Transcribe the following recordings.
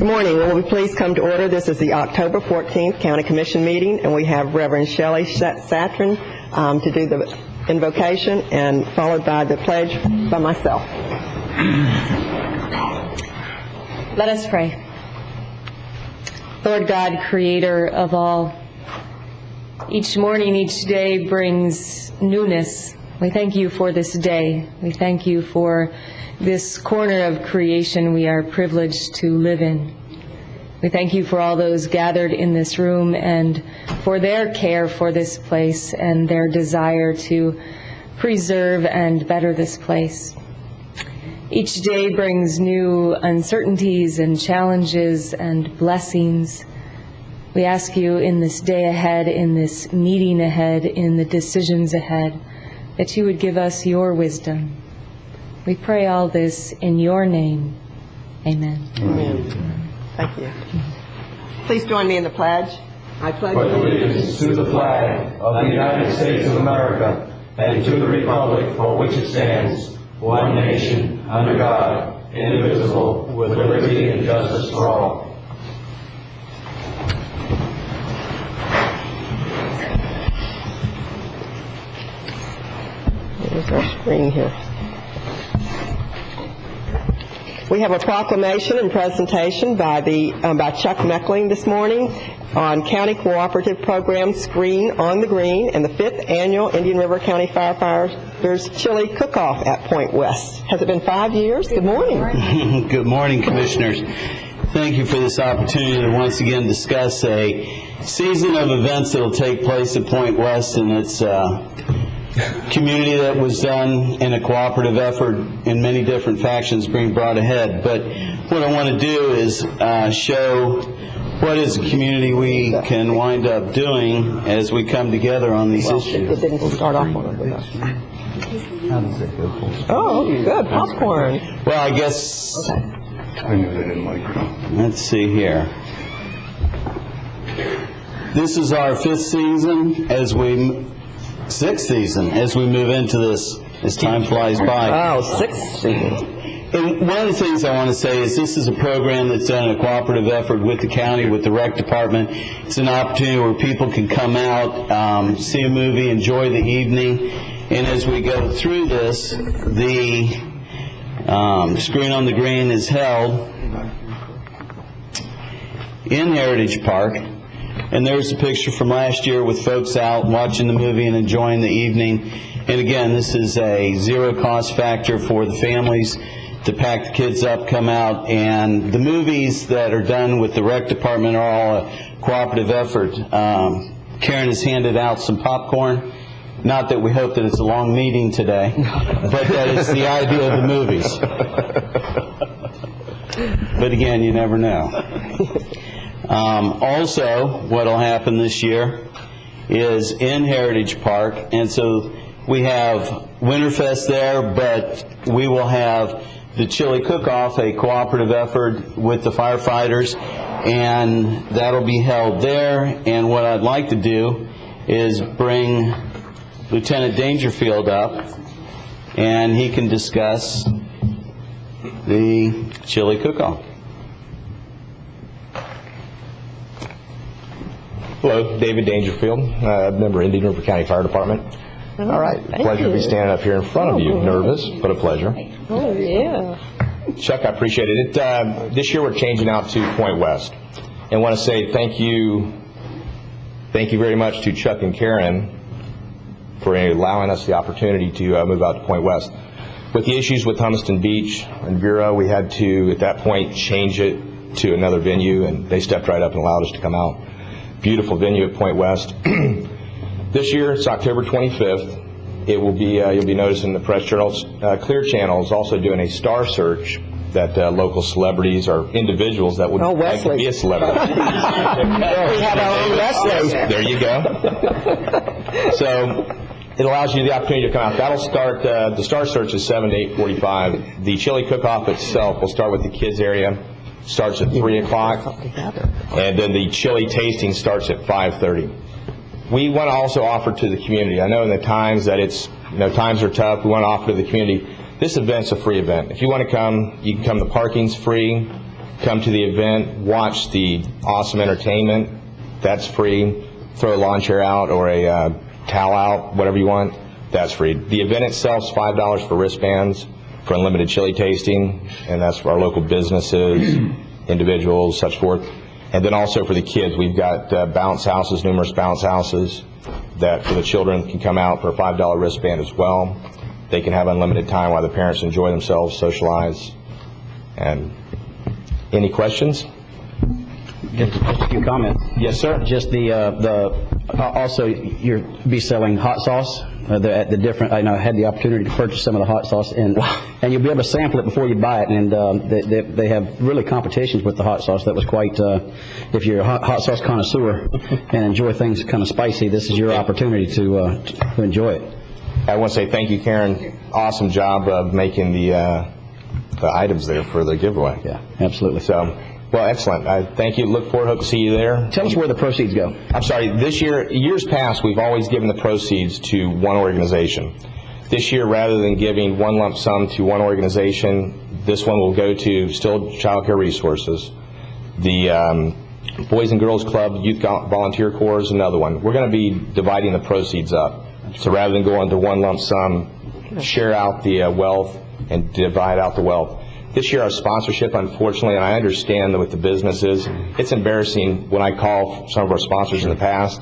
Good morning. Will we please come to order? This is the October 14th County Commission meeting, and we have Reverend Shelley Satrin to do the invocation, and followed by the pledge by myself. Let us pray. Lord God, creator of all, each morning, each day brings newness. We thank you for this day. We thank you for this corner of creation we are privileged to live in. We thank you for all those gathered in this room and for their care for this place and their desire to preserve and better this place. Each day brings new uncertainties and challenges and blessings. We ask you in this day ahead, in this meeting ahead, in the decisions ahead, that you would give us your wisdom. We pray all this in your name. Amen. Amen. Thank you. Please join me in the pledge. I pledge allegiance to the flag of the United States of America and to the republic for which it stands, one nation, under God, indivisible, with liberty and justice for all. There's our screen here. We have a proclamation and presentation by Chuck Meckling this morning on County Cooperative Program Screen on the Green and the 5th Annual Indian River County Firefighters Chili Cook-Off at Point West. Has it been 5 years? Good morning. Good morning, Commissioners. Thank you for this opportunity to once again discuss a season of events that will take place at Point West and its community that was done in a cooperative effort in many different factions being brought ahead. But what I want to do is show what as a community we can wind up doing as we come together on these issues. It didn't start off on it with us. Oh, good. Popcorn. Well, I guess, let's see here. This is our 5th season sixth season as we move into this as time flies by. Oh, 6th season. And one of the things I want to say is this is a program that's done in a cooperative effort with the county, with the rec department. It's an opportunity where people can come out, see a movie, enjoy the evening. And as we go through this, the Screen on the Green is held in Heritage Park. And there's a picture from last year with folks out watching the movie and enjoying the evening. And again, this is a zero cost factor for the families to pack the kids up, come out. And the movies that are done with the rec department are all a cooperative effort. Karen has handed out some popcorn. Not that we hope that it's a long meeting today, but that it's the idea of the movies. But again, you never know. Also, what will happen this year is in Heritage Park, and so we have Winterfest there, but we will have the Chili Cook-Off, a cooperative effort with the firefighters, and that'll be held there. And what I'd like to do is bring Lieutenant Dangerfield up, and he can discuss the Chili Cook-Off. Hello, David Dangerfield, member of Indian River County Fire Department. All right, pleasure to be standing up here in front of you. Nervous, but a pleasure. Oh, yeah. Chuck, I appreciate it. This year we're changing out to Point West. And want to say thank you very much to Chuck and Karen for allowing us the opportunity to move out to Point West. With the issues with Humiston Beach and Bureau, we had to, at that point, change it to another venue, and they stepped right up and allowed us to come out. Beautiful venue at Point West. This year, it's October 25th. It will be, you'll be noticing the Press Journal's Clear Channel is also doing a star search that local celebrities or individuals that would like to be a celebrity. We have our own Wesley. There you go. So it allows you the opportunity to come out. That'll start, the star search is 7 to 8:45. The Chili Cook-Off itself will start with the kids area. Starts at 3 o'clock, and then the chili tasting starts at 5:30. We want to also offer to the community. I know in the times that times are tough, we want to offer to the community. This event's a free event. If you want to come, you can come. The parking's free. come to the event, watch the awesome entertainment. That's free. Throw a lawn chair out or a towel out, whatever you want. That's free. The event itself is $5 for wristbands for unlimited chili tasting, and that's for our local businesses, individuals, such forth. And then also for the kids, we've got bounce houses, numerous bounce houses that for the children can come out for a $5 wristband as well. They can have unlimited time while the parents enjoy themselves, socialize. And any questions? Just a few comments. Yes, sir. Just also you'll be selling hot sauce. At the different, I had the opportunity to purchase some of the hot sauce, and you'll be able to sample it before you buy it. And they have really competitions with the hot sauce. That was quite. If you're a hot sauce connoisseur and enjoy things kind of spicy, this is your opportunity to enjoy it. I want to say thank you, Karen. Awesome job of making the items there for the giveaway. Yeah, absolutely. So, well, excellent. I thank you. Look forward. Hope to see you there. Tell us where the proceeds go. I'm sorry. This year, years past, we've always given the proceeds to one organization. This year, rather than giving one lump sum to one organization, this one will go to still Child Care Resources, the Boys and Girls Club, Youth Volunteer Corps is another one. We're going to be dividing the proceeds up. So rather than going to one lump sum, share out the wealth and divide out the wealth. This year our sponsorship, unfortunately, and I understand that with the businesses, it's embarrassing when I call some of our sponsors in the past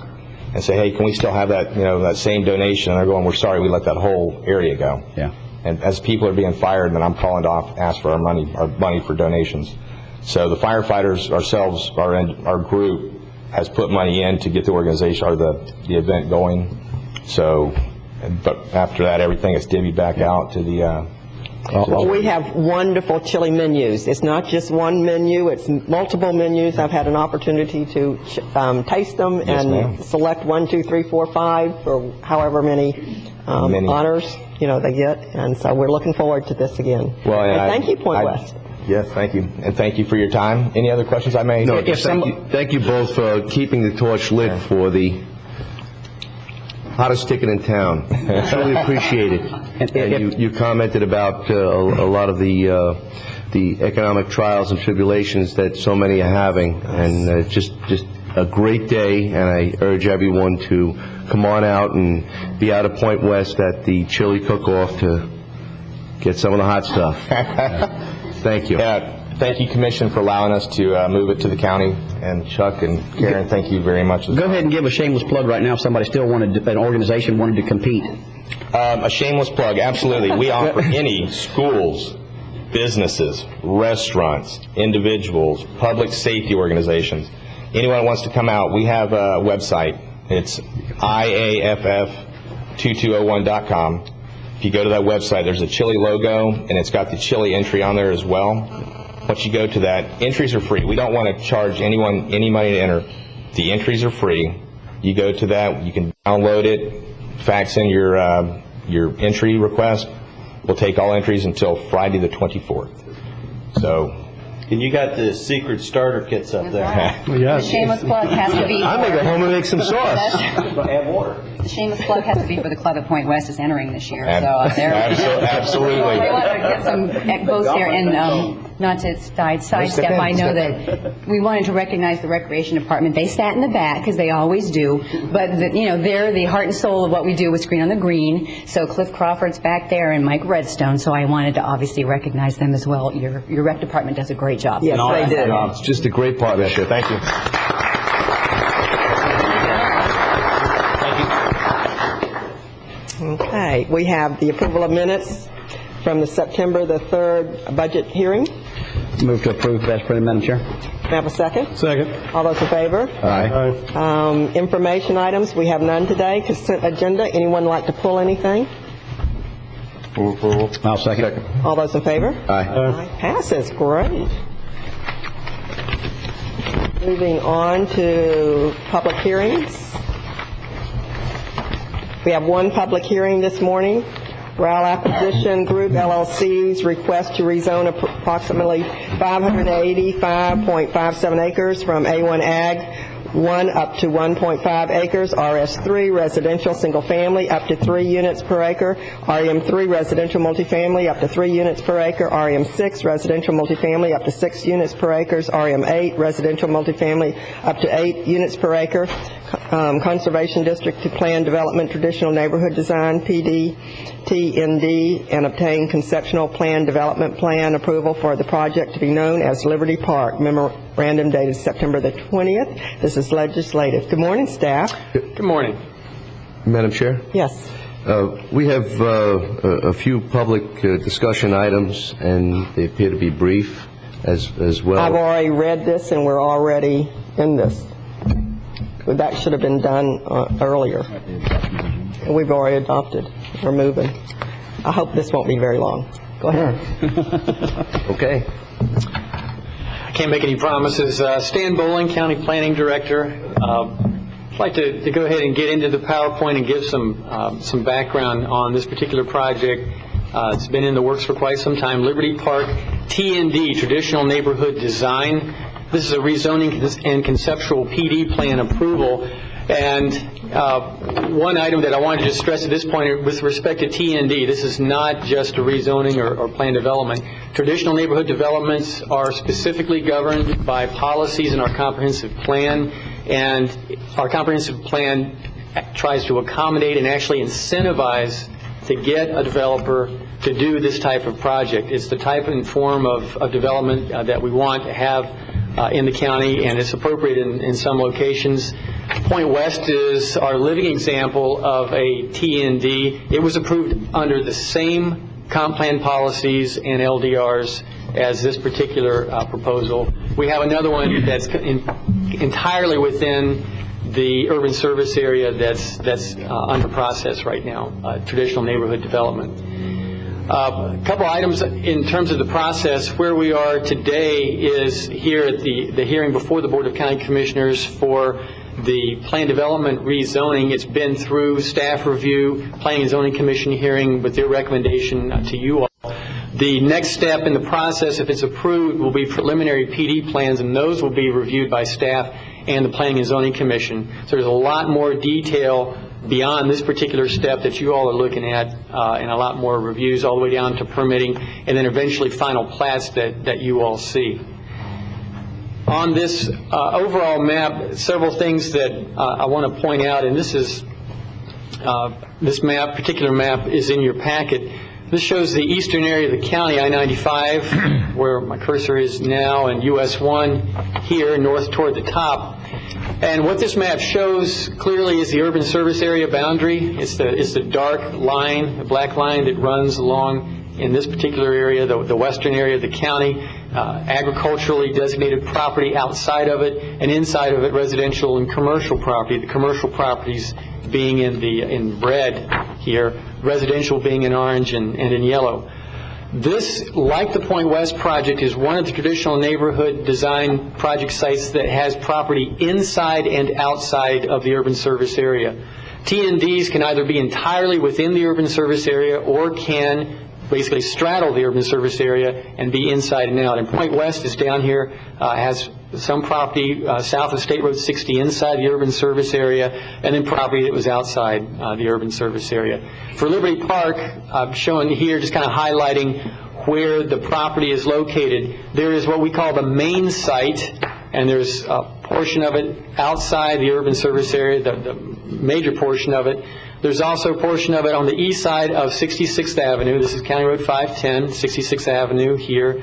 and say, hey, can we still have that, that same donation? And they're going, we're sorry, we let that whole area go. Yeah. And as people are being fired, then I'm calling to ask for our money for donations. So the firefighters ourselves, our group, has put money in to get the organization or the event going. So, but after that, everything is divvied back out to the. We have wonderful chili menus. It's not just one menu; it's multiple menus. I've had an opportunity to taste them and select 1, 2, 3, 4, 5, or however many honors they get. And so we're looking forward to this again. Well, and thank you, Point West. Yes, thank you, and thank you for your time. Any other questions I may? No, thank you both for keeping the torch lit for the hottest ticket in town. Truly appreciate it. And you commented about a lot of the economic trials and tribulations that so many are having, and just a great day. And I urge everyone to come on out and be out of Point West at the chili cook-off to get some of the hot stuff. Thank you. Thank you, Commission, for allowing us to move it to the county. And Chuck and Karen, thank you very much. Go ahead and give a shameless plug right now if somebody still an organization wanted to compete. A shameless plug, absolutely. We offer any schools, businesses, restaurants, individuals, public safety organizations. Anyone who wants to come out, we have a website. It's IAFF2201.com. If you go to that website, there's a chili logo, and it's got the chili entry on there as well. Once you go to that, entries are free. We don't want to charge anyone any money to enter. The entries are free. You go to that, you can download it, fax in your entry request. We'll take all entries until Friday the 24th. So. And you got the secret starter kits up there. Right. Yes. The shameless plug has to be. I may go home and make some sauce. Add water. The shameless plug has to be for the club at Point West is entering this year. So there. Absolutely. We want to get some votes here, and not to sidestep. I know that we wanted to recognize the Recreation Department. They sat in the back because they always do, but they're the heart and soul of what we do with Screen on the Green. So Cliff Crawford's back there and Mike Redstone. So I wanted to obviously recognize them as well. Your rec department does a great job. Yes, they do. It's just a great partnership. Thank you. Okay, we have the approval of minutes from the September the 3rd budget hearing. Move to approve as printed, Madam Chair. May I have a second? Second. All those in favor? Aye. Information items, we have none today. Consent agenda, anyone like to pull anything? I'll second. All those in favor? Aye. Passes, great. Moving on to public hearings. We have one public hearing this morning. Rowell Acquisition Group LLC's request to rezone approximately 585.57 acres from A1 Ag 1 up to 1.5 acres, RS3 residential single family up to 3 units per acre, REM3 residential multifamily up to 3 units per acre, REM6 residential multifamily up to 6 units per acre, REM8 residential multifamily up to 8 units per acre, Conservation District to plan development traditional neighborhood design, PD, TND, and obtain conceptual plan development plan approval for the project to be known as Liberty Park. Memorandum dated September the 20th. This is legislative. Good morning, staff. Good morning. Madam Chair? Yes. We have a few public discussion items, and they appear to be brief as well. I've already read this, and we're already in this. That should have been done earlier. We've already adopted. We're moving. I hope this won't be very long. Go ahead. Okay. I can't make any promises. Stan Bowling, County Planning Director. I'd like to go ahead and get into the PowerPoint and give some background on this particular project. It's been in the works for quite some time. Liberty Park TND, Traditional Neighborhood Design. This is a rezoning and conceptual PD plan approval. And one item that I wanted to stress at this point with respect to TND, this is not just a rezoning or plan development. Traditional neighborhood developments are specifically governed by policies in our comprehensive plan, and our comprehensive plan tries to accommodate and actually incentivize to get a developer to do this type of project. It's the type and form of development that we want to have in the county, and it's appropriate in some locations. Point West is our living example of a TND. It was approved under the same comp plan policies and LDRs as this particular proposal. We have another one that's entirely within the urban service area that's under process right now, traditional neighborhood development. A couple items in terms of the process. Where we are today is here at the hearing before the Board of County Commissioners for the plan development rezoning. It's been through staff review, Planning and Zoning Commission hearing with their recommendation to you all. The next step in the process, if it's approved, will be preliminary PD plans, and those will be reviewed by staff and the Planning and Zoning Commission. So there's a lot more detail beyond this particular step that you all are looking at, and a lot more reviews all the way down to permitting, and then eventually final plats that you all see. On this overall map, several things that I want to point out, and this is this particular map is in your packet. This shows the eastern area of the county, I-95, where my cursor is now, and US 1 here, north toward the top. And what this map shows clearly is the urban service area boundary. It's the dark line, the black line that runs along in this particular area, the western area of the county, agriculturally designated property outside of it, and inside of it residential and commercial property. The commercial properties being in red here, residential being in orange and in yellow. This, like the Point West project, is one of the traditional neighborhood design project sites that has property inside and outside of the urban service area. TNDs can either be entirely within the urban service area or can basically straddle the urban service area and be inside and out. And Point West is down here, has some property south of State Road 60 inside the urban service area, and then property that was outside the urban service area. For Liberty Park, I'm showing here, just kind of highlighting where the property is located. There is what we call the main site, and there's a portion of it outside the urban service area, the major portion of it. There's also a portion of it on the east side of 66th Avenue. This is County Road 510, 66th Avenue here.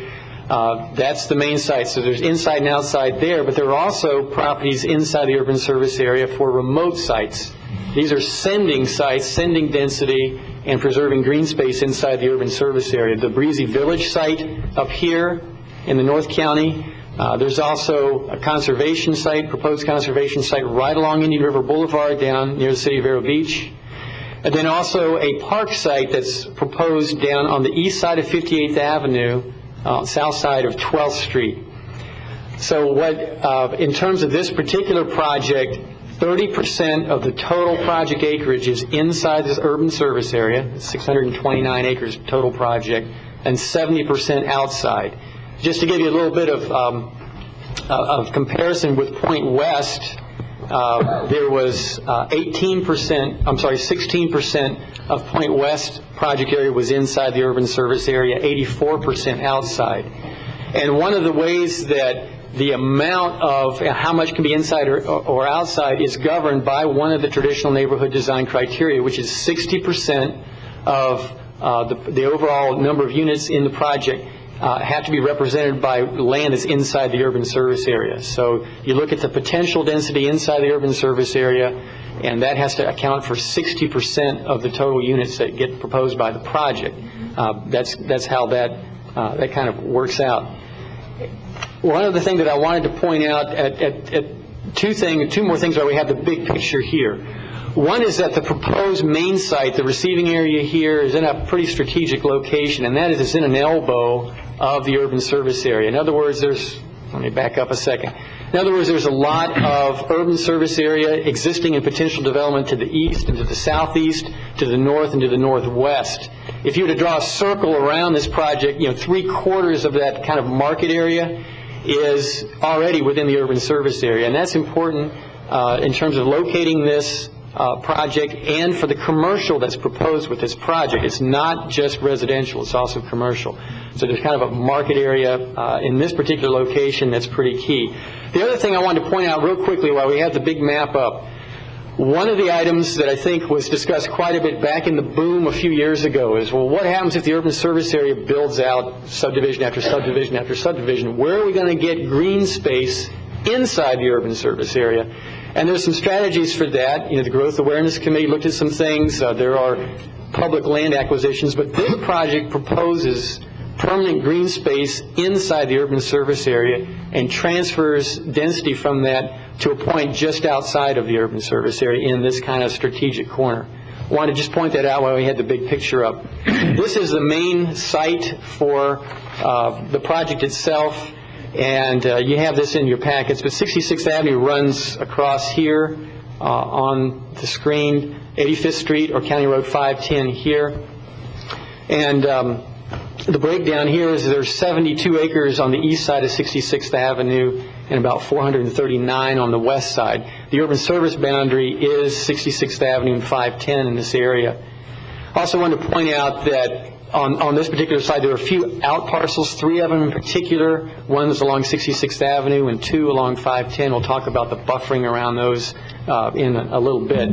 That's the main site. So there's inside and outside there, but there are also properties inside the urban service area for remote sites. These are sending sites, sending density, and preserving green space inside the urban service area. The Breezy Village site up here in the North County. There's also a conservation site, proposed conservation site right along Indian River Boulevard down near the city of Vero Beach. And then also a park site that's proposed down on the east side of 58th Avenue, south side of 12th Street. So what, in terms of this particular project, 30% of the total project acreage is inside this urban service area, 629 acres total project, and 70% outside. Just to give you a little bit of comparison with Point West, there was 16% of Point West project area was inside the urban service area, 84% outside. And one of the ways that the amount of how much can be inside or outside is governed by one of the traditional neighborhood design criteria, which is 60% of the overall number of units in the project have to be represented by land that's inside the urban service area. So you look at the potential density inside the urban service area, and that has to account for 60% of the total units that get proposed by the project. That's how that kind of works out. One other thing that I wanted to point out two more things why we have the big picture here. One is that the proposed main site, the receiving area here, is in a pretty strategic location, and that is it's in an elbow of the urban service area. In other words, let me back up a second. In other words, there's a lot of urban service area existing in potential development to the east and to the southeast, to the north and to the northwest. If you were to draw a circle around this project, 3/4 of that kind of market area is already within the urban service area, and that's important in terms of locating this project and for the commercial that's proposed with this project. It's not just residential, it's also commercial. So there's kind of a market area in this particular location that's pretty key. The other thing I wanted to point out real quickly while we have the big map up, one of the items that I think was discussed quite a bit back in the boom a few years ago is, well, what happens if the urban service area builds out subdivision after subdivision after subdivision? Where are we going to get green space inside the urban service area? And there's some strategies for that. The Growth Awareness Committee looked at some things. There are public land acquisitions, but this project proposes permanent green space inside the urban service area and transfers density from that to a point just outside of the urban service area in this kind of strategic corner. I wanted to just point that out while we had the big picture up. This is the main site for the project itself, and you have this in your packets, but 66th Avenue runs across here on the screen, 85th Street or County Road 510 here. And the breakdown here is there's 72 acres on the east side of 66th Avenue and about 439 on the west side. The urban service boundary is 66th Avenue and 510 in this area. I also wanted to point out that on this particular side there are a few out parcels, 3 of them in particular. One is along 66th Avenue and 2 along 510. We'll talk about the buffering around those in a little bit.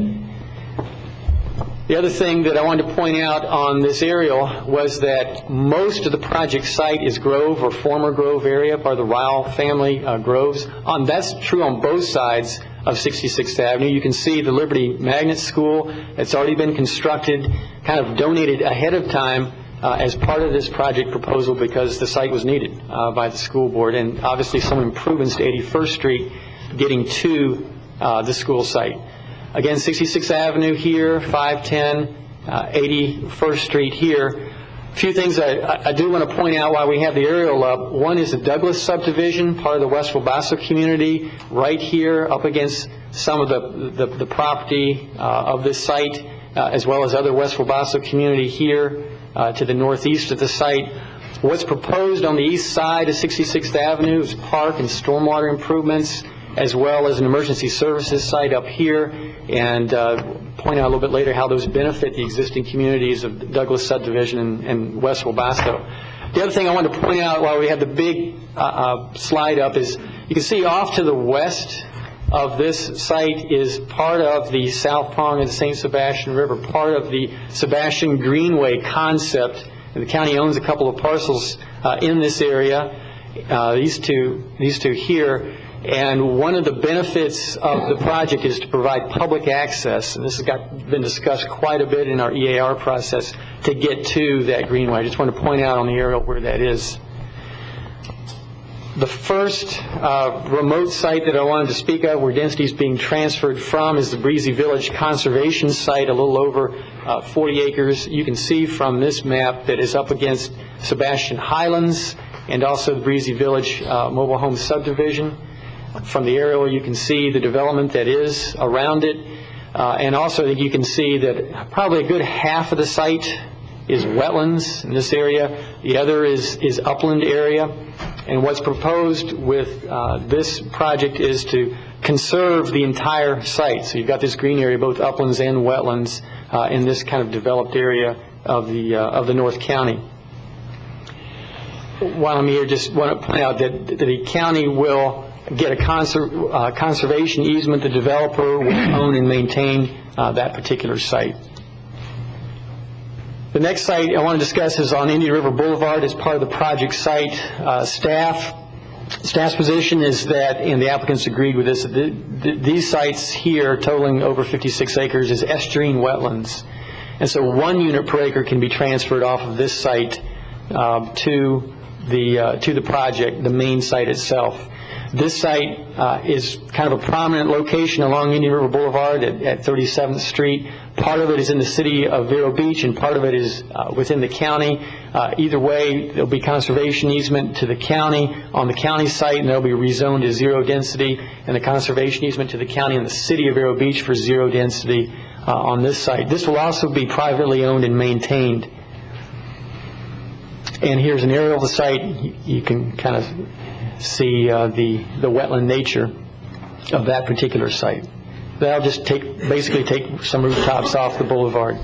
The other thing that I wanted to point out on this aerial was that most of the project site is grove or former grove area, part of the Ryle family groves. That's true on both sides of 66th Avenue. You can see the Liberty Magnet School. It's already been constructed, kind of donated ahead of time as part of this project proposal because the site was needed by the school board, and obviously some improvements to 81st Street getting to the school site. Again, 66th Avenue here, 510, 81st Street here. A few things I do want to point out while we have the aerial up. One is the Douglas subdivision, part of the West Wabasso community, right here up against some of the property of this site, as well as other West Wabasso community here to the northeast of the site. What's proposed on the east side of 66th Avenue is park and stormwater improvements, as well as an emergency services site up here, and point out a little bit later how those benefit the existing communities of Douglas subdivision and West Wabasso. The other thing I wanted to point out while we have the big slide up is you can see off to the west of this site is part of the South Prong of the St. Sebastian River, part of the Sebastian Greenway concept. And the county owns a couple of parcels in this area, these two here. And one of the benefits of the project is to provide public access, and this has been discussed quite a bit in our EAR process, to get to that greenway. I just want to point out on the aerial where that is. The first remote site that I wanted to speak of where density is being transferred from is the Breezy Village Conservation Site, a little over 40 acres. You can see from this map that is up against Sebastian Highlands and also the Breezy Village Mobile Home Subdivision. From the aerial, you can see the development that is around it, and also you can see that probably a good half of the site is wetlands in this area. The other is upland area, and what's proposed with this project is to conserve the entire site. So you've got this green area, both uplands and wetlands, in this kind of developed area of the North County. While I'm here, just want to point out that the county will get a conservation easement. The developer will own and maintain that particular site. The next site I want to discuss is on Indian River Boulevard as part of the project site. Staff's position is that, and the applicants agreed with this, these sites here, totaling over 56 acres, is estuarine wetlands. And so 1 unit per acre can be transferred off of this site to the project, the main site itself. This site is kind of a prominent location along Indian River Boulevard at 37th Street. Part of it is in the city of Vero Beach, and part of it is within the county. Either way, there'll be conservation easement to the county on the county site, and they'll be rezoned to 0 density, and the conservation easement to the county in the city of Vero Beach for 0 density on this site. This will also be privately owned and maintained. And here's an aerial of the site. You can kind of see the wetland nature of that particular site. That'll just basically take some rooftops off the boulevard.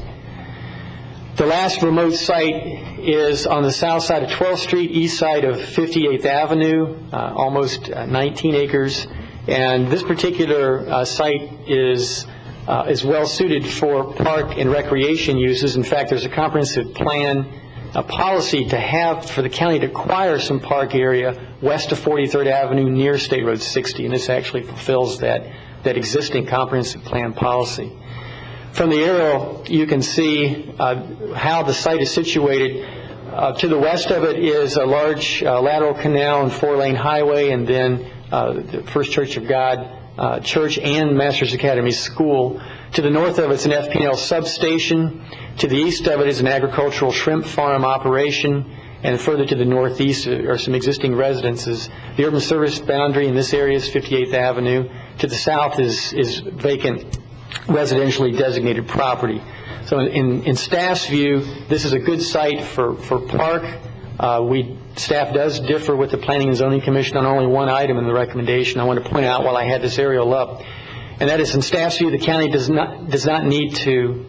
The last remote site is on the south side of 12th Street, east side of 58th Avenue, almost 19 acres. And this particular site is well suited for park and recreation uses. In fact, there's a comprehensive plan, a policy to have for the county to acquire some park area west of 43rd Avenue near State Road 60, and this actually fulfills that existing comprehensive plan policy. From the aerial, you can see how the site is situated. To the west of it is a large lateral canal and 4-lane highway, and then the First Church of God Church and Masters Academy School. To the north of it is an FP&L substation. To the east of it is an agricultural shrimp farm operation. And further to the northeast are some existing residences. The urban service boundary in this area is 58th Avenue. To the south is vacant residentially designated property. So in staff's view, this is a good site for park. Staff does differ with the Planning and Zoning Commission on only one item in the recommendation I want to point out while I had this aerial up. And that is, in staff's view, the county does not need to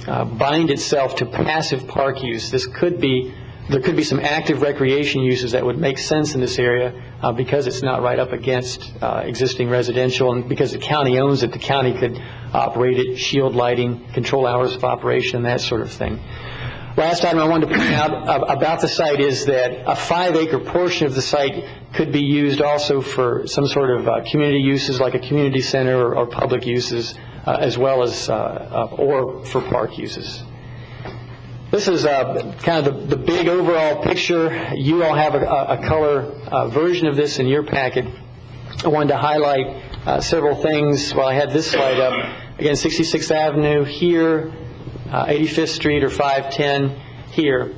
bind itself to passive park use. There could be some active recreation uses that would make sense in this area because it's not right up against existing residential, and because the county owns it, the county could operate it, shield lighting, control hours of operation, that sort of thing. Last item I wanted to point out about the site is that a 5-acre portion of the site could be used also for some sort of community uses, like a community center or public uses, as well as or for park uses. This is kind of the big overall picture. You all have a color version of this in your packet. I wanted to highlight several things while I had this slide up. Again, 66th Avenue here, 85th Street or 510 here.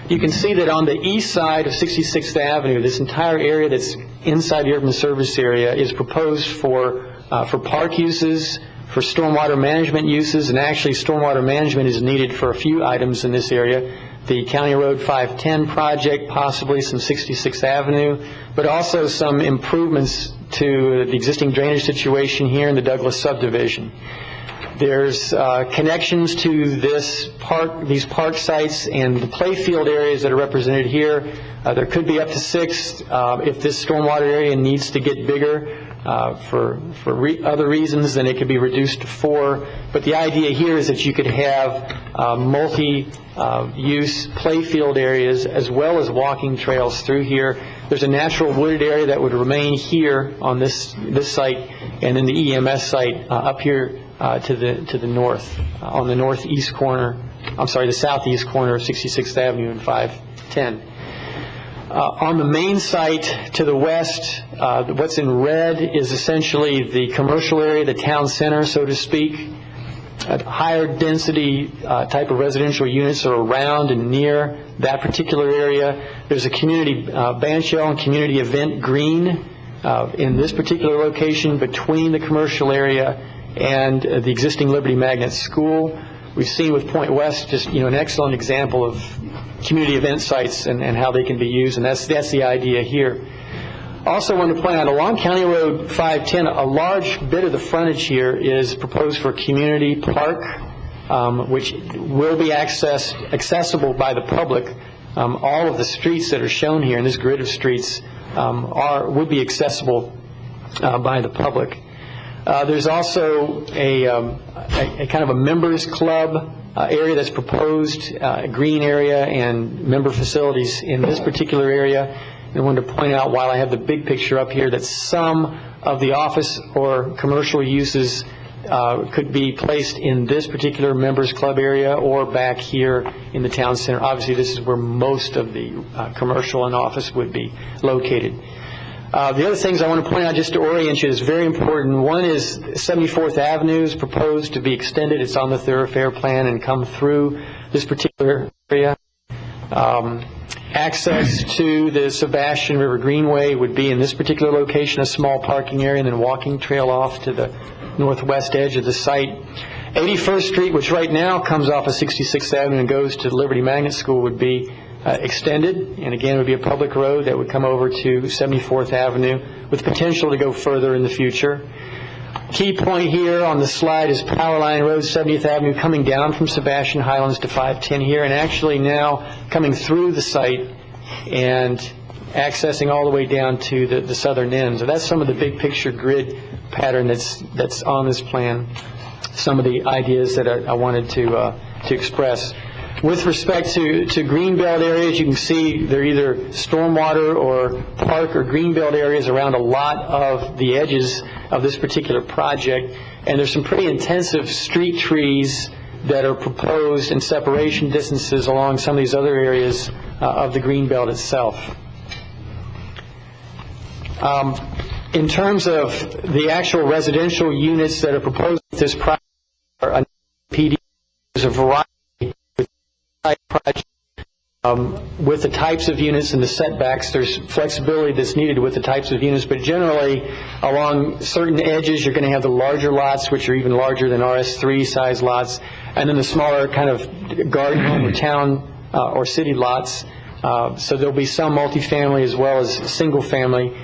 You can see that on the east side of 66th Avenue, this entire area that's inside the urban service area is proposed for park uses, for stormwater management uses, and actually stormwater management is needed for a few items in this area. The County Road 510 project, possibly some 66th Avenue, but also some improvements to the existing drainage situation here in the Douglas subdivision. There's connections to these park sites and the playfield areas that are represented here. There could be up to 6 if this stormwater area needs to get bigger. For other reasons, then it could be reduced to 4. But the idea here is that you could have multi-use playfield areas as well as walking trails through here. There's a natural wooded area that would remain here on this site, and then the EMS site up here to the north, on the northeast corner. The southeast corner of 66th Avenue and 510. On the main site to the west, what's in red is essentially the commercial area, the town center, so to speak. Higher density type of residential units are around and near that particular area. There's a community band shell and community event green in this particular location between the commercial area and the existing Liberty Magnet School. We've seen with Point West just an excellent example of community event sites and how they can be used, and that's the idea here. Also want to point out, along County Road 510, a large bit of the frontage here is proposed for community park, which will be accessible by the public. All of the streets that are shown here in this grid of streets would be accessible by the public. There's also a kind of a members club area that's proposed, a green area and member facilities in this particular area. And I wanted to point out, while I have the big picture up here, that some of the office or commercial uses could be placed in this particular members club area or back here in the town center. Obviously, this is where most of the commercial and office would be located. The other things I want to point out, just to orient you, is very important. One is 74th Avenue is proposed to be extended. It's on the thoroughfare plan and come through this particular area. Access to the Sebastian River Greenway would be in this particular location, a small parking area, and then walking trail off to the northwest edge of the site. 81st Street, which right now comes off of 66th Avenue and goes to Liberty Magnet School, would be extended, and again, it would be a public road that would come over to 74th Avenue with potential to go further in the future. Key point here on the slide is Power Line Road, 70th Avenue, coming down from Sebastian Highlands to 510 here, and actually now coming through the site and accessing all the way down to the southern end. So that's some of the big picture grid pattern that's on this plan. Some of the ideas that I wanted to express. With respect to greenbelt areas, you can see they're either stormwater or park or greenbelt areas around a lot of the edges of this particular project. And there's some pretty intensive street trees that are proposed in separation distances along some of these other areas of the greenbelt itself. In terms of the actual residential units that are proposed with this project, PD, there's a variety project with the types of units and the setbacks. There's flexibility that's needed with the types of units, but generally along certain edges you're going to have the larger lots, which are even larger than RS3 size lots, and then the smaller kind of garden home or town or city lots. So there'll be some multifamily as well as single family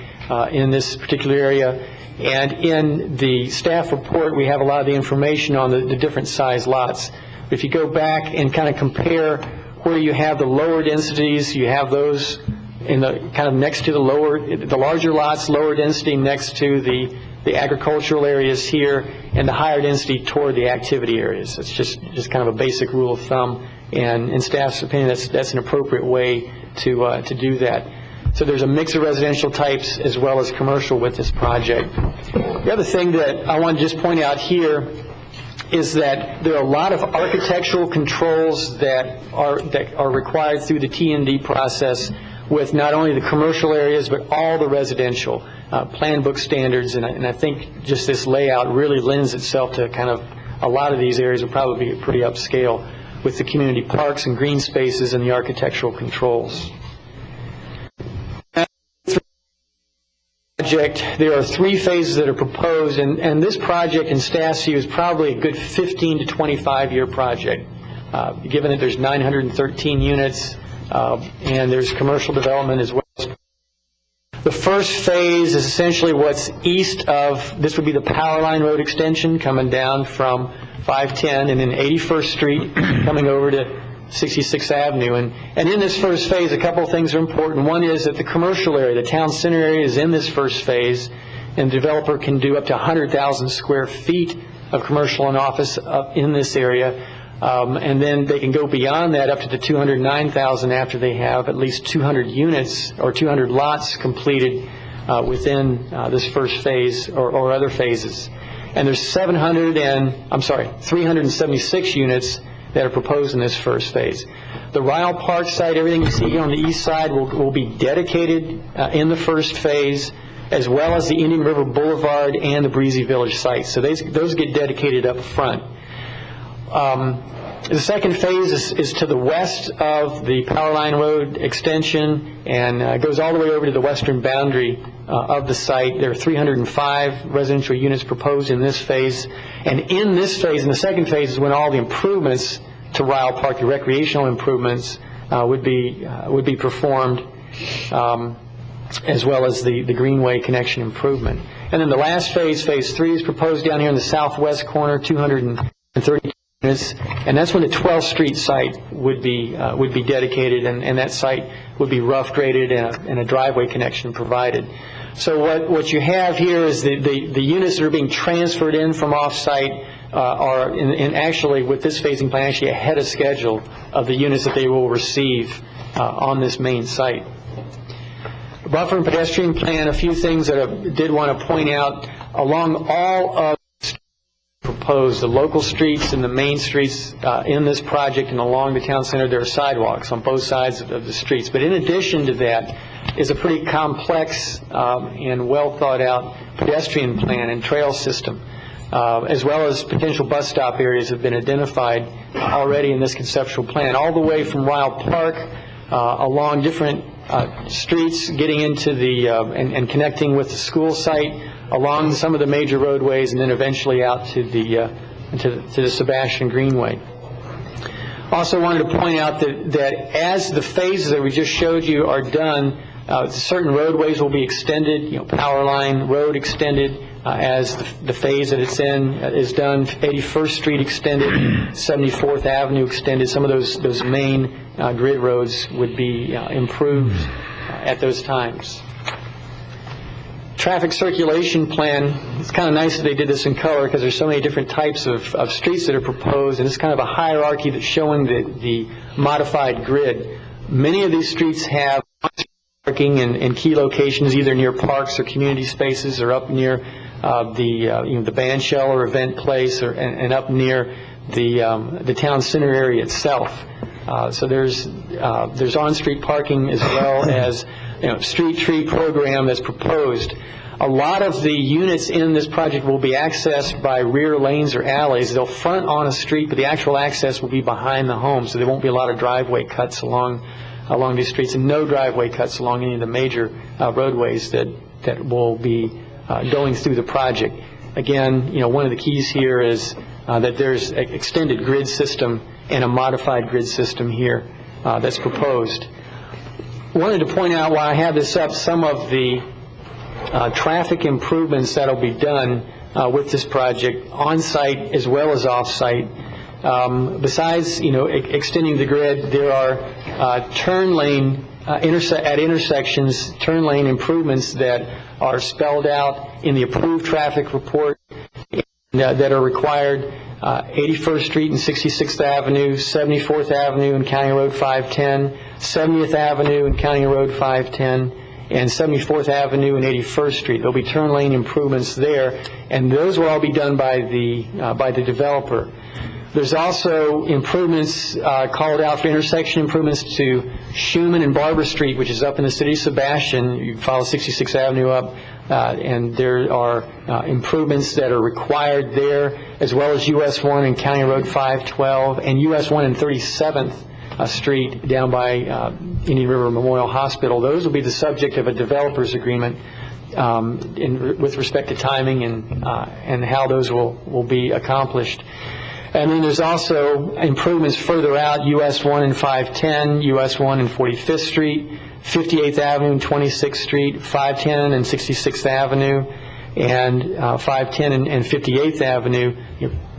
in this particular area. And in the staff report we have a lot of the information on the different size lots. If you go back and kind of compare where you have the lower densities, you have those in the kind of next to the larger lots, lower density next to the agricultural areas here, and the higher density toward the activity areas. It's just kind of a basic rule of thumb, and in staff's opinion, that's an appropriate way to do that. So there's a mix of residential types as well as commercial with this project. The other thing that I want to just point out here is that there are a lot of architectural controls that are required through the T&D process with not only the commercial areas but all the residential plan book standards, and I think just this layout really lends itself to kind of a lot of these areas will probably be pretty upscale with the community parks and green spaces and the architectural controls. There are 3 phases that are proposed, and this project in staff's view is probably a good 15 to 25 year project, given that there's 913 units and there's commercial development as well. The first phase is essentially what's east of, this would be the Power Line Road extension coming down from 510, and then 81st Street coming over to 66th Avenue. And in this first phase, a couple of things are important. One is that the commercial area, the town center area, is in this first phase, and the developer can do up to 100,000 square feet of commercial and office up in this area. And then they can go beyond that up to the 209,000 after they have at least 200 units or 200 lots completed within this first phase or other phases. And there's 376 units that are proposed in this first phase. The Ryle Park site, everything you see here on the east side will be dedicated in the first phase, as well as the Indian River Boulevard and the Breezy Village sites. So those get dedicated up front. The second phase is to the west of the Power Line Road extension and goes all the way over to the western boundary of the site. There are 305 residential units proposed in this phase. And in this phase, in the second phase, is when all the improvements to Ryle Park, the recreational improvements, would be performed. as well as the greenway connection improvement. And then the last phase, phase 3, is proposed down here in the southwest corner, 230 units, and that's when the 12th Street site would be dedicated, and that site would be rough graded and a driveway connection provided. So what you have here is the units that are being transferred in from off-site are actually, with this phasing plan, actually ahead of schedule of the units that they will receive on this main site. The buffer and pedestrian plan, a few things that I did want to point out. Along all of the proposed, the local streets and the main streets in this project and along the town center, there are sidewalks on both sides of the streets. But in addition to that is a pretty complex and well thought out pedestrian plan and trail system, as well as potential bus stop areas have been identified already in this conceptual plan, all the way from Ryle Park along different streets, getting into the and connecting with the school site, along some of the major roadways, and then eventually out to the Sebastian Greenway. Also wanted to point out that as the phases that we just showed you are done, certain roadways will be extended, power line road extended as the phase that it's in is done. 81st Street extended, 74th Avenue extended. Some of those main grid roads would be improved at those times. Traffic circulation plan, it's kind of nice that they did this in color because there's so many different types of streets that are proposed, and it's kind of a hierarchy that's showing the modified grid. Many of these streets have parking in key locations, either near parks or community spaces, or up near the band shell or event place, and up near the town center area itself. So there's on-street parking as well as street tree program that's proposed. A lot of the units in this project will be accessed by rear lanes or alleys. They'll front on a street, but the actual access will be behind the home, so there won't be a lot of driveway cuts along these streets, and no driveway cuts along any of the major roadways that will be going through the project. Again, one of the keys here is that there's an extended grid system and a modified grid system here that's proposed. Wanted to point out, while I have this up, some of the traffic improvements that will be done with this project on-site as well as off-site. Besides, extending the grid, there are turn lane at intersections, turn lane improvements that are spelled out in the approved traffic report that are required. 81st Street and 66th Avenue, 74th Avenue and County Road 510, 70th Avenue and County Road 510, and 74th Avenue and 81st Street. There'll be turn lane improvements there, and those will all be done by the developer. There's also improvements called out for intersection improvements to Schumann and Barber Street, which is up in the city of Sebastian. You follow 66th Avenue up, and there are improvements that are required there, as well as US 1 and County Road 512, and US 1 and 37th Street down by Indian River Memorial Hospital. Those will be the subject of a developer's agreement with respect to timing and how those will be accomplished. And then there's also improvements further out, US 1 and 510, US 1 and 45th Street, 58th Avenue and 26th Street, 510 and 66th Avenue, and 510 and 58th Avenue,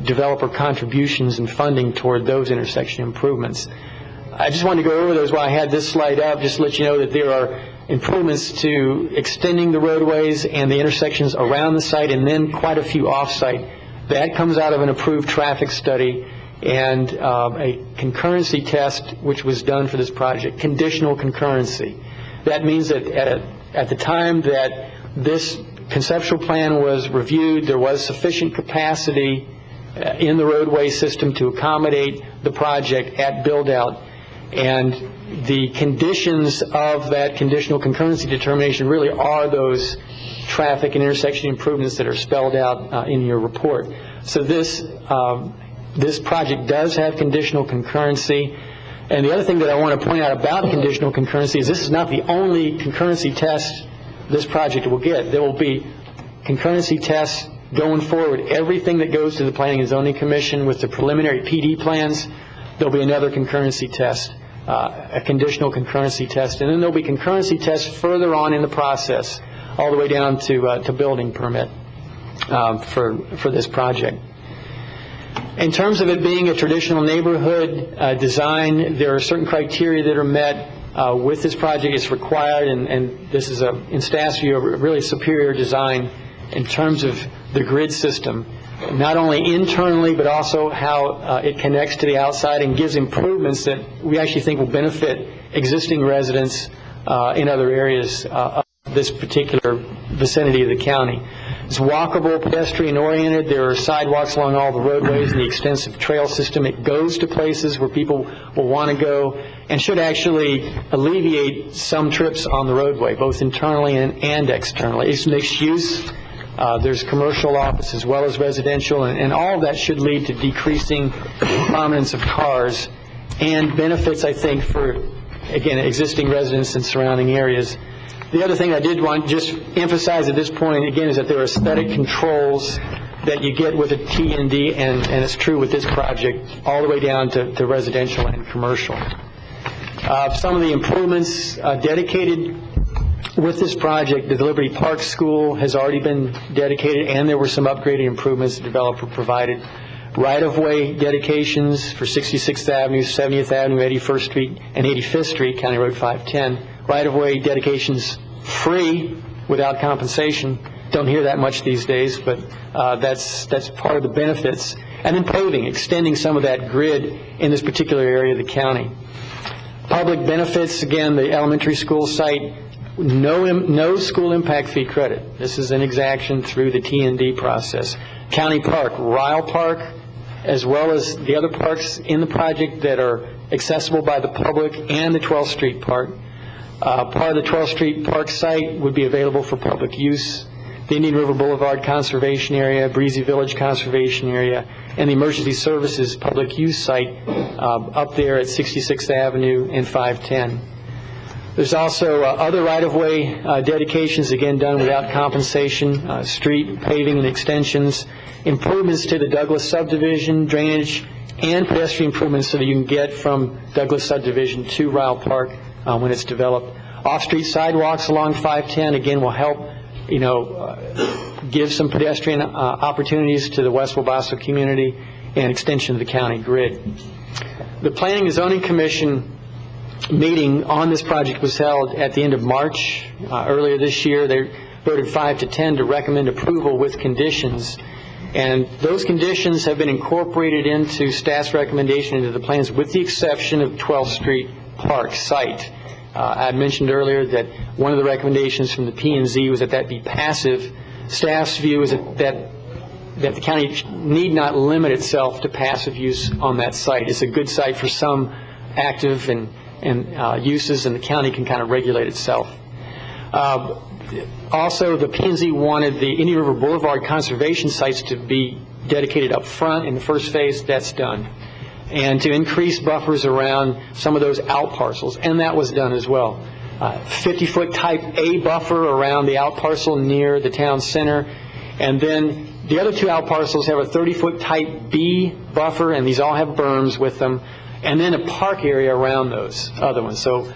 developer contributions and funding toward those intersection improvements. I just wanted to go over those while I had this slide up, just to let you know that there are improvements to extending the roadways and the intersections around the site, and then quite a few off-site. That comes out of an approved traffic study and a concurrency test which was done for this project, conditional concurrency. That means that at the time that this conceptual plan was reviewed, there was sufficient capacity in the roadway system to accommodate the project at build-out, and the conditions of that conditional concurrency determination really are those traffic and intersection improvements that are spelled out in your report. So this project does have conditional concurrency. And the other thing that I want to point out about conditional concurrency is this is not the only concurrency test this project will get. There will be concurrency tests going forward. Everything that goes to the Planning and Zoning Commission with the preliminary PD plans, there'll be another concurrency test a conditional concurrency test, and then there'll be concurrency tests further on in the process, all the way down to building permit for this project. In terms of it being a traditional neighborhood design, there are certain criteria that are met with this project. It's required, and this is, in staff's view, a really superior design in terms of the grid system, not only internally but also how it connects to the outside and gives improvements that we actually think will benefit existing residents in other areas of this particular vicinity of the county. It's walkable, pedestrian-oriented. There are sidewalks along all the roadways and the extensive trail system. It goes to places where people will want to go and should actually alleviate some trips on the roadway, both internally and externally. It's mixed use. There's commercial office as well as residential, and all of that should lead to decreasing prominence of cars and benefits, I think, for, again, existing residents in surrounding areas. The other thing I did want to just emphasize at this point, again, is that there are aesthetic controls that you get with a T&D, and it's true with this project, all the way down to residential and commercial. Some of the improvements dedicated with this project, the Liberty Park School has already been dedicated, and there were some upgraded improvements the developer provided. Right-of-way dedications for 66th Avenue, 70th Avenue, 81st Street, and 85th Street, County Road 510. Right-of-way dedications free, without compensation. Don't hear that much these days, but that's part of the benefits. And then paving, extending some of that grid in this particular area of the county. Public benefits, again, the elementary school site, no school impact fee credit. This is an exaction through the T&D process. County Park, Ryle Park, as well as the other parks in the project that are accessible by the public, and the 12th Street Park. Part of the 12th Street Park site would be available for public use. The Indian River Boulevard Conservation Area, Breezy Village Conservation Area, and the Emergency Services Public Use Site up there at 66th Avenue and 510. There's also other right-of-way dedications, again done without compensation, street paving and extensions, improvements to the Douglas subdivision, drainage, and pedestrian improvements so that you can get from Douglas subdivision to Ryle Park when it's developed. Off-street sidewalks along 510, again, will help, give some pedestrian opportunities to the West Wabasso community and extension of the county grid. The Planning and Zoning Commission meeting on this project was held at the end of March. Earlier this year, they voted 5-10 to recommend approval with conditions. And those conditions have been incorporated into staff's recommendation into the plans, with the exception of 12th Street Park site. I had mentioned earlier that one of the recommendations from the P&Z was that be passive. Staff's view is that the county need not limit itself to passive use on that site. It's a good site for some active and uses, and the county can kind of regulate itself. Also, the P&Z wanted the Indian River Boulevard conservation sites to be dedicated up front in the first phase. That's done. And to increase buffers around some of those out parcels, and that was done as well. 50-foot type A buffer around the out parcel near the town center, and then the other two out parcels have a 30-foot type B buffer, and these all have berms with them, and then a park area around those other ones. So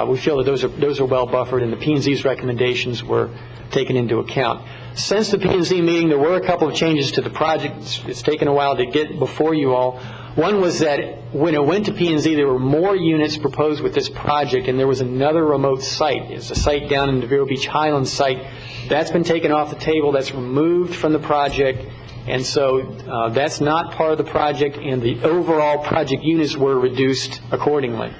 we feel that those are well buffered, and the P&Z's recommendations were taken into account. Since the P&Z meeting, there were a couple of changes to the project. It's taken a while to get before you all. One was that when it went to P&Z, there were more units proposed with this project, and there was another remote site. It's a site down in the Vero Beach Highlands site. That's been taken off the table. That's removed from the project, and so that's not part of the project, and the overall project units were reduced accordingly.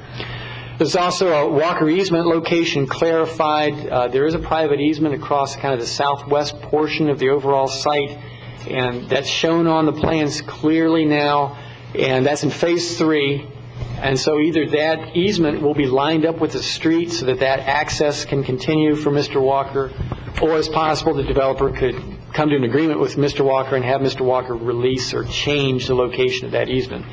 There's also a Walker easement location clarified. There is a private easement across kind of the southwest portion of the overall site, and that's shown on the plans clearly now, and that's in phase 3. And so either that easement will be lined up with the street so that access can continue for Mr. Walker, or it's possible the developer could come to an agreement with Mr. Walker and have Mr. Walker release or change the location of that easement.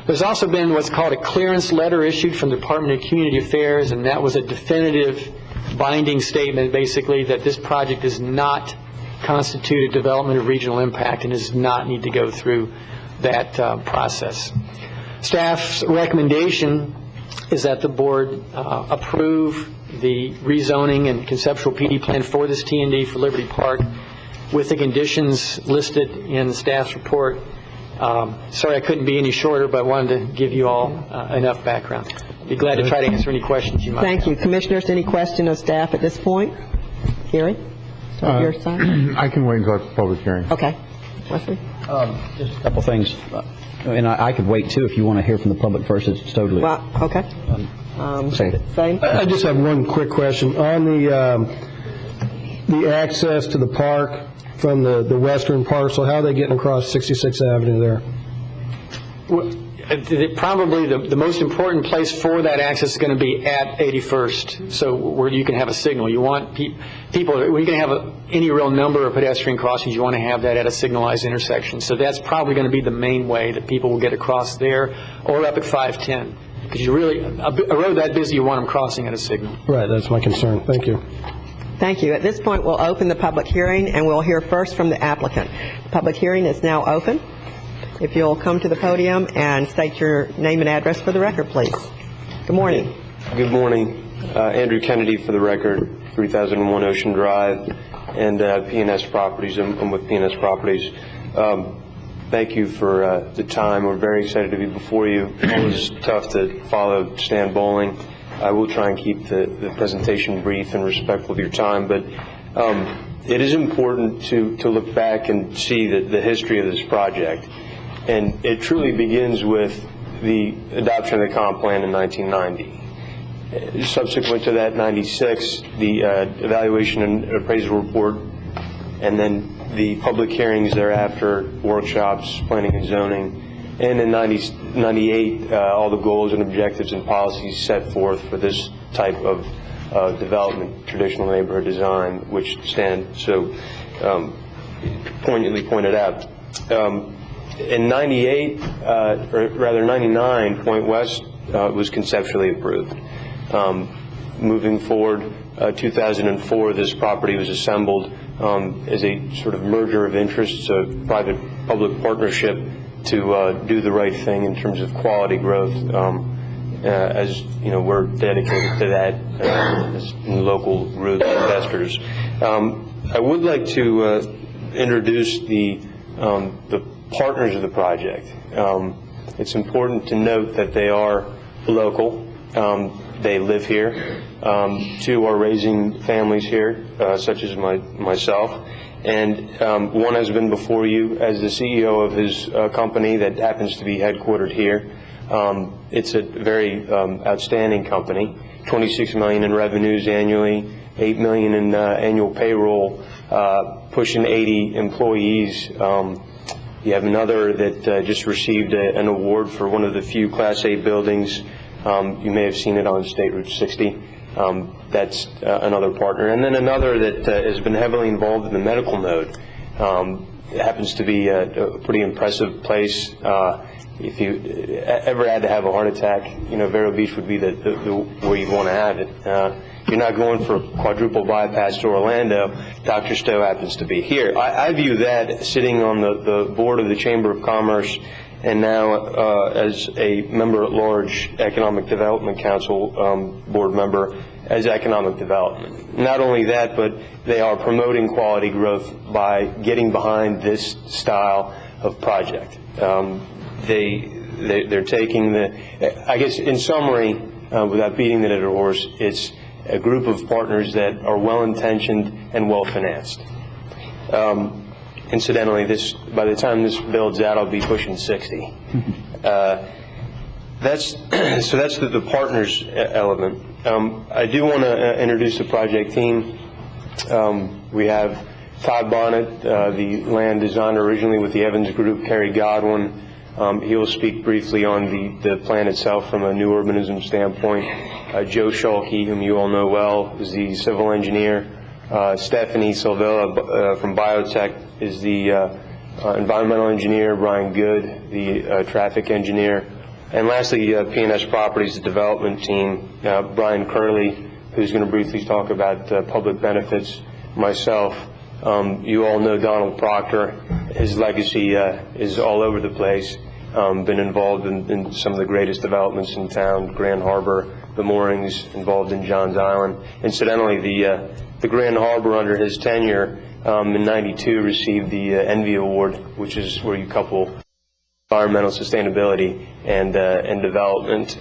There's also been what's called a clearance letter issued from the Department of Community Affairs, and that was a definitive binding statement, basically, that this project does not constitute a development of regional impact and does not need to go through that process. Staff's recommendation is that the board approve the rezoning and conceptual PD plan for this T&D for Liberty Park with the conditions listed in the staff's report. Sorry I couldn't be any shorter, but I wanted to give you all enough background. Be glad to try to answer any questions you might have. Thank you. Commissioners, any question of staff at this point? Gary? Start your side. I can wait until after the public hearing. Okay. Wesley? Just a couple things. And I could wait, too, if you want to hear from the public first. It's totally... Well, okay. Same? I just have one quick question. On the access to the park from the western parcel, how are they getting across 66th Avenue there? Probably the most important place for that access is going to be at 81st, so where you can have a signal. You want people, when you can have any real number of pedestrian crossings, you want to have that at a signalized intersection. So that's probably going to be the main way that people will get across there, or up at 510. Because you really, a road that busy, you want them crossing at a signal. Right, that's my concern. Thank you. Thank you. At this point, we'll open the public hearing, and we'll hear first from the applicant. The public hearing is now open. If you'll come to the podium and state your name and address for the record, please. Good morning. Good morning. Andrew Kennedy for the record, 3001 Ocean Drive, and P&S Properties. I'm with P&S Properties. Thank you for the time. We're very excited to be before you. It was tough to follow Stan Bowling. I will try and keep the presentation brief and respectful of your time, but it is important to look back and see the history of this project. And it truly begins with the adoption of the comp plan in 1990. Subsequent to that, 96, the evaluation and appraisal report, and then the public hearings thereafter, workshops, planning and zoning, and in 98, all the goals and objectives and policies set forth for this type of development, traditional neighborhood design, which Stan so poignantly pointed out. In 98, or rather 99, Point West was conceptually approved. Moving forward, 2004, this property was assembled as a sort of merger of interests, a private-public partnership to do the right thing in terms of quality growth. As you know, we're dedicated to that as local group investors. I would like to introduce the partners of the project. It's important to note that they are local. They live here. Two are raising families here, such as myself. And one has been before you as the CEO of his company that happens to be headquartered here. It's a very outstanding company. $26 million in revenues annually, $8 million in annual payroll, pushing 80 employees. You have another that just received an award for one of the few Class A buildings. You may have seen it on State Route 60. That's another partner. And then another that has been heavily involved in the medical node. It happens to be a pretty impressive place. If you ever had to have a heart attack, you know, Vero Beach would be the where you want to have it. You're not going for a quadruple bypass to Orlando. Dr. Stowe happens to be here. I view that, sitting on the board of the Chamber of Commerce and now as a member-at-large Economic Development Council board member, as economic development. Not only that, but they are promoting quality growth by getting behind this style of project. They're taking I guess in summary, without beating the dead horse, it's a group of partners that are well-intentioned and well-financed. Incidentally, by the time this builds out, I'll be pushing 60. That's the partners element. I do want to introduce the project team. We have Todd Bonnet, the land designer originally with the Evans Group, Kerry Godwin. He will speak briefly on the plan itself from a new urbanism standpoint. Joe Schulke, whom you all know well, is the civil engineer. Stephanie Silvilla from Biotech is the environmental engineer. Brian Good, the traffic engineer. And lastly, P&S Properties, the development team. Brian Curley, who's going to briefly talk about public benefits. Myself. You all know Donald Proctor. His legacy is all over the place. been involved in some of the greatest developments in town, Grand Harbor, the moorings, involved in Johns Island. Incidentally, the Grand Harbor under his tenure in '92 received the Envy Award, which is where you couple environmental sustainability and development.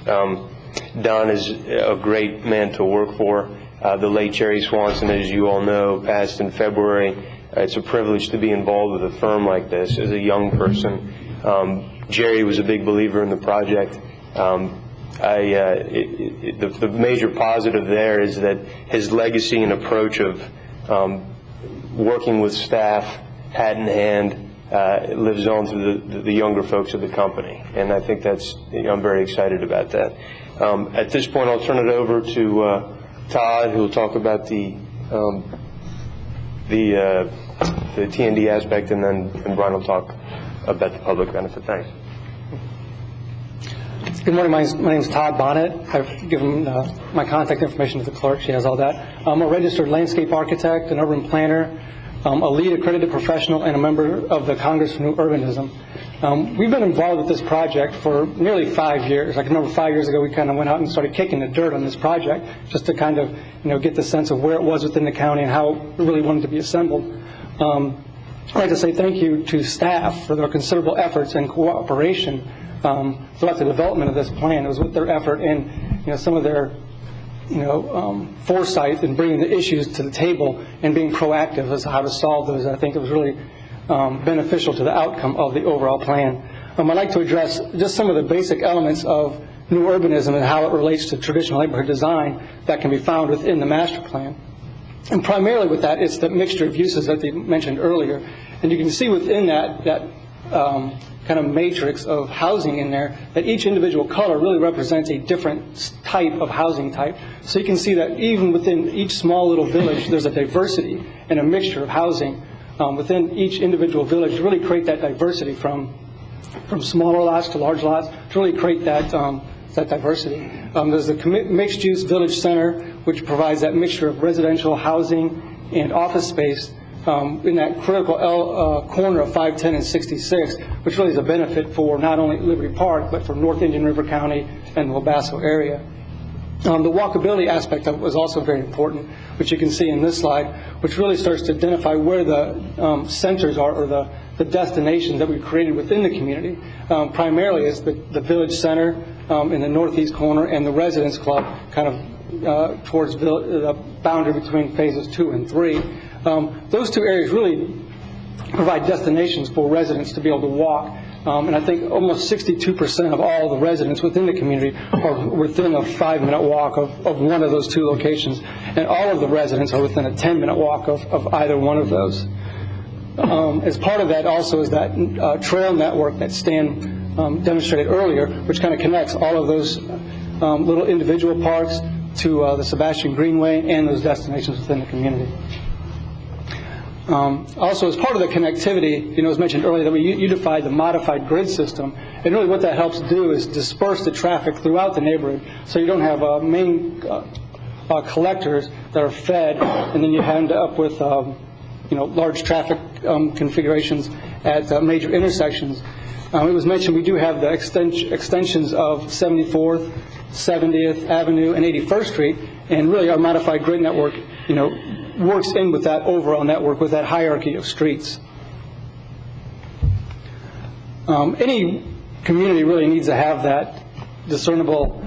Don is a great man to work for. The late Jerry Swanson, as you all know, passed in February. It's a privilege to be involved with a firm like this as a young person. Jerry was a big believer in the project. The major positive there is that his legacy and approach of working with staff, hat in hand, lives on through the younger folks of the company, and I think that's, I'm very excited about that. At this point, I'll turn it over to Todd, who will talk about the T&D aspect, and then Brian will talk about the public benefit. Thanks. Good morning. My name is Todd Bonnet. I've given my contact information to the clerk. She has all that. I'm a registered landscape architect, an urban planner, a lead accredited professional, and a member of the Congress for New Urbanism. We've been involved with this project for nearly 5 years. I can remember 5 years ago we kind of went out and started kicking the dirt on this project just to kind of get the sense of where it was within the county and how it really wanted to be assembled. I'd like to say thank you to staff for their considerable efforts and cooperation throughout the development of this plan. It was with their effort and some of their foresight in bringing the issues to the table and being proactive as to how to solve those. I think it was really beneficial to the outcome of the overall plan. I'd like to address just some of the basic elements of new urbanism and how it relates to traditional neighborhood design that can be found within the master plan. And primarily with that, it's the mixture of uses that they mentioned earlier. And you can see within that kind of matrix of housing in there that each individual color really represents a different type of housing type. So you can see that even within each small little village, there's a diversity and a mixture of housing within each individual village to really create that diversity from smaller lots to large lots to really create that diversity. There's the mixed-use village center, which provides that mixture of residential housing and office space in that critical corner of 510 and 66, which really is a benefit for not only Liberty Park, but for North Indian River County and the El Paso area. The walkability aspect of it was also very important, which you can see in this slide, which really starts to identify where the centers are, or the destinations that we've created within the community. Primarily it's the village center in the northeast corner and the residence club kind of towards the boundary between phases 2 and 3. Those two areas really provide destinations for residents to be able to walk. And I think almost 62% of all the residents within the community are within a 5-minute walk of one of those two locations. And all of the residents are within a 10-minute walk of either one of those. As part of that also is that trail network that Stan demonstrated earlier, which kind of connects all of those little individual parks to the Sebastian Greenway and those destinations within the community. Also, as part of the connectivity, it was mentioned earlier that we unified the modified grid system, and really what that helps do is disperse the traffic throughout the neighborhood, so you don't have main collectors that are fed, and then you end up with large traffic configurations at major intersections. It was mentioned we do have the extensions of 74th, 70th Avenue, and 81st Street, and really our modified grid network, works in with that overall network, with that hierarchy of streets. Any community really needs to have that discernible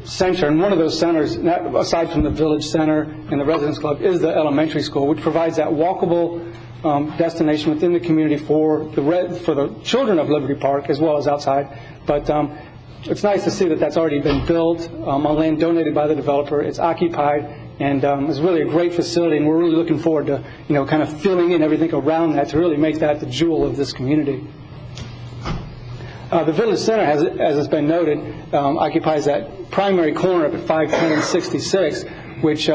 center, and one of those centers, aside from the village center and the residence club, is the elementary school, which provides that walkable destination within the community for the children of Liberty Park as well as outside. But it's nice to see that that's already been built on land donated by the developer. It's occupied, and it's really a great facility, and we're really looking forward to kind of filling in everything around that to really make that the jewel of this community. The Village Center, as has been noted, occupies that primary corner up at 510 and 66, which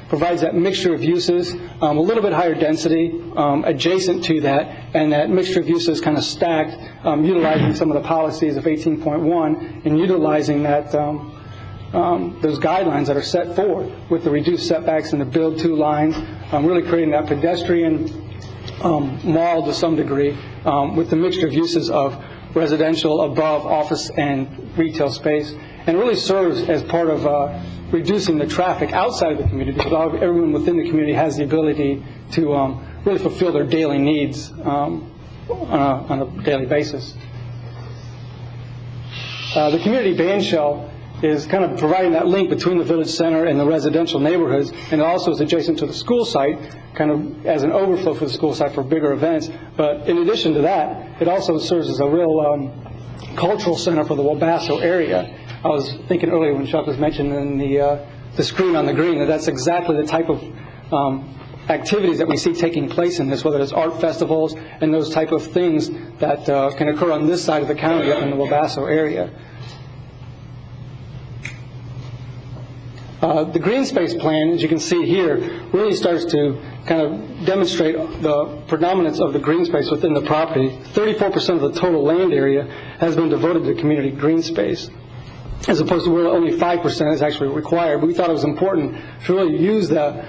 provides that mixture of uses, a little bit higher density adjacent to that, and that mixture of uses kind of stacked, utilizing some of the policies of 18.1 and utilizing that those guidelines that are set forth with the reduced setbacks and the build to lines, really creating that pedestrian mall to some degree with the mixture of uses of residential above office and retail space, and really serves as part of reducing the traffic outside of the community, because everyone within the community has the ability to really fulfill their daily needs on a daily basis. The community band shell is kind of providing that link between the village center and the residential neighborhoods, and it also is adjacent to the school site, kind of as an overflow for the school site for bigger events. But in addition to that, it also serves as a real cultural center for the Wabasso area. I was thinking earlier when Chuck was mentioning the screen on the green, that's exactly the type of activities that we see taking place in this, whether it's art festivals and those type of things that can occur on this side of the county up in the Wabasso area. The green space plan, as you can see here, really starts to kind of demonstrate the predominance of the green space within the property. 34% of the total land area has been devoted to community green space, as opposed to where only 5% is actually required. But we thought it was important to really use the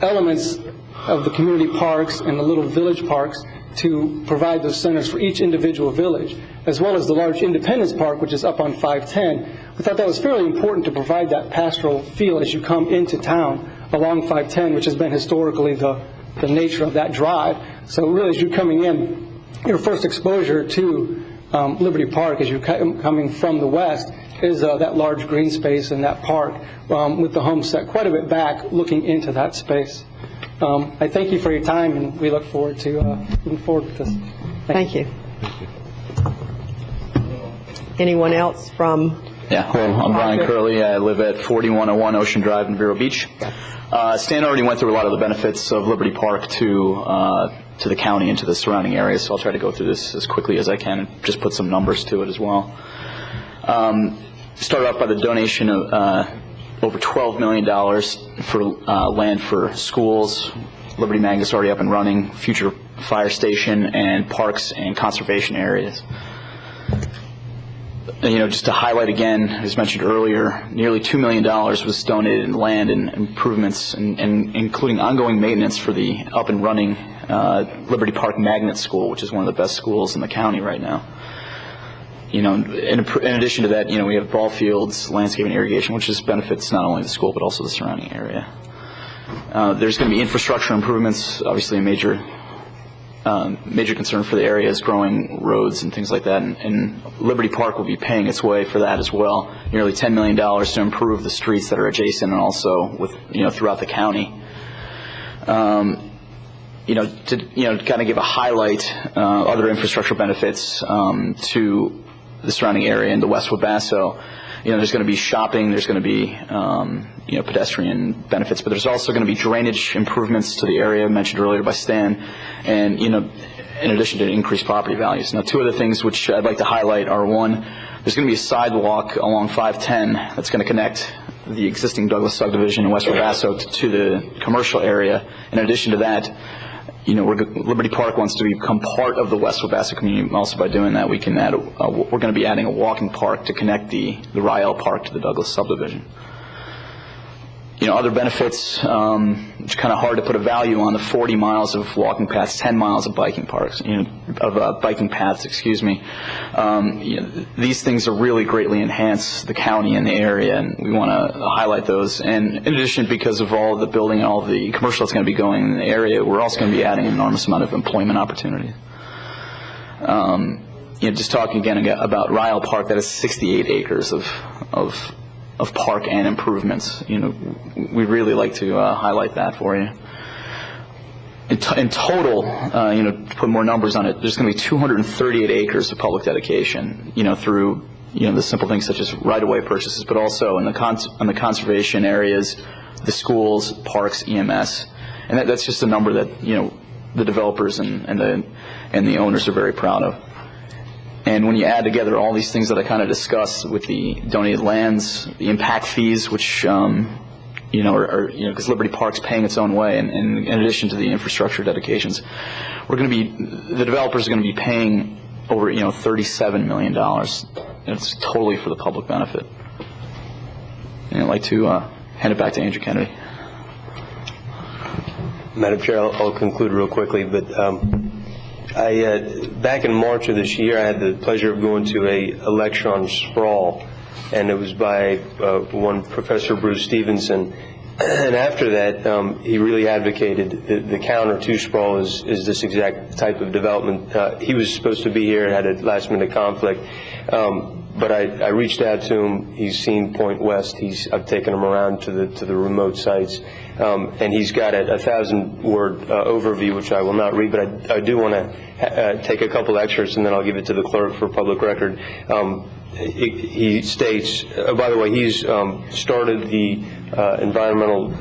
elements of the community parks and the little village parks to provide those centers for each individual village, as well as the large Independence Park, which is up on 510. We thought that was fairly important to provide that pastoral feel as you come into town along 510, which has been historically the nature of that drive. So really, as you're coming in, your first exposure to Liberty Park, as you're coming from the west, is that large green space in that park, with the home set quite a bit back looking into that space. I thank you for your time, and we look forward to moving forward with this. Thank you. Anyone else from? Yeah, well, I'm Brian Curley. I live at 4101 Ocean Drive in Vero Beach. Stan already went through a lot of the benefits of Liberty Park to the county and to the surrounding areas, so I'll try to go through this as quickly as I can and just put some numbers to it as well. Started off by the donation of over $12 million for land for schools. Liberty Magnus already up and running, future fire station, and parks and conservation areas. And, just to highlight again, as mentioned earlier, nearly $2 million was donated in land and improvements, and including ongoing maintenance for the up and running Liberty Park Magnet School, which is one of the best schools in the county right now. In addition to that, we have ball fields, landscaping, irrigation, which just benefits not only the school but also the surrounding area. There's going to be infrastructure improvements. Obviously, a major concern for the area is growing roads and things like that, and Liberty Park will be paying its way for that as well. Nearly $10 million to improve the streets that are adjacent and also with throughout the county. To kind of give a highlight, other infrastructure benefits to the surrounding area in the West Wabasso. There's going to be shopping, there's going to be pedestrian benefits, but there's also going to be drainage improvements to the area mentioned earlier by Stan, and in addition to increased property values. Now, two other things which I'd like to highlight are, one, there's going to be a sidewalk along 510 that's going to connect the existing Douglas subdivision in West Wabasso to the commercial area. In addition to that, Liberty Park wants to become part of the West Wabasso community. Also, by doing that, we can add. We're going to be adding a walking park to connect the Rael Park to the Douglas subdivision. Other benefits, it's kind of hard to put a value on, the 40 miles of walking paths, 10 miles of biking parks, biking paths. Excuse me. These things are really greatly enhance the county and the area, and we want to highlight those. And in addition, because of all the building and all the commercial that's going to be going in the area, we're also going to be adding an enormous amount of employment opportunities. Just talking again about Rael Park, that is 68 acres of park and improvements. We really like to highlight that for you. In total, to put more numbers on it, there's going to be 238 acres of public dedication, through, the simple things such as right-of-way purchases, but also in the conservation areas, the schools, parks, EMS, and that's just a number that the developers and the owners are very proud of. And when you add together all these things that I kind of discussed with the donated lands, the impact fees, which because Liberty Park's paying its own way, and in addition to the infrastructure dedications, the developers are going to be paying over $37 million. And it's totally for the public benefit. And I'd like to hand it back to Andrew Kennedy. Madam Chair, I'll conclude real quickly, but Back in March of this year, I had the pleasure of going to a lecture on sprawl, and it was by one Professor Bruce Stevenson. And after that, he really advocated the counter to sprawl is this exact type of development. He was supposed to be here, had a last-minute conflict, but I reached out to him. He's seen Point West. I've taken him around to the remote sites, and he's got a 1,000-word overview, which I will not read, but I do want to take a couple excerpts, and then I'll give it to the clerk for public record. He states, by the way, he's started the Environmental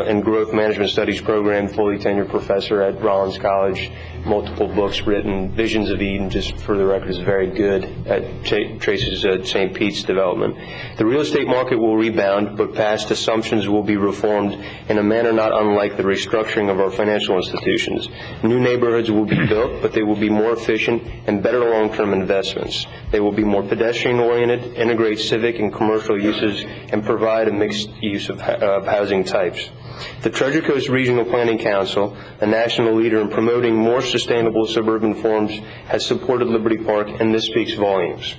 and Growth Management Studies program, fully tenured professor at Rollins College, multiple books written. Visions of Eden, just for the record, is very good at traces St. Pete's development. The real estate market will rebound, but past assumptions will be reformed in a manner not unlike the restructuring of our financial institutions. New neighborhoods will be built, but they will be more efficient and better long-term investments. They will be more pedestrian-oriented, integrate civic and commercial uses, and provide a mixed use of housing types. The Treasure Coast Regional Planning Council, a national leader in promoting more sustainable suburban forms, has supported Liberty Park, and this speaks volumes.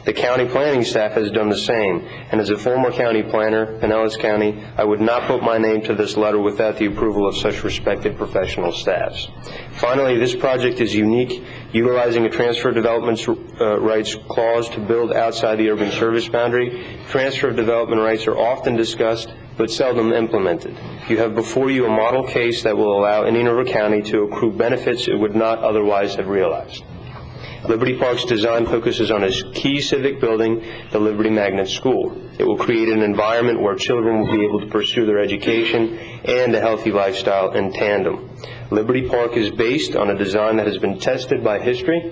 The county planning staff has done the same, and as a former county planner, Pinellas County, I would not put my name to this letter without the approval of such respected professional staffs. Finally, this project is unique, utilizing a transfer of development rights clause to build outside the urban service boundary. Transfer of development rights are often discussed, but seldom implemented. You have before you a model case that will allow Indian River County to accrue benefits it would not otherwise have realized. Liberty Park's design focuses on a key civic building, the Liberty Magnet School. It will create an environment where children will be able to pursue their education and a healthy lifestyle in tandem. Liberty Park is based on a design that has been tested by history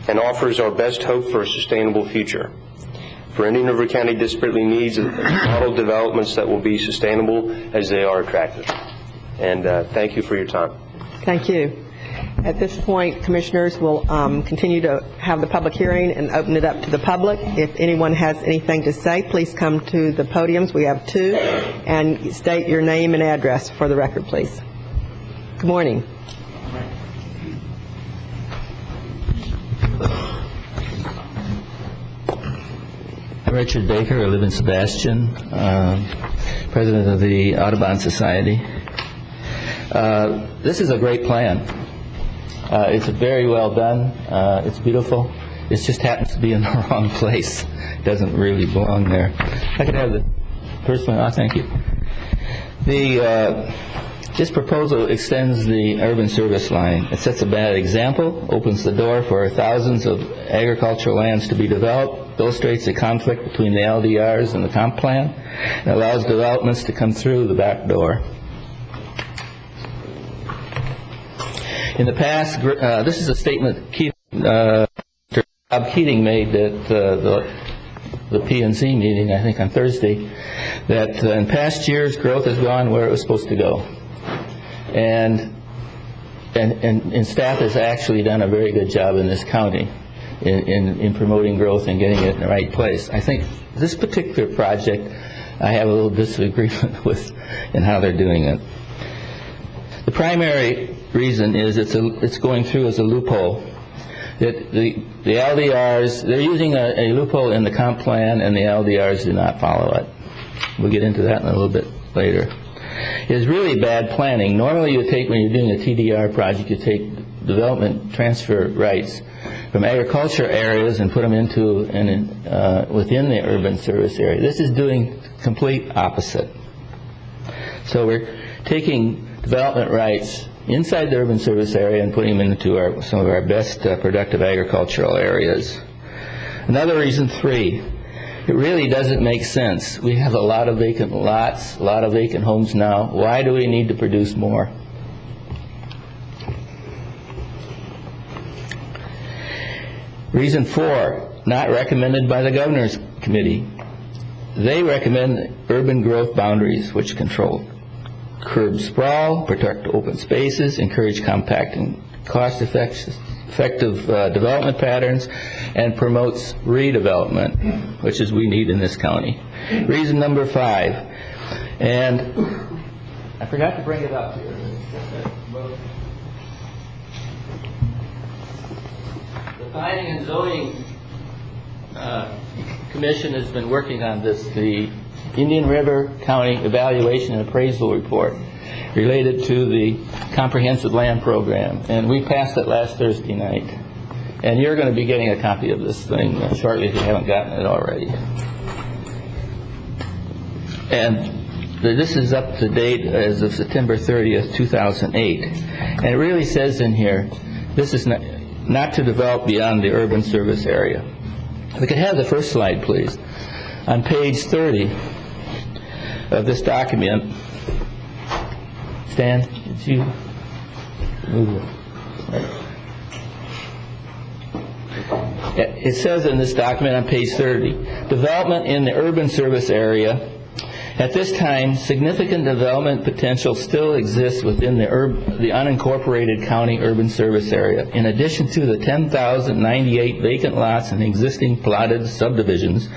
and offers our best hope for a sustainable future. For Indian River County desperately needs model developments that will be sustainable as they are attractive. And thank you for your time. Thank you. At this point, Commissioners will continue to have the public hearing and open it up to the public. If anyone has anything to say, please come to the podiums. We have two. And state your name and address for the record, please. Good morning. Richard Baker. I live in Sebastian, president of the Audubon Society. This is a great plan. It's very well done. It's beautiful. It just happens to be in the wrong place. It doesn't really belong there. I could have the first one. Oh, thank you. This proposal extends the urban service line. It sets a bad example, opens the door for thousands of agricultural lands to be developed, illustrates the conflict between the LDRs and the comp plan, and allows developments to come through the back door. In the past, this is a statement Bob Keating made at the PNC meeting, I think on Thursday, that in past years growth has gone where it was supposed to go. And staff has actually done a very good job in this county in promoting growth and getting it in the right place. I think this particular project I have a little disagreement with in how they're doing it. The primary reason is it's going through as a loophole. That the LDRs, they're using a loophole in the comp plan, and the LDRs do not follow it. We'll get into that in a little bit later. It's really bad planning. Normally you take, when you're doing a TDR project, you take development transfer rights from agriculture areas and put them into within the urban service area. This is doing complete opposite. So we're taking development rights inside the urban service area and putting them into some of our best productive agricultural areas. Another reason, 3, it really doesn't make sense. We have a lot of vacant lots, a lot of vacant homes now. Why do we need to produce more? Reason 4, not recommended by the Governor's Committee. They recommend urban growth boundaries, which control curb sprawl, protect open spaces, encourage compact and cost-effective development patterns, and promotes redevelopment, which is we need in this county. Reason number 5, and I forgot to bring it up here. Planning and Zoning Commission has been working on this, the Indian River County Evaluation and Appraisal Report related to the Comprehensive Land Program, and we passed it last Thursday night. And you're going to be getting a copy of this thing shortly if you haven't gotten it already. And this is up to date as of September 30th, 2008. And it really says in here, this is not to develop beyond the urban service area. If we could have the first slide, please. On page 30 of this document, Stan, did you move it? It says in this document on page 30, development in the urban service area. At this time, significant development potential still exists within the unincorporated county urban service area. In addition to the 10,098 vacant lots in existing plotted subdivisions,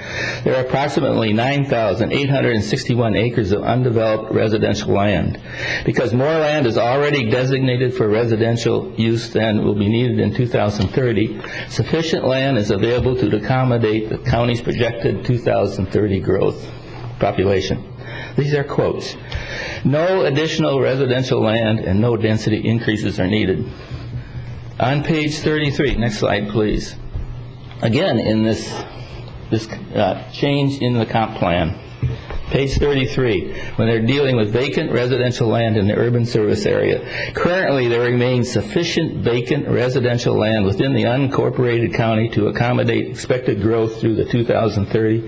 there are approximately 9,861 acres of undeveloped residential land. Because more land is already designated for residential use than will be needed in 2030, sufficient land is available to accommodate the county's projected 2030 growth population. These are quotes. No additional residential land and no density increases are needed. On page 33, next slide please. Again, in this change in the comp plan, page 33, when they're dealing with vacant residential land in the urban service area, currently there remains sufficient vacant residential land within the unincorporated county to accommodate expected growth through the 2030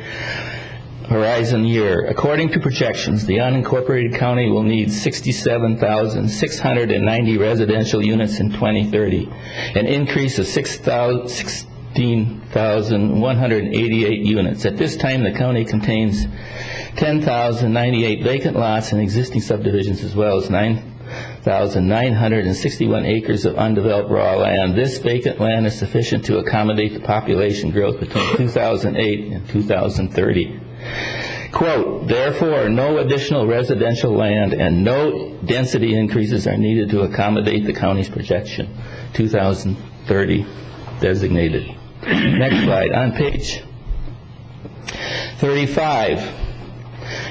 horizon year. According to projections, the unincorporated county will need 67,690 residential units in 2030, an increase of 16,188 units. At this time, the county contains 10,098 vacant lots in existing subdivisions, as well as 9,961 acres of undeveloped raw land. This vacant land is sufficient to accommodate the population growth between 2008 and 2030. Quote, therefore, no additional residential land and no density increases are needed to accommodate the county's projection, 2030 designated. Next slide. On page 35,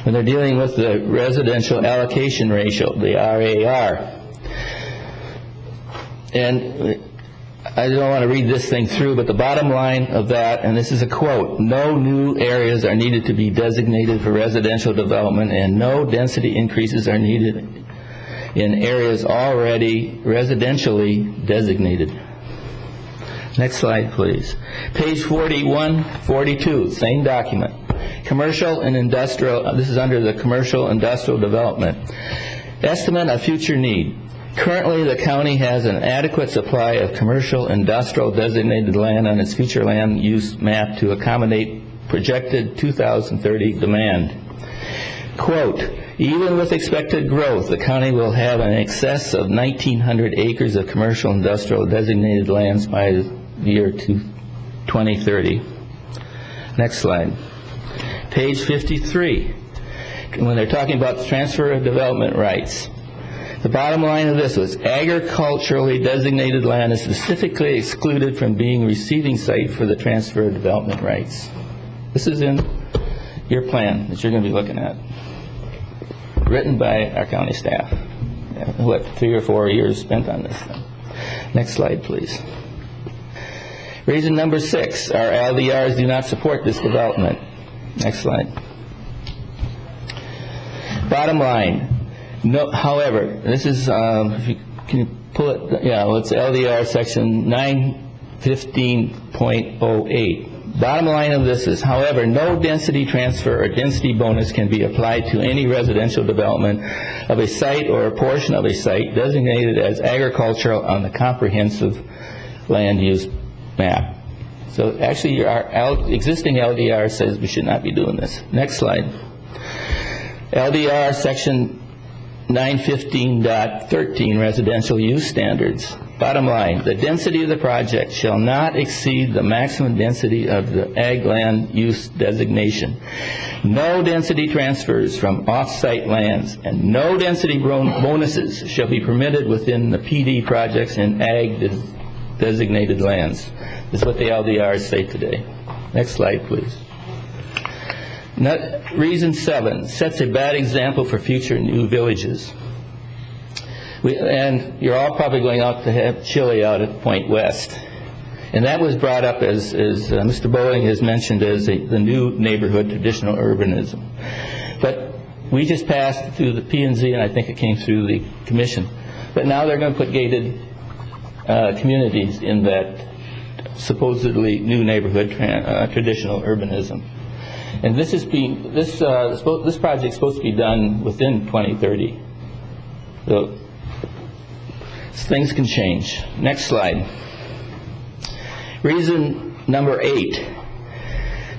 when they're dealing with the residential allocation ratio, the RAR, and I don't want to read this thing through, but the bottom line of that, and this is a quote, no new areas are needed to be designated for residential development and no density increases are needed in areas already residentially designated. Next slide, please. Page 41, 42, same document. Commercial and industrial, this is under the commercial industrial development. Estimate of future need. Currently, the county has an adequate supply of commercial industrial designated land on its future land use map to accommodate projected 2030 demand. Quote, even with expected growth, the county will have an excess of 1,900 acres of commercial industrial designated lands by the year 2030. Next slide. Page 53, when they're talking about the transfer of development rights. The bottom line of this was agriculturally designated land is specifically excluded from being receiving site for the transfer of development rights. This is in your plan that you're going to be looking at, written by our county staff. What, 3 or 4 years spent on this thing. Next slide, please. Reason number 6, our LDRs do not support this development. Next slide. Bottom line. No, however, this is, if you can pull it, yeah, well, it's LDR section 915.08. Bottom line of this is, however, no density transfer or density bonus can be applied to any residential development of a site or a portion of a site designated as agricultural on the comprehensive land use map. So actually, our existing LDR says we should not be doing this. Next slide. LDR section 915.13 residential use standards. Bottom line, the density of the project shall not exceed the maximum density of the ag land use designation. No density transfers from off-site lands and no density bonuses shall be permitted within the PD projects in ag designated lands. Is what the LDRs say today. Next slide, please. Reason 7, sets a bad example for future new villages. And you're all probably going out to have chili out at Point West. And that was brought up, as Mr. Bowling has mentioned, as the new neighborhood traditional urbanism. But we just passed through the P&Z, and I think it came through the commission. But now they're going to put gated communities in that supposedly new neighborhood traditional urbanism. And this project is supposed to be done within 2030. So things can change. Next slide. Reason number 8.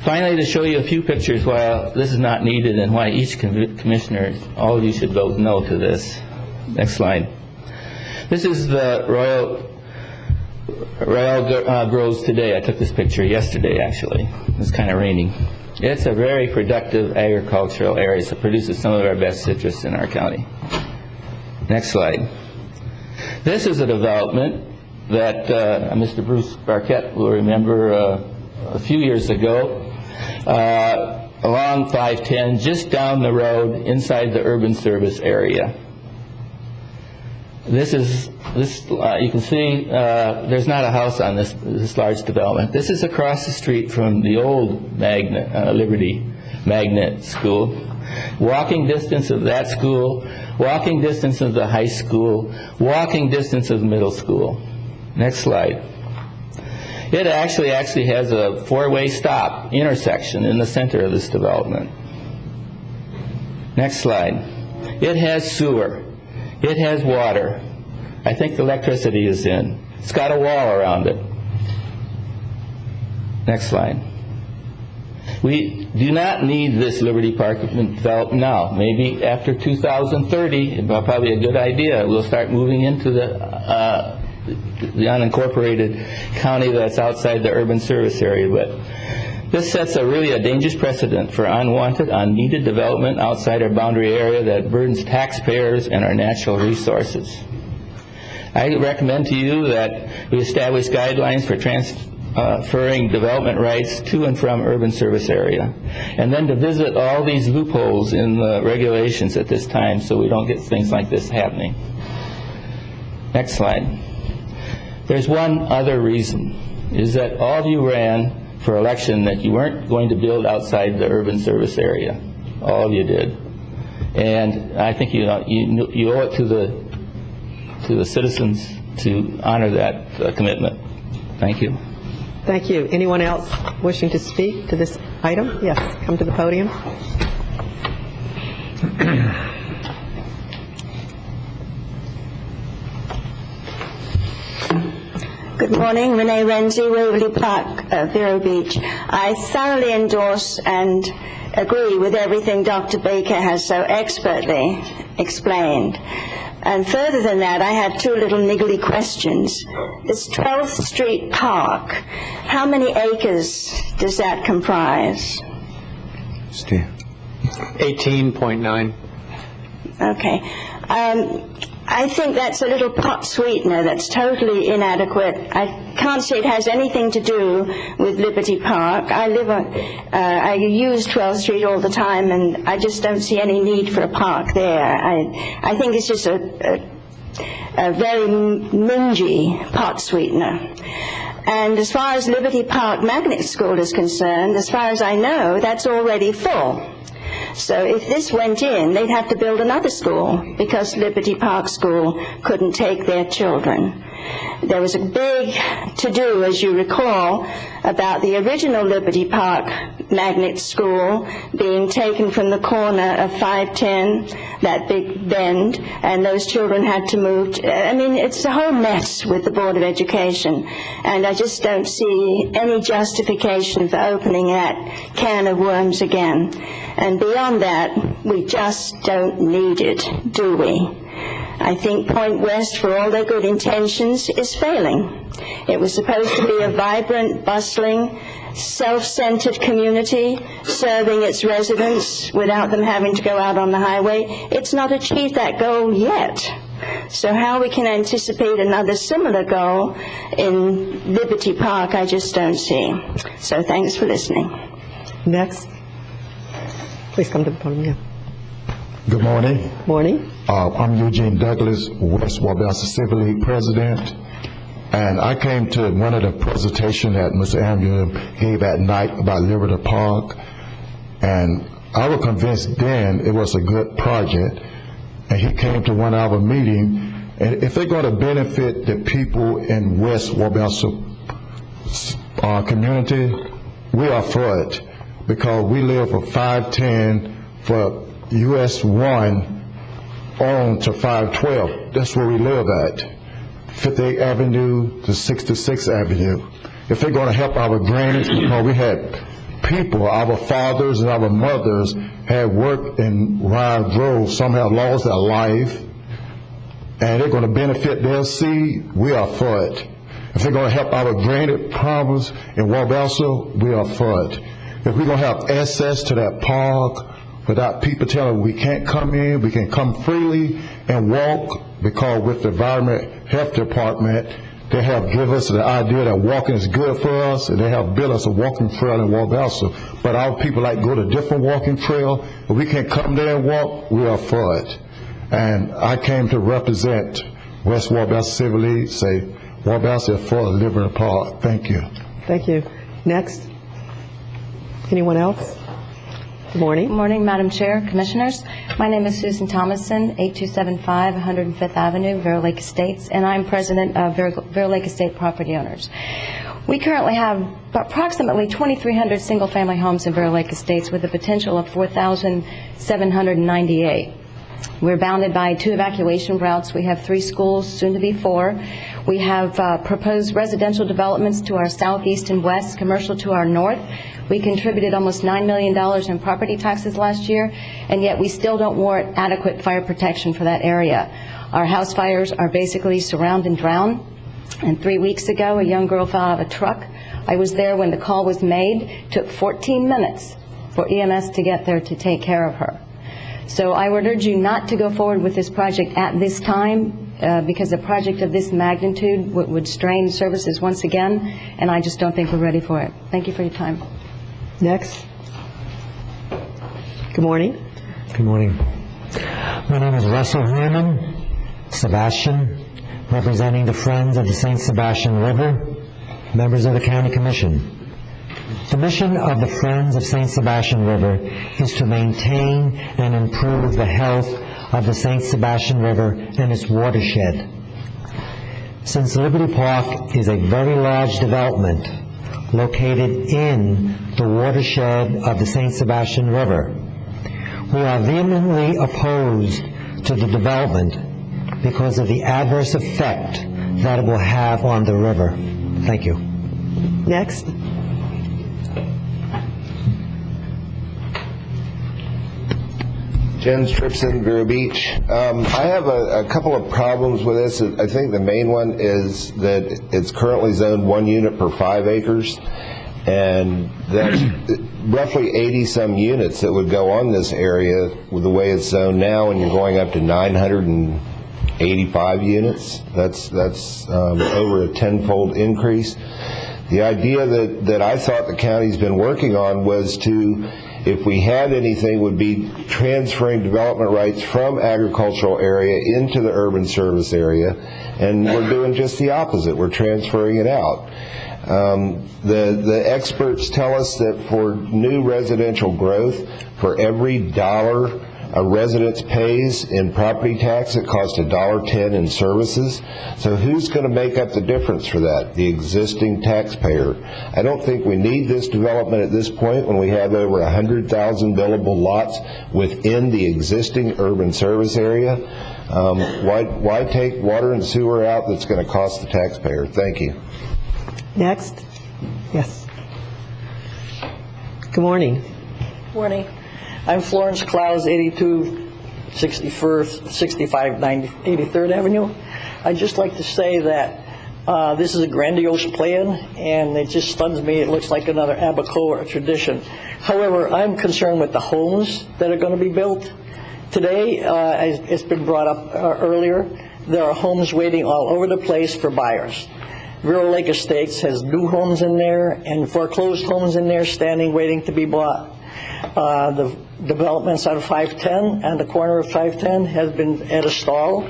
Finally, to show you a few pictures why this is not needed and why each commissioner, all of you should vote no to this. Next slide. This is the Royal Groves today. I took this picture yesterday, actually. It's kind of raining. It's a very productive agricultural area. It produces some of our best citrus in our county. Next slide. This is a development that Mr. Bruce Barquette will remember a few years ago, along 510, just down the road inside the urban service area. You can see there's not a house on this large development. This is across the street from the old Liberty Magnet School. Walking distance of that school, walking distance of the high school, walking distance of middle school. Next slide. It actually has a 4-way stop intersection in the center of this development. Next slide. It has sewer. It has water. I think the electricity is in. It's got a wall around it. Next slide. We do not need this Liberty Park developed now. Maybe after 2030, it's probably a good idea. We'll start moving into the unincorporated county that's outside the urban service area. But this sets really a dangerous precedent for unwanted, unneeded development outside our boundary area that burdens taxpayers and our natural resources. I recommend to you that we establish guidelines for transferring development rights to and from urban service area, and then to visit all these loopholes in the regulations at this time so we don't get things like this happening. Next slide. There's one other reason, is that all of you ran for election that you weren't going to build outside the urban service area. All of you did. And I think you owe it to the citizens to honor that commitment. Thank you. Thank you. Anyone else wishing to speak to this item? Yes, come to the podium. Good morning, Renee Renzi, Waverly Park, Vero Beach. I thoroughly endorse and agree with everything Dr. Baker has so expertly explained. And further than that, I have two little niggly questions. This 12th Street Park, how many acres does that comprise? 18.9. Okay. I think that's a little pot sweetener that's totally inadequate. I can't say it has anything to do with Liberty Park. I use 12th Street all the time, and I just don't see any need for a park there. I think it's just a very mingy pot sweetener. And as far as Liberty Park Magnet School is concerned, as far as I know, that's already full. So if this went in, they'd have to build another school because Liberty Park School couldn't take their children. There was a big to-do, as you recall, about the original Liberty Park Magnet School being taken from the corner of 510, that big bend, and those children had to move. I mean, it's a whole mess with the Board of Education, and I just don't see any justification for opening that can of worms again. And beyond that, we just don't need it, do we? I think Point West, for all their good intentions, is failing. It was supposed to be a vibrant, bustling, self-centered community serving its residents without them having to go out on the highway. It's not achieved that goal yet. So how we can anticipate another similar goal in Liberty Park, I just don't see. So thanks for listening. Next. Please come to the podium. Yeah. Good morning. Morning. I'm Eugene Douglas, West Wabasa Civil League President, and I came to one of the presentations that Mr. Andrew gave at night about Liberty Park, and I was convinced then it was a good project, and he came to 1 hour meeting, and if they're going to benefit the people in West Wabasa community, we are for it, because we live for 510 for US 1 on to 512. That's where we live at. 58th Avenue to 66th Avenue. If they're going to help our grannies, because we had people, our fathers and our mothers had worked in Ryan Grove, some have lost their life, and they're going to benefit their seed, we are for it. If they're going to help our granny problems in Wabasa, we are for it. If we're going to have access to that park without people telling we can't come in, we can come freely and walk, because with the Environment Health Department, they have given us the idea that walking is good for us, and they have built us a walking trail in Wabasa. But our people like go to different walking trail. If we can't come there and walk, we are for it. And I came to represent West Wabasa Civil League, say Wabasa for Liberty Park. Thank you. Thank you. Next. Anyone else? Good morning. Good morning, Madam Chair, Commissioners. My name is Susan Thomason, 8275 105th Avenue, Vero Lake Estates, and I'm president of Vero Lake Estate Property Owners. We currently have approximately 2,300 single-family homes in Vero Lake Estates with a potential of 4,798. We're bounded by 2 evacuation routes. We have 3 schools, soon to be 4. We have proposed residential developments to our southeast and west, commercial to our north. We contributed almost $9 million in property taxes last year, and yet we still don't warrant adequate fire protection for that area. Our house fires are basically surround and drown. And 3 weeks ago, a young girl fell out of a truck. I was there when the call was made. It took 14 minutes for EMS to get there to take care of her. So I would urge you not to go forward with this project at this time, because a project of this magnitude would strain services once again, and I just don't think we're ready for it. Thank you for your time. Next. Good morning. Good morning. My name is Russell Hammond, Sebastian, representing the Friends of the St. Sebastian River, members of the County Commission. The mission of the Friends of St. Sebastian River is to maintain and improve the health of the St. Sebastian River and its watershed. Since Liberty Park is a very large development located in the watershed of the St. Sebastian River, we are vehemently opposed to the development because of the adverse effect that it will have on the river. Thank you. Next. Jen Stripson, Vero Beach. I have a couple of problems with this. I think the main one is that it's currently zoned 1 unit per 5 acres, and that's roughly 80-some units that would go on this area with the way it's zoned now, and you're going up to 985 units. That's over a 10-fold increase. The idea that I thought the county's been working on was to, if we had anything, would be transferring development rights from agricultural area into the urban service area, and we're doing just the opposite. We're transferring it out. The experts tell us that for new residential growth, for every dollar a resident pays in property tax, it costs $1.10 in services. So who's going to make up the difference for that? The existing taxpayer. I don't think we need this development at this point when we have over 100,000 billable lots within the existing urban service area. Why take water and sewer out that's going to cost the taxpayer? Thank you. Next. Yes. Good morning. Morning. I'm Florence Clowes, 8265 83rd Avenue. I'd just like to say that this is a grandiose plan, and it just stuns me. It looks like another Abacoa tradition. However, I'm concerned with the homes that are going to be built, Today, as it's been brought up earlier, there are homes waiting all over the place for buyers. Vero Lake Estates has new homes in there and foreclosed homes in there standing waiting to be bought. The developments on 510 and the corner of 510 has been at a stall.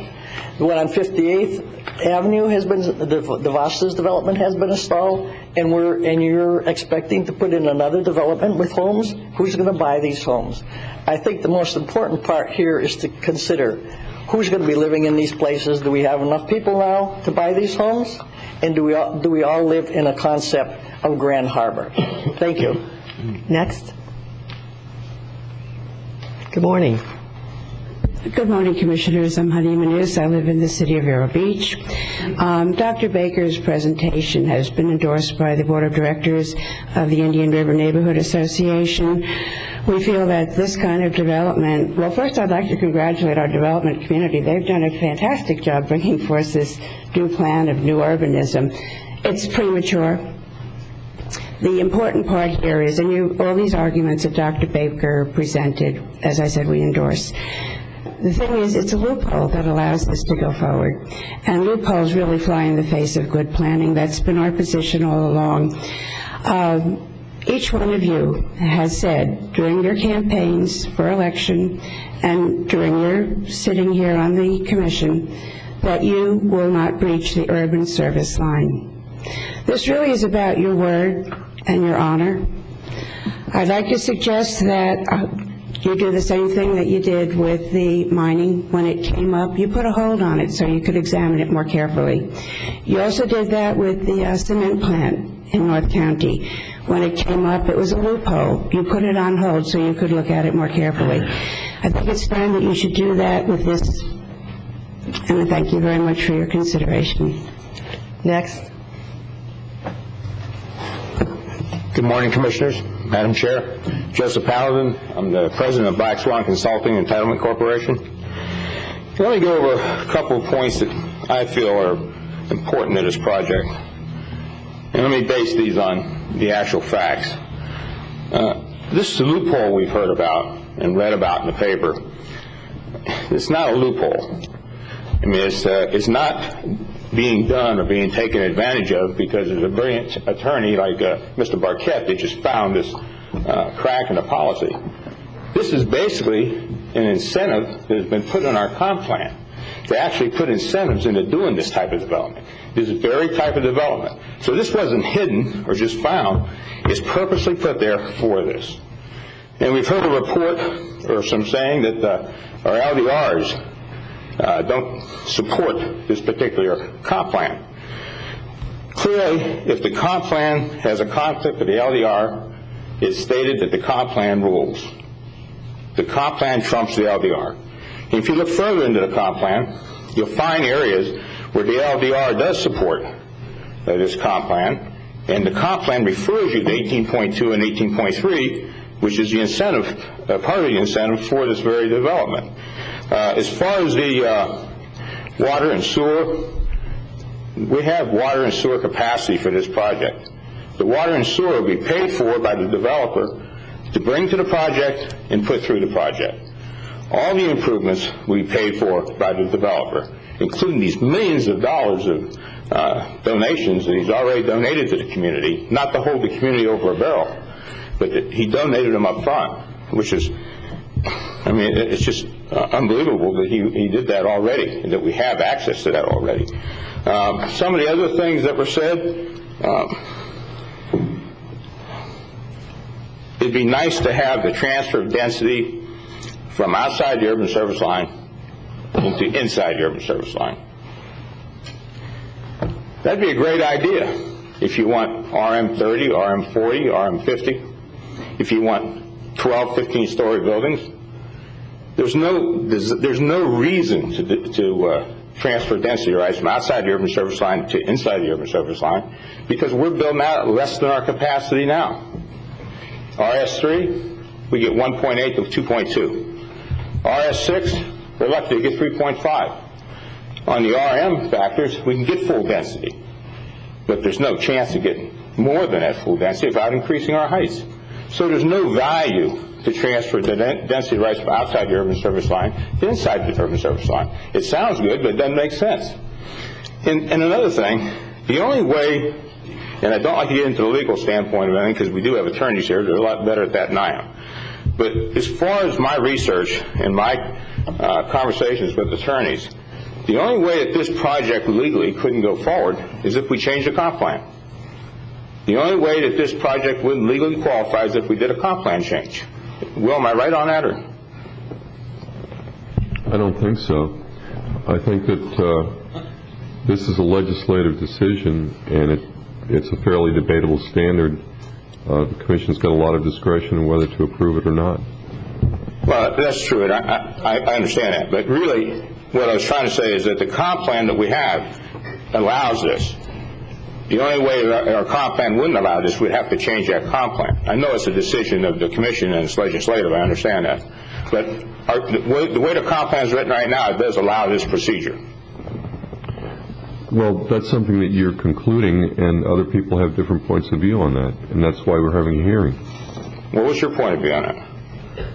The one on 58th Avenue has been, the Vastas development has been a stall, and you're expecting to put in another development with homes. Who's going to buy these homes? I think the most important part here is to consider who's going to be living in these places. Do we have enough people now to buy these homes? And do we all live in a concept of Grand Harbor? Thank you. Next. Good morning. Good morning, Commissioners. I'm Honey Manus. I live in the city of Vero Beach. Dr. Baker's presentation has been endorsed by the Board of Directors of the Indian River Neighborhood Association. We feel that this kind of development, well, first I'd like to congratulate our development community. They've done a fantastic job bringing forth this new plan of new urbanism. It's premature. The important part here is, and all these arguments that Dr. Baker presented, as I said, we endorse. The thing is, it's a loophole that allows this to go forward. And loopholes really fly in the face of good planning. That's been our position all along. Each one of you has said during your campaigns for election and during your sitting here on the commission that you will not breach the urban service line. This really is about your word and your honor. I'd like to suggest that you do the same thing that you did with the mining when it came up. You put a hold on it so you could examine it more carefully. You also did that with the cement plant in North County. When it came up, it was a loophole. You put it on hold so you could look at it more carefully. I think it's time that you should do that with this, and I thank you very much for your consideration. Next. Good morning, Commissioners, Madam Chair. Joseph Paladin. I'm the president of Black Swan Consulting Entitlement Corporation. Let me go over a couple of points that I feel are important to this project. And let me base these on the actual facts. This is a loophole we've heard about and read about in the paper. It's not a loophole. I mean, it's not being done or being taken advantage of because there's a brilliant attorney like Mr. Barquette that just found this crack in the policy. This is basically an incentive that has been put in our comp plan to actually put incentives into doing this type of development. This very type of development. So this wasn't hidden or just found. It's purposely put there for this. And we've heard a report or some saying that our LDRs don't support this particular comp plan. Clearly, if the comp plan has a conflict with the LDR, it's stated that the comp plan rules. The comp plan trumps the LDR. And if you look further into the comp plan, you'll find areas where the LDR does support this comp plan, and the comp plan refers you to 18.2 and 18.3, which is the incentive, part of the incentive for this very development. As far as the water and sewer, we have water and sewer capacity for this project. The water and sewer will be paid for by the developer to bring to the project and put through the project. All the improvements will be paid for by the developer, including these millions of dollars of donations that he's already donated to the community, not to hold the community over a barrel, but that he donated them up front, which is, I mean, it's just unbelievable that he did that already and that we have access to that already. Some of the other things that were said, it'd be nice to have the transfer of density from outside the urban service line into inside the urban service line. That'd be a great idea if you want RM30, RM40, RM50, if you want 12, 15-story buildings. There's no reason to transfer density rights from outside the urban service line to inside the urban service line because we're building out less than our capacity now. RS3, we get 1.8 to 2.2. RS6, we're lucky to get 3.5. On the RM factors, we can get full density, but there's no chance of getting more than that full density without increasing our heights. So there's no value to transfer the density rights from outside the urban service line to inside the urban service line. It sounds good, but it doesn't make sense. And another thing, the only way, and I don't like to get into the legal standpoint of anything because we do have attorneys here, they're a lot better at that than I am. But as far as my research and my conversations with attorneys, the only way that this project legally couldn't go forward is if we change the comp plan. The only way that this project wouldn't legally qualify is if we did a comp plan change. Will, am I right on that? Or? I don't think so. I think that this is a legislative decision, and it's a fairly debatable standard. The Commission's got a lot of discretion in whether to approve it or not. Well, that's true, and I understand that. But really, what I was trying to say is that the comp plan that we have allows this. The only way our comp plan wouldn't allow this, we'd have to change that comp plan. I know it's a decision of the Commission and it's legislative, I understand that. But the way the comp plan is written right now, it does allow this procedure. Well, that's something that you're concluding, and other people have different points of view on that, and that's why we're having a hearing. Well, what's your point of view on it?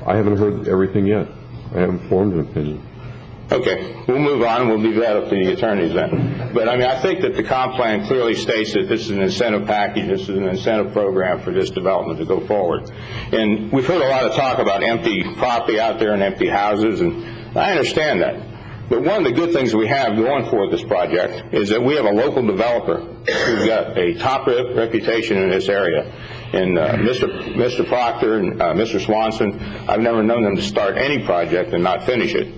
I haven't heard everything yet. I haven't formed an opinion. Okay, we'll move on and we'll leave that up to the attorneys then. But I mean, I think that the comp plan clearly states that this is an incentive package, this is an incentive program for this development to go forward. And we've heard a lot of talk about empty property out there and empty houses, and I understand that. But one of the good things we have going for this project is that we have a local developer who's got a top reputation in this area. And Mr. Proctor and Mr. Swanson, I've never known them to start any project and not finish it.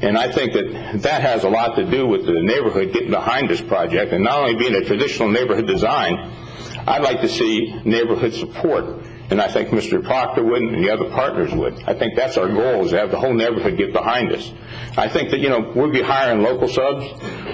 And I think that has a lot to do with the neighborhood getting behind this project, and not only being a traditional neighborhood design, I'd like to see neighborhood support. And I think Mr. Proctor would and the other partners would. I think that's our goal, is to have the whole neighborhood get behind us. I think that, we'll be hiring local subs,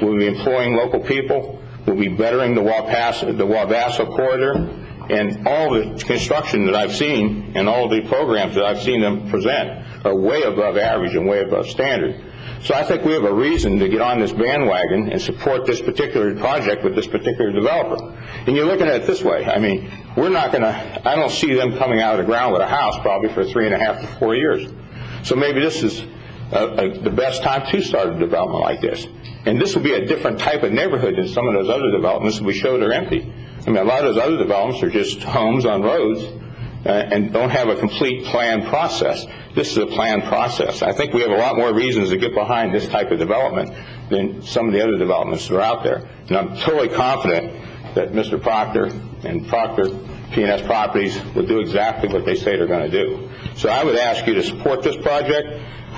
we'll be employing local people, we'll be bettering the Wabasca corridor, and all the construction that I've seen and all the programs that I've seen them present are way above average and way above standard. So I think we have a reason to get on this bandwagon and support this particular project with this particular developer. And you're looking at it this way. I mean, I don't see them coming out of the ground with a house probably for 3.5 to 4 years. So maybe this is the best time to start a development like this. And this will be a different type of neighborhood than some of those other developments that we showed are empty. I mean, a lot of those other developments are just homes on roads and don't have a complete planned process. This is a planned process. I think we have a lot more reasons to get behind this type of development than some of the other developments that are out there. And I'm totally confident that Mr. Proctor and Proctor P&S Properties will do exactly what they say they're going to do. So I would ask you to support this project.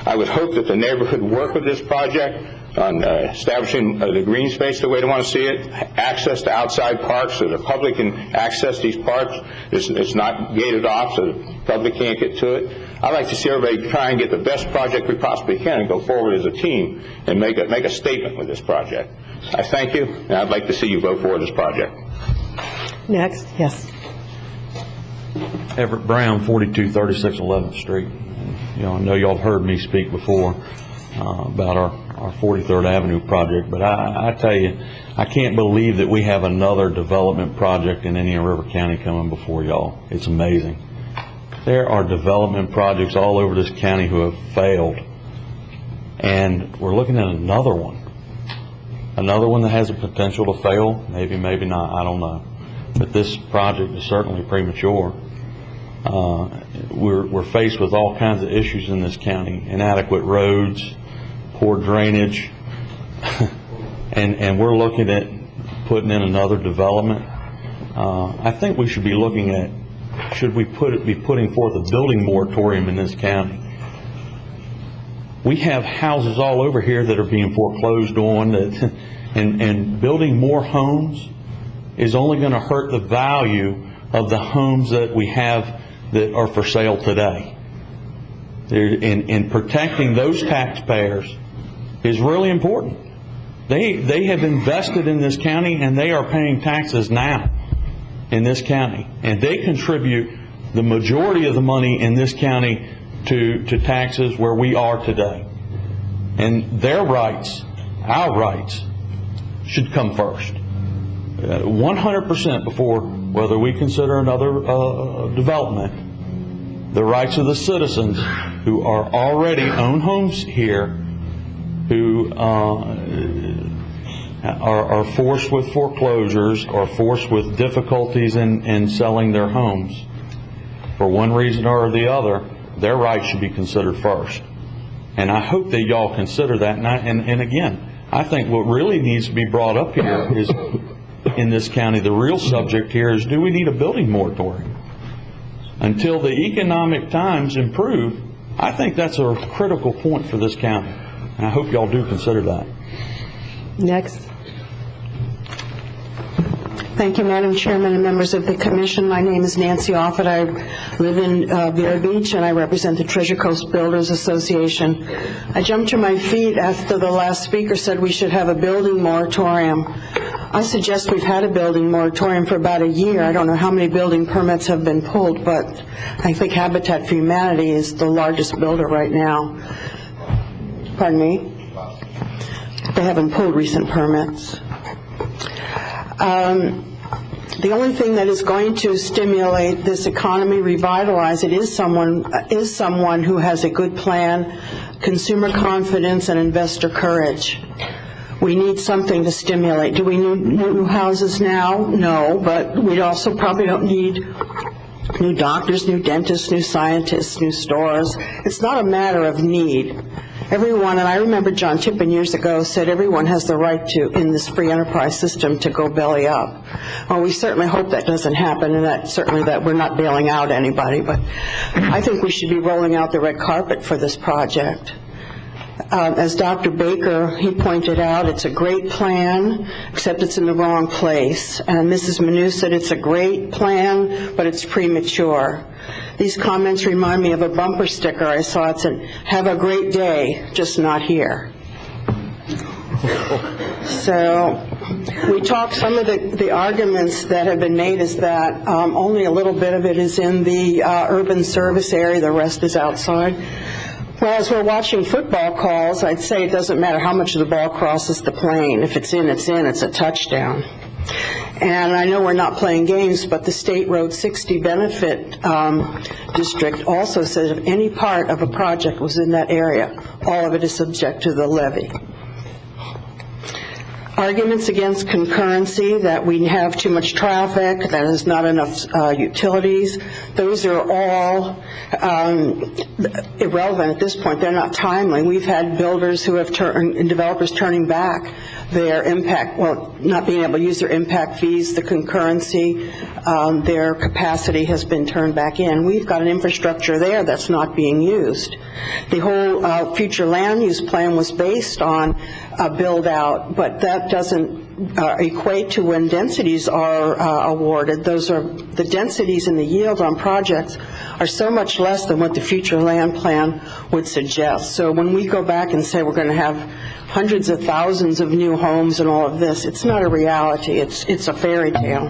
I would hope that the neighborhood work with this project on establishing the green space the way they want to see it, access to outside parks so the public can access these parks. It's not gated off so the public can't get to it. I'd like to see everybody try and get the best project we possibly can and go forward as a team and make a statement with this project. I thank you, and I'd like to see you vote for this project. Next, yes. Everett Brown, 4236 11th Street. I know y'all have heard me speak before about our 43rd Avenue project, but I tell you, I can't believe that we have another development project in Indian River County coming before y'all. It's amazing. There are development projects all over this county who have failed, and we're looking at another one that has a potential to fail, maybe not, I don't know. But this project is certainly premature. We're faced with all kinds of issues in this county: inadequate roads, poor drainage, and we're looking at putting in another development. I think we should be looking at, should we be putting forth a building moratorium in this county? We have houses all over here that are being foreclosed on, and building more homes is only going to hurt the value of the homes that we have that are for sale today. In protecting those taxpayers is really important. They have invested in this county, and they are paying taxes now in this county, and they contribute the majority of the money in this county to taxes where we are today. And their rights, our rights, should come first. 100% before whether we consider another development. the rights of the citizens who are already own homes here, who are forced with foreclosures or forced with difficulties in selling their homes. For one reason or the other, their rights should be considered first. And I hope that y'all consider that. And again, I think what really needs to be brought up here is, in this county, the real subject here is, do we need a building moratorium? Until the economic times improve, I think that's a critical point for this county. And I hope y'all do consider that. Next. Thank you, Madam Chairman and members of the Commission. My name is Nancy Offit. I live in Vero Beach, and I represent the Treasure Coast Builders Association. I jumped to my feet after the last speaker said we should have a building moratorium. I suggest we've had a building moratorium for about a year. I don't know how many building permits have been pulled, but I think Habitat for Humanity is the largest builder right now. Pardon me? They haven't pulled recent permits. The only thing that is going to stimulate this economy, revitalize it, is someone who has a good plan, consumer confidence, and investor courage. We need something to stimulate. Do we need new houses now? No, but we also probably don't need new doctors, new dentists, new scientists, new stores. It's not a matter of need. Everyone, and I remember John Tippin years ago said everyone has the right to, in this free enterprise system, to go belly up. Well, we certainly hope that doesn't happen, and that certainly that we're not bailing out anybody, but I think we should be rolling out the red carpet for this project. As Dr. Baker, he pointed out, it's a great plan, except it's in the wrong place. And Mrs. Manu said it's a great plan, but it's premature. These comments remind me of a bumper sticker I saw. It said, "Have a great day, just not here." So we talked, some of the arguments that have been made is that only a little bit of it is in the urban service area, the rest is outside. Well, as we're watching football calls, I'd say it doesn't matter how much of the ball crosses the plane. If it's in, it's in. It's a touchdown. And I know we're not playing games, but the State Road 60 Benefit District also says if any part of a project was in that area, all of it is subject to the levy. Arguments against concurrency, that we have too much traffic, that there's not enough utilities, those are all irrelevant at this point. They're not timely. We've had builders who have and developers turning back their impact, well, not being able to use their impact fees, the concurrency, their capacity has been turned back in. We've got an infrastructure there that's not being used. The whole future land use plan was based on a build out, but that doesn't equate to when densities are awarded. Those are, the densities and the yield on projects are so much less than what the future land plan would suggest. So when we go back and say we're going to have hundreds of thousands of new homes and all of this, it's not a reality. It's a fairy tale.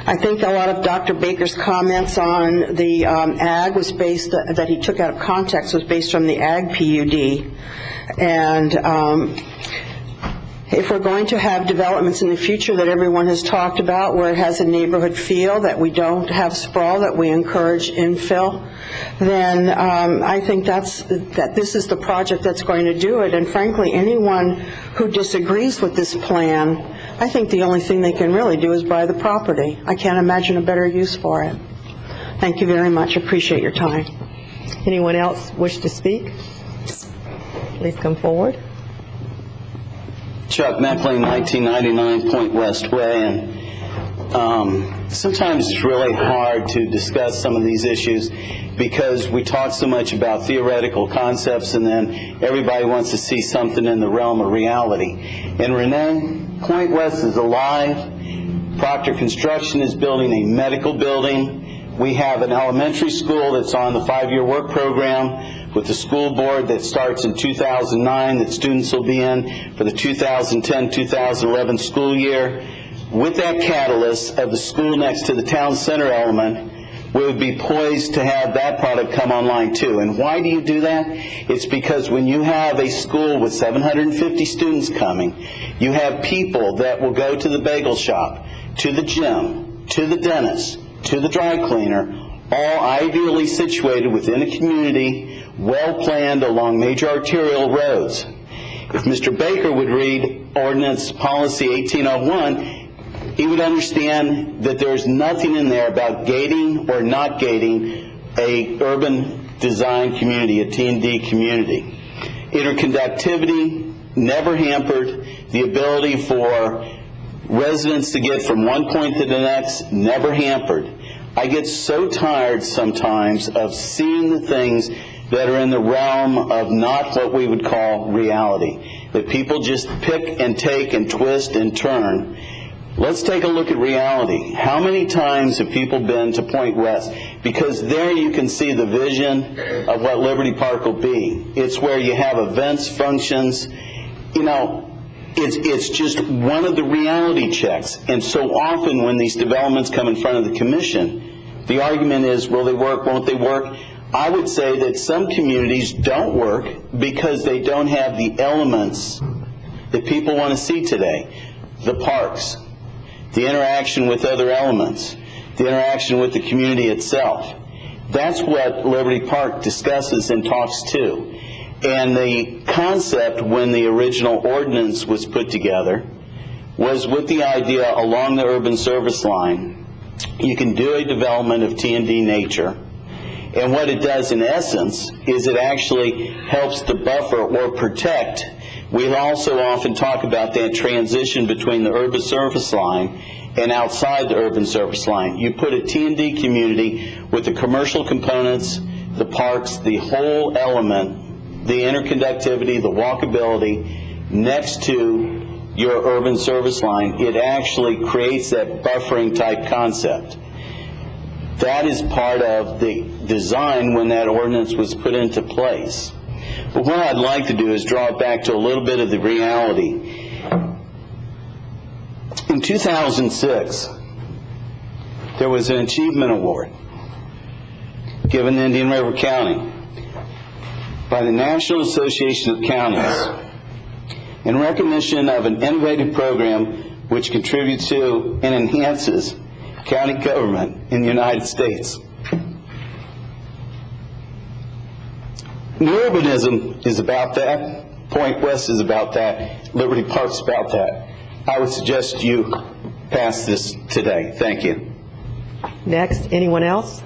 I think a lot of Dr. Baker's comments on the ag was based, that he took out of context, was based from the ag PUD. And if we're going to have developments in the future that everyone has talked about, where it has a neighborhood feel, that we don't have sprawl, that we encourage infill, then I think that this is the project that's going to do it. And frankly, anyone who disagrees with this plan, I think the only thing they can really do is buy the property. I can't imagine a better use for it. Thank you very much. Appreciate your time. Anyone else wish to speak? Please come forward. Chuck Meckling, 1999 Point West Way, and sometimes it's really hard to discuss some of these issues because we talk so much about theoretical concepts and then everybody wants to see something in the realm of reality. And Renee, Point West is alive. Proctor Construction is building a medical building. We have an elementary school that's on the 5-year work program with the school board that starts in 2009 that students will be in for the 2010-2011 school year. With that catalyst of the school next to the town center element, we would be poised to have that product come online too. And why do you do that? It's because when you have a school with 750 students coming, you have people that will go to the bagel shop, to the gym, to the dentist, to the dry cleaner, all ideally situated within a community, well planned along major arterial roads. If Mr. Baker would read Ordinance Policy 1801, he would understand that there's nothing in there about gating or not gating a urban design community, a T&D community. Interconductivity never hampered. The ability for residents to get from one point to the next never hampered. I get so tired sometimes of seeing the things that are in the realm of not what we would call reality, that people just pick and take and twist and turn. Let's take a look at reality. How many times have people been to Point West? Because there you can see the vision of what Liberty Park will be. It's where you have events, functions. You know, it's just one of the reality checks. And so often when these developments come in front of the commission, the argument is, will they work, won't they work? I would say that some communities don't work because they don't have the elements that people want to see today. The parks, the interaction with other elements, the interaction with the community itself. That's what Liberty Park discusses and talks to. And the concept when the original ordinance was put together was with the idea along the urban service line, you can do a development of T&D nature. And what it does in essence is it actually helps to buffer or protect. We also often talk about that transition between the urban service line and outside the urban service line. You put a T&D community with the commercial components, the parks, the whole element, the interconductivity, the walkability, next to your urban service line, it actually creates that buffering type concept. That is part of the design when that ordinance was put into place. But what I'd like to do is draw it back to a little bit of the reality. In 2006, there was an achievement award given to Indian River County by the National Association of Counties in recognition of an innovative program which contributes to and enhances county government in the United States. New urbanism is about that. Point West is about that. Liberty Park's about that. I would suggest you pass this today. Thank you. Next, anyone else?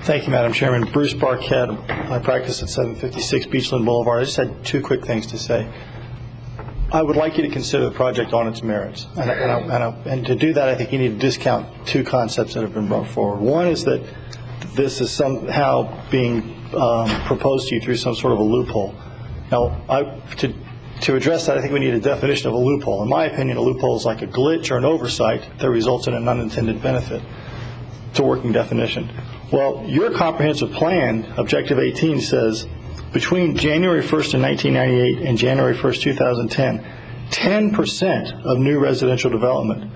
Thank you, Madam Chairman. Bruce Barquette. I practice at 756 Beachland Boulevard. I just had two quick things to say. I would like you to consider the project on its merits. And to do that, I think you need to discount two concepts that have been brought forward. One is that this is somehow being proposed to you through some sort of a loophole. Now, to address that, I think we need a definition of a loophole. In my opinion, a loophole is like a glitch or an oversight that results in an unintended benefit. It's a working definition. Well, your comprehensive plan, Objective 18, says between January 1st of 1998 and January 1st, 2010, 10% of new residential development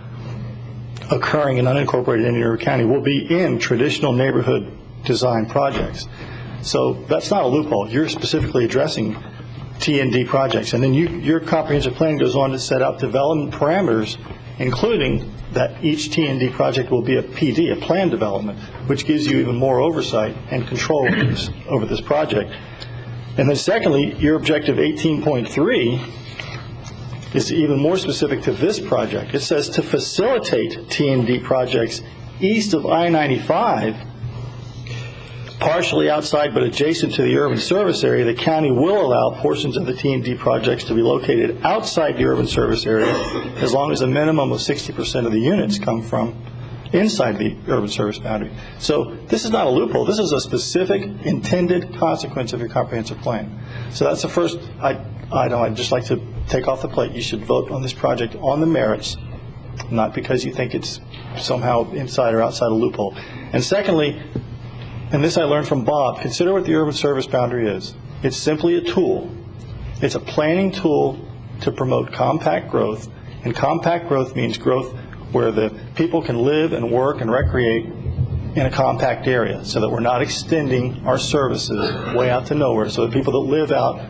occurring in unincorporated Indian River County will be in traditional neighborhood design projects. So that's not a loophole. You're specifically addressing T&D projects. And then your comprehensive plan goes on to set out development parameters, including that each T&D project will be a PD, a plan development, which gives you even more oversight and control over this project. And then secondly, your Objective 18.3 is even more specific to this project. It says to facilitate T&D projects east of I-95, partially outside but adjacent to the urban service area, the county will allow portions of the T&D projects to be located outside the urban service area as long as a minimum of 60% of the units come from inside the urban service boundary. So this is not a loophole. This is a specific intended consequence of your comprehensive plan. So that's the first. I'd just like to take off the plate. You should vote on this project on the merits, not because you think it's somehow inside or outside a loophole. And secondly, and this I learned from Bob, consider what the urban service boundary is. It's simply a tool. It's a planning tool to promote compact growth, and compact growth means growth where the people can live and work and recreate in a compact area so that we're not extending our services way out to nowhere, so that people that live out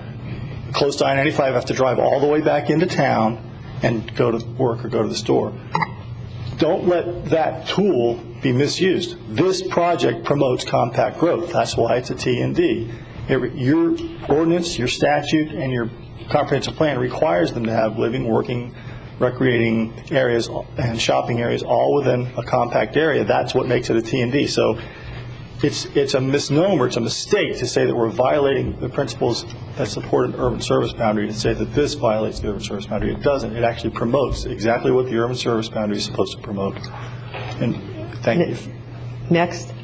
close to I-95 have to drive all the way back into town and go to work or go to the store. Don't let that tool be misused. This project promotes compact growth. That's why it's a T&D. Your ordinance, your statute, and your comprehensive plan requires them to have living, working, recreating areas and shopping areas all within a compact area. That's what makes it a T&D. So it's a misnomer, it's a mistake to say that we're violating the principles that support an urban service boundary, to say that this violates the urban service boundary. It doesn't. It actually promotes exactly what the urban service boundary is supposed to promote. And thank you. Next.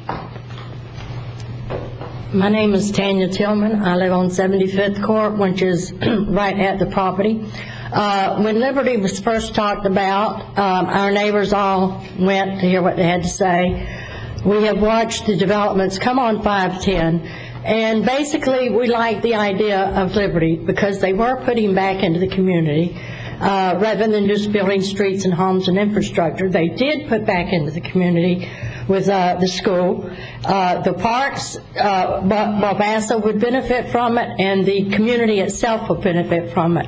My name is Tanya Tillman. I live on 75th Court, which is right at the property. When Liberty was first talked about, our neighbors all went to hear what they had to say. We have watched the developments come on 510, and basically we like the idea of Liberty because they were putting back into the community rather than just building streets and homes and infrastructure. They did put back into the community with the school. The parks, Balbassa would benefit from it, and the community itself would benefit from it.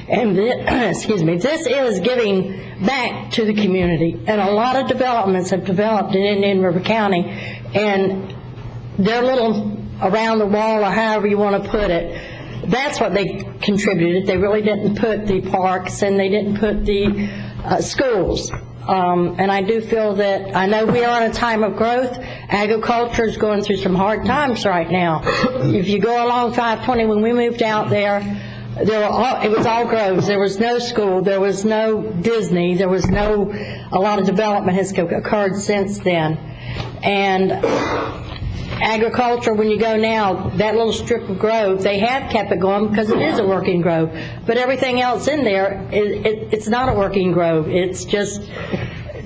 And this is giving back to the community. And a lot of developments have developed in Indian River County, and they're little around the wall or however you want to put it. That's what they contributed. They really didn't put the parks, and they didn't put the schools. And I do feel that, I know we are in a time of growth. Agriculture is going through some hard times right now. If you go along 520, when we moved out there, it was all groves. There was no school. There was no Disney. There was a lot of development has occurred since then. And agriculture, when you go now, that little strip of grove, they have kept it going because it is a working grove. But everything else in there, it's not a working grove. It's just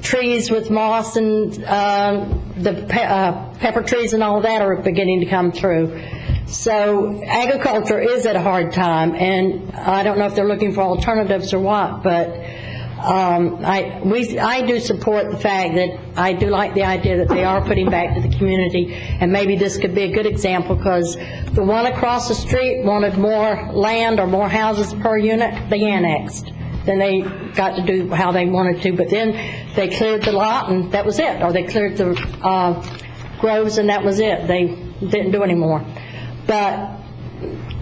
trees with moss, and the pepper trees and all that are beginning to come through. So agriculture is at a hard time, and I don't know if they're looking for alternatives or what, but I do support the fact that I do like the idea that they are putting back to the community, and maybe this could be a good example, because the one across the street wanted more land or more houses per unit. They annexed. Then they got to do how they wanted to, but then they cleared the lot and that was it, or they cleared the groves and that was it. They didn't do any more. But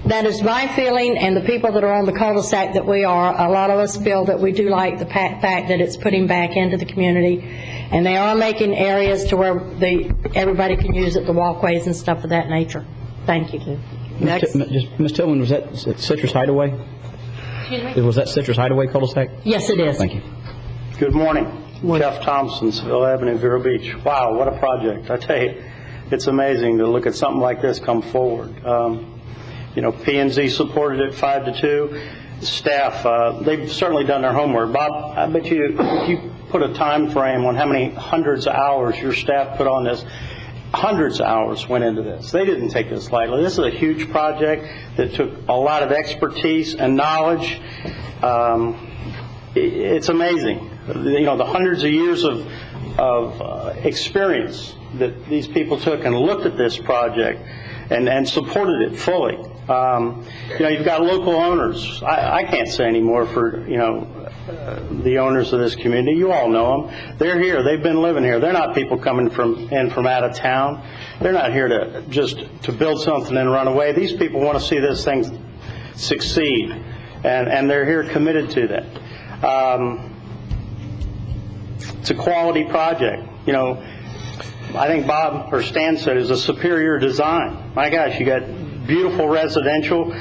that is my feeling, and the people that are on the cul-de-sac that we are, a lot of us feel that we do like the fact that it's putting back into the community, and they are making areas to where everybody can use it, the walkways and stuff of that nature. Thank you. Next. Ms. Tillman, was that Citrus Hideaway? Excuse me? Was that Citrus Hideaway cul-de-sac? Yes, it is. Thank you. Good morning. Jeff Thompson, Seville Avenue, Vero Beach. Wow, what a project. I tell you, it's amazing to look at something like this come forward. P&Z supported it 5-2. Staff, they've certainly done their homework. Bob, I bet you, if you put a time frame on how many hundreds of hours your staff put on this, hundreds of hours went into this. They didn't take this lightly. This is a huge project that took a lot of expertise and knowledge. It's amazing. The hundreds of years of experience that these people took and looked at this project and supported it fully. You've got local owners. I can't say anymore for, the owners of this community. You all know them. They're here. They've been living here. They're not people coming in from out of town. They're not here to build something and run away. These people want to see this thing succeed, and they're here committed to that. It's a quality project. I think Bob or Stan said is a superior design. My gosh, you got beautiful residential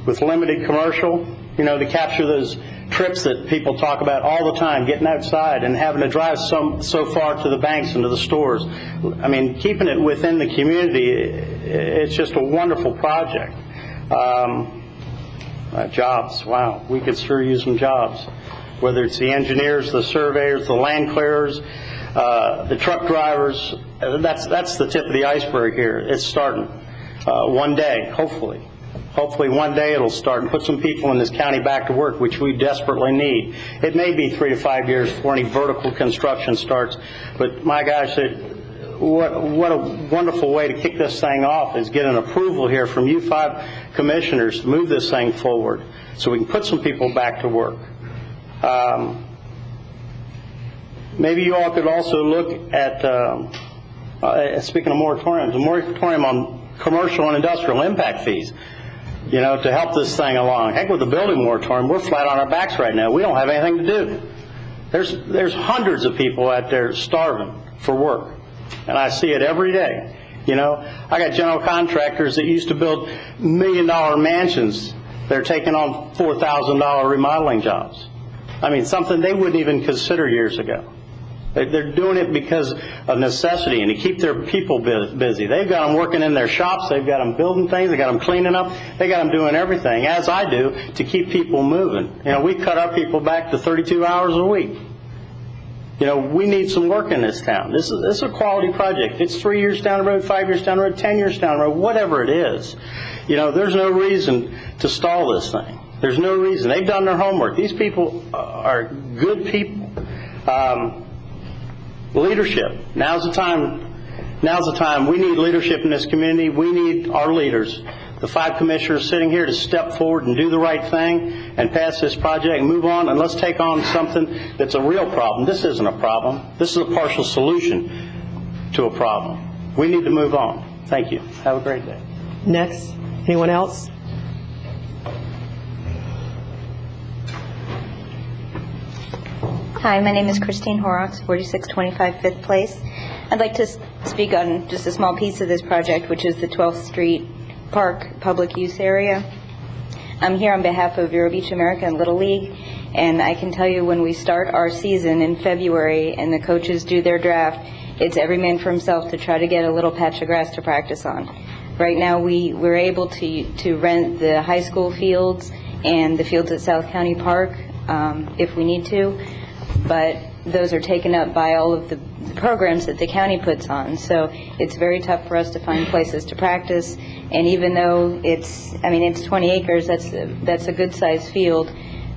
with limited commercial, to capture those trips that people talk about all the time, getting outside and having to drive so far to the banks and to the stores. I mean, keeping it within the community, it's just a wonderful project. Jobs, wow, we could sure use some jobs. Whether it's the engineers, the surveyors, the land clearers, the truck drivers, that's the tip of the iceberg here. It's starting. One day, hopefully one day it'll start and put some people in this county back to work, which we desperately need. It may be 3 to 5 years before any vertical construction starts, but my gosh, what a wonderful way to kick this thing off is get an approval here from you 5 commissioners to move this thing forward so we can put some people back to work. Maybe you all could also look at, speaking of moratoriums, a moratorium on commercial and industrial impact fees, you know, to help this thing along. Heck with the building moratorium, we're flat on our backs right now. We don't have anything to do. There's hundreds of people out there starving for work, and I see it every day. You know, I got general contractors that used to build $1 million mansions. They're taking on $4,000 remodeling jobs. I mean, something they wouldn't even consider years ago. They're doing it because of necessity and to keep their people busy. They've got them working in their shops. They've got them building things. They've got them cleaning up. They got them doing everything, as I do, to keep people moving. You know, we cut our people back to 32 hours a week. You know, we need some work in this town. This is a quality project. It's 3 years down the road, 5 years down the road, 10 years down the road, whatever it is. You know, there's no reason to stall this thing. There's no reason. They've done their homework. These people are good people. Leadership. Now's the time. Now's the time. We need leadership in this community. We need our leaders, the 5 commissioners sitting here, to step forward and do the right thing and pass this project and move on, and let's take on something that's a real problem. This isn't a problem. This is a partial solution to a problem. We need to move on. Thank you. Have a great day. Next. Anyone else? Hi, my name is Christine Horrocks, 4625 5th Place. I'd like to speak on just a small piece of this project, which is the 12th Street Park public use area. I'm here on behalf of Vero Beach American Little League, and I can tell you when we start our season in February and the coaches do their draft, it's every man for himself to try to get a little patch of grass to practice on. Right now we're able to rent the high school fields and the fields at South County Park if we need to, but those are taken up by all of the programs that the county puts on. So it's very tough for us to find places to practice. And even though it's 20 acres, that's a good sized field,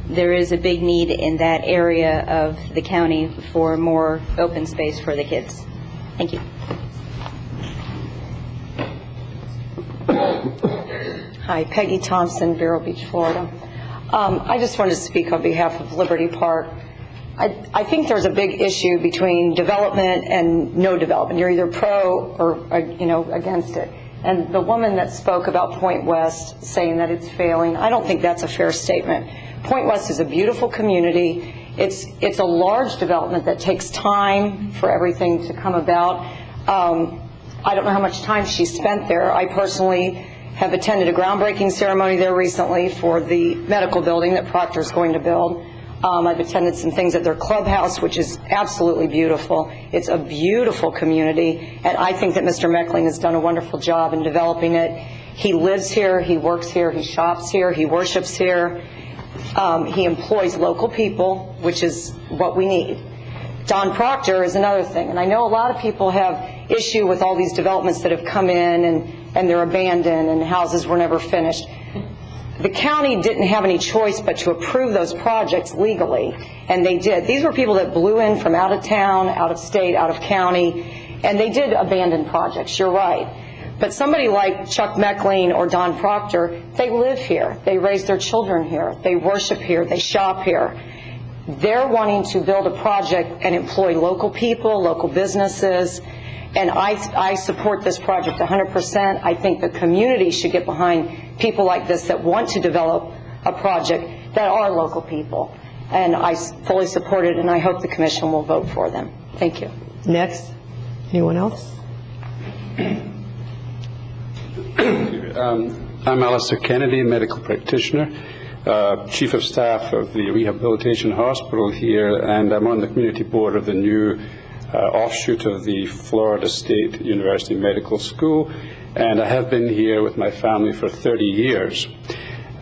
there is a big need in that area of the county for more open space for the kids. Thank you. Hi, Peggy Thompson, Vero Beach, Florida. I just wanted to speak on behalf of Liberty Park. I think there's a big issue between development and no development. You're either pro or against it. And the woman that spoke about Point West saying that it's failing, I don't think that's a fair statement. Point West is a beautiful community. It's a large development that takes time for everything to come about. I don't know how much time she spent there. I personally have attended a groundbreaking ceremony there recently for the medical building that Proctor's going to build. I've attended some things at their clubhouse, which is absolutely beautiful. It's a beautiful community, and I think that Mr. Meckling has done a wonderful job in developing it. He lives here, he works here, he shops here, he worships here. He employs local people, which is what we need. Don Proctor is another thing, and I know a lot of people have issue with all these developments that have come in and they're abandoned and houses were never finished. The county didn't have any choice but to approve those projects legally, and they did. These were people that blew in from out of town, out of state, out of county, and they did abandon projects, you're right. But somebody like Chuck Meckling or Don Proctor, they live here. They raise their children here. They worship here. They shop here. They're wanting to build a project and employ local people, local businesses, and I support this project 100%. I think the community should get behind people like this that want to develop a project that are local people. And I fully support it, and I hope the commission will vote for them. Thank you. Next. Anyone else? I'm Alistair Kennedy, a medical practitioner, Chief of Staff of the Rehabilitation Hospital here, and I'm on the community board of the new offshoot of the Florida State University Medical School, and I have been here with my family for 30 years.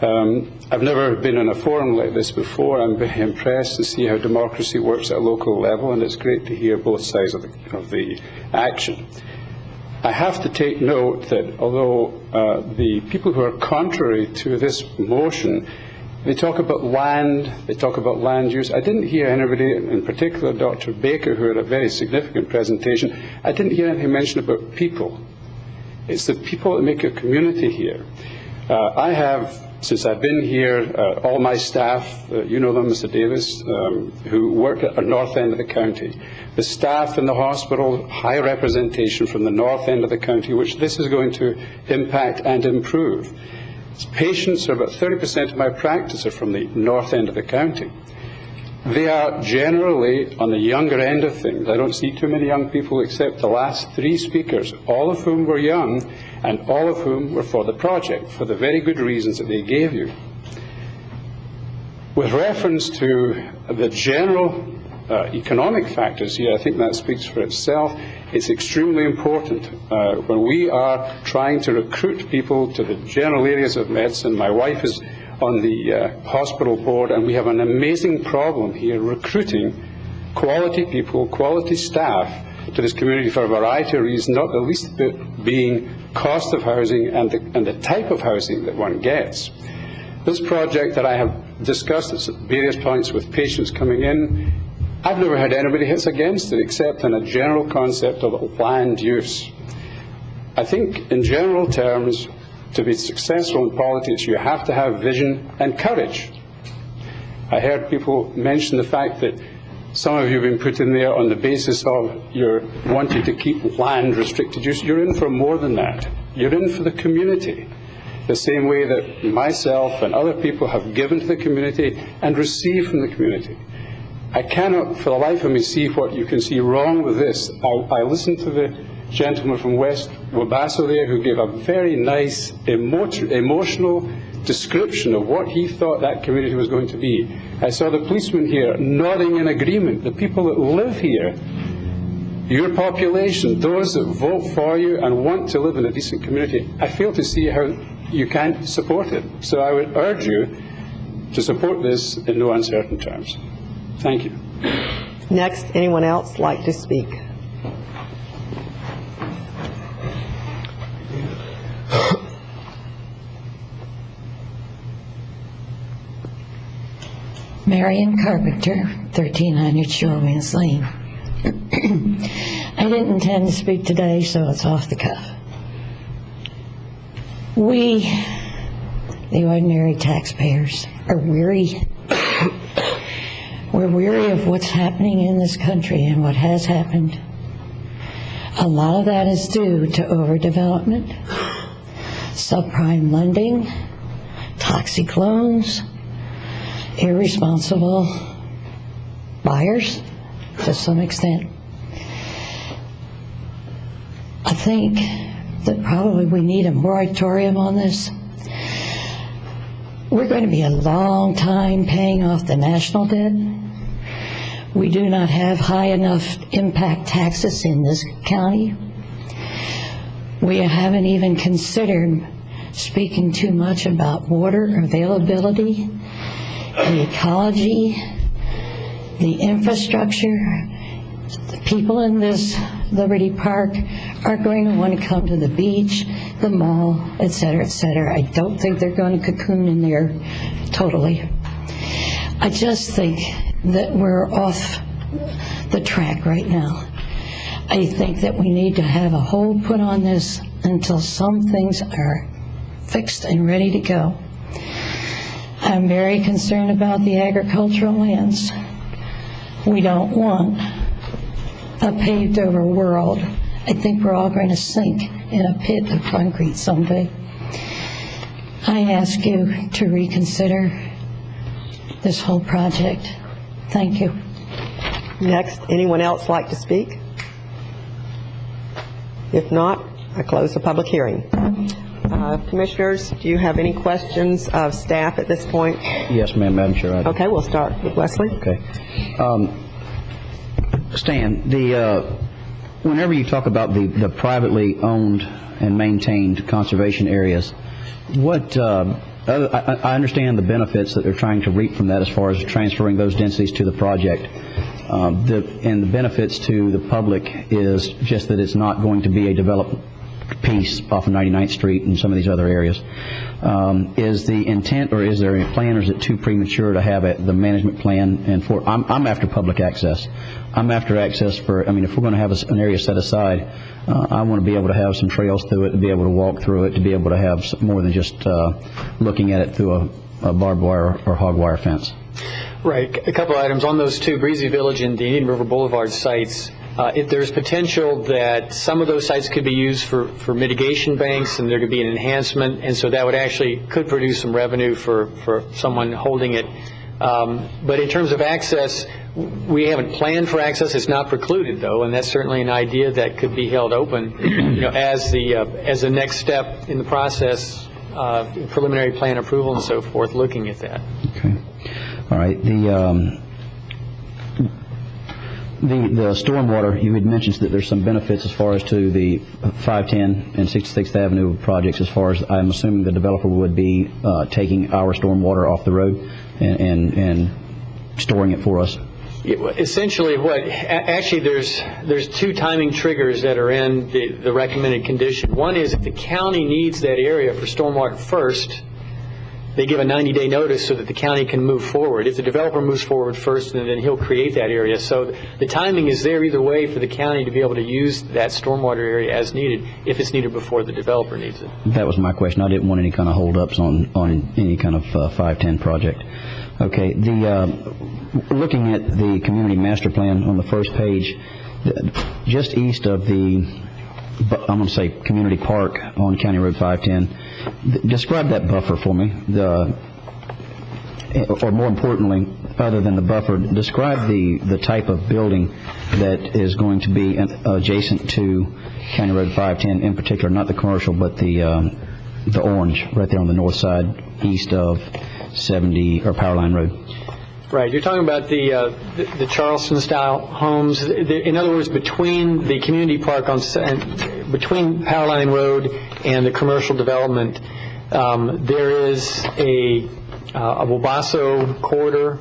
I've never been in a forum like this before. I'm very impressed to see how democracy works at a local level, and it's great to hear both sides of the action. I have to take note that although the people who are contrary to this motion They talk about land, they talk about land use. I didn't hear anybody, in particular Dr. Baker, who had a very significant presentation, I didn't hear anything mentioned about people. It's the people that make a community here. I have, since I've been here, all my staff, you know them, Mr. Davis, who work at the north end of the county. The staff in the hospital, high representation from the north end of the county, which this is going to impact and improve. Patients, are about 30% of my practice are from the north end of the county. They are generally on the younger end of things. I don't see too many young people except the last three speakers, all of whom were young and all of whom were for the project, for the very good reasons that they gave you. With reference to the general economic factors here, I think that speaks for itself. It's extremely important. When we are trying to recruit people to the general areas of medicine, my wife is on the hospital board, and we have an amazing problem here recruiting quality people, quality staff to this community for a variety of reasons, not the least bit being cost of housing and the type of housing that one gets. This project that I have discussed at various points with patients coming in, I've never had anybody hit against it except in a general concept of land use. I think in general terms, to be successful in politics, you have to have vision and courage. I heard people mention the fact that some of you have been put in there on the basis of you're wanting to keep land restricted use. You're in for more than that. You're in for the community, the same way that myself and other people have given to the community and received from the community. I cannot for the life of me see what you can see wrong with this. I listened to the gentleman from West Wabasso there who gave a very nice emotional description of what he thought that community was going to be. I saw the policeman here nodding in agreement. The people that live here, your population, those that vote for you and want to live in a decent community, I fail to see how you can't support it. So I would urge you to support this in no uncertain terms. Thank you. Next, anyone else like to speak? Marion Carpenter, 1300 Shorewinds Lane. I didn't intend to speak today, so it's off the cuff. We, the ordinary taxpayers, are weary. We're weary of what's happening in this country and what has happened. A lot of that is due to overdevelopment, subprime lending, toxic loans, irresponsible buyers to some extent. I think that probably we need a moratorium on this. We're going to be a long time paying off the national debt. We do not have high enough impact taxes in this county. We haven't even considered speaking too much about water availability, the ecology, the infrastructure. The people in this Liberty Park are going to want to come to the beach, the mall, et cetera, et cetera. I don't think they're going to cocoon in there totally. I just think that we're off the track right now. I think that we need to have a hold put on this until some things are fixed and ready to go. I'm very concerned about the agricultural lands. We don't want a paved over world. I think we're all going to sink in a pit of concrete someday. I ask you to reconsider this whole project. Thank you. Next, anyone else like to speak? If not, I close the public hearing. Commissioners, do you have any questions of staff at this point? Yes, ma'am, Madam Chair. Okay, we'll start with Wesley. Okay. Stan, whenever you talk about the privately owned and maintained conservation areas, what I understand the benefits that they're trying to reap from that as far as transferring those densities to the project. And the benefits to the public is just that it's not going to be a piece off of 99th Street and some of these other areas. Is the intent, or is there a plan, or is it too premature to have the management plan? And I'm after public access. I'm after access for, I mean, if we're going to have an area set aside, I want to be able to have some trails through it, to be able to walk through it, to be able to have more than just looking at it through a barbed wire or hog wire fence. Right. A couple items on those two, Breezy Village and the Indian River Boulevard sites. If there's potential that some of those sites could be used for mitigation banks, and there could be an enhancement, and so that would could produce some revenue for someone holding it. But in terms of access, we haven't planned for access. It's not precluded, though, and that's certainly an idea that could be held open, as the next step in the process, preliminary plan approval and so forth, looking at that. Okay. All right. The stormwater, you had mentioned that there's some benefits as far as to the 510 and 66th Avenue projects, as far as I'm assuming the developer would be taking our stormwater off the road and storing it for us. Essentially, there's two timing triggers that are in the recommended condition. One is if the county needs that area for stormwater first, they give a 90-day notice so that the county can move forward. If the developer moves forward first, then he'll create that area. So the timing is there either way for the county to be able to use that stormwater area as needed, if it's needed before the developer needs it. That was my question. I didn't want any kind of holdups on any kind of 510 project. Okay. Looking at the community master plan on the first page, just east of the, I'm going to say, community park on County Road 510, describe that buffer for me, or more importantly, other than the buffer, describe the type of building that is going to be adjacent to County Road 510, in particular, not the commercial, but the orange right there on the north side, east of 70 or Powerline Road. Right. You're talking about the Charleston-style homes. In other words, between the community park between Powerline Road and the commercial development, there is a Wabasso corridor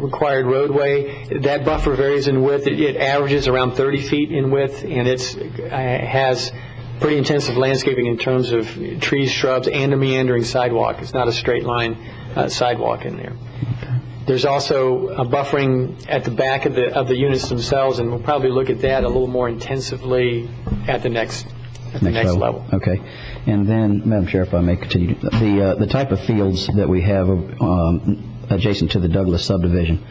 required roadway. That buffer varies in width. It averages around 30 feet in width, and it has pretty intensive landscaping in terms of trees, shrubs, and a meandering sidewalk. It's not a straight line sidewalk in there. There's also a buffering at the back of the units themselves, and we'll probably look at that a little more intensively at the next level. Okay. And then, Madam Chair, if I may continue, the type of fields that we have adjacent to the Douglas subdivision,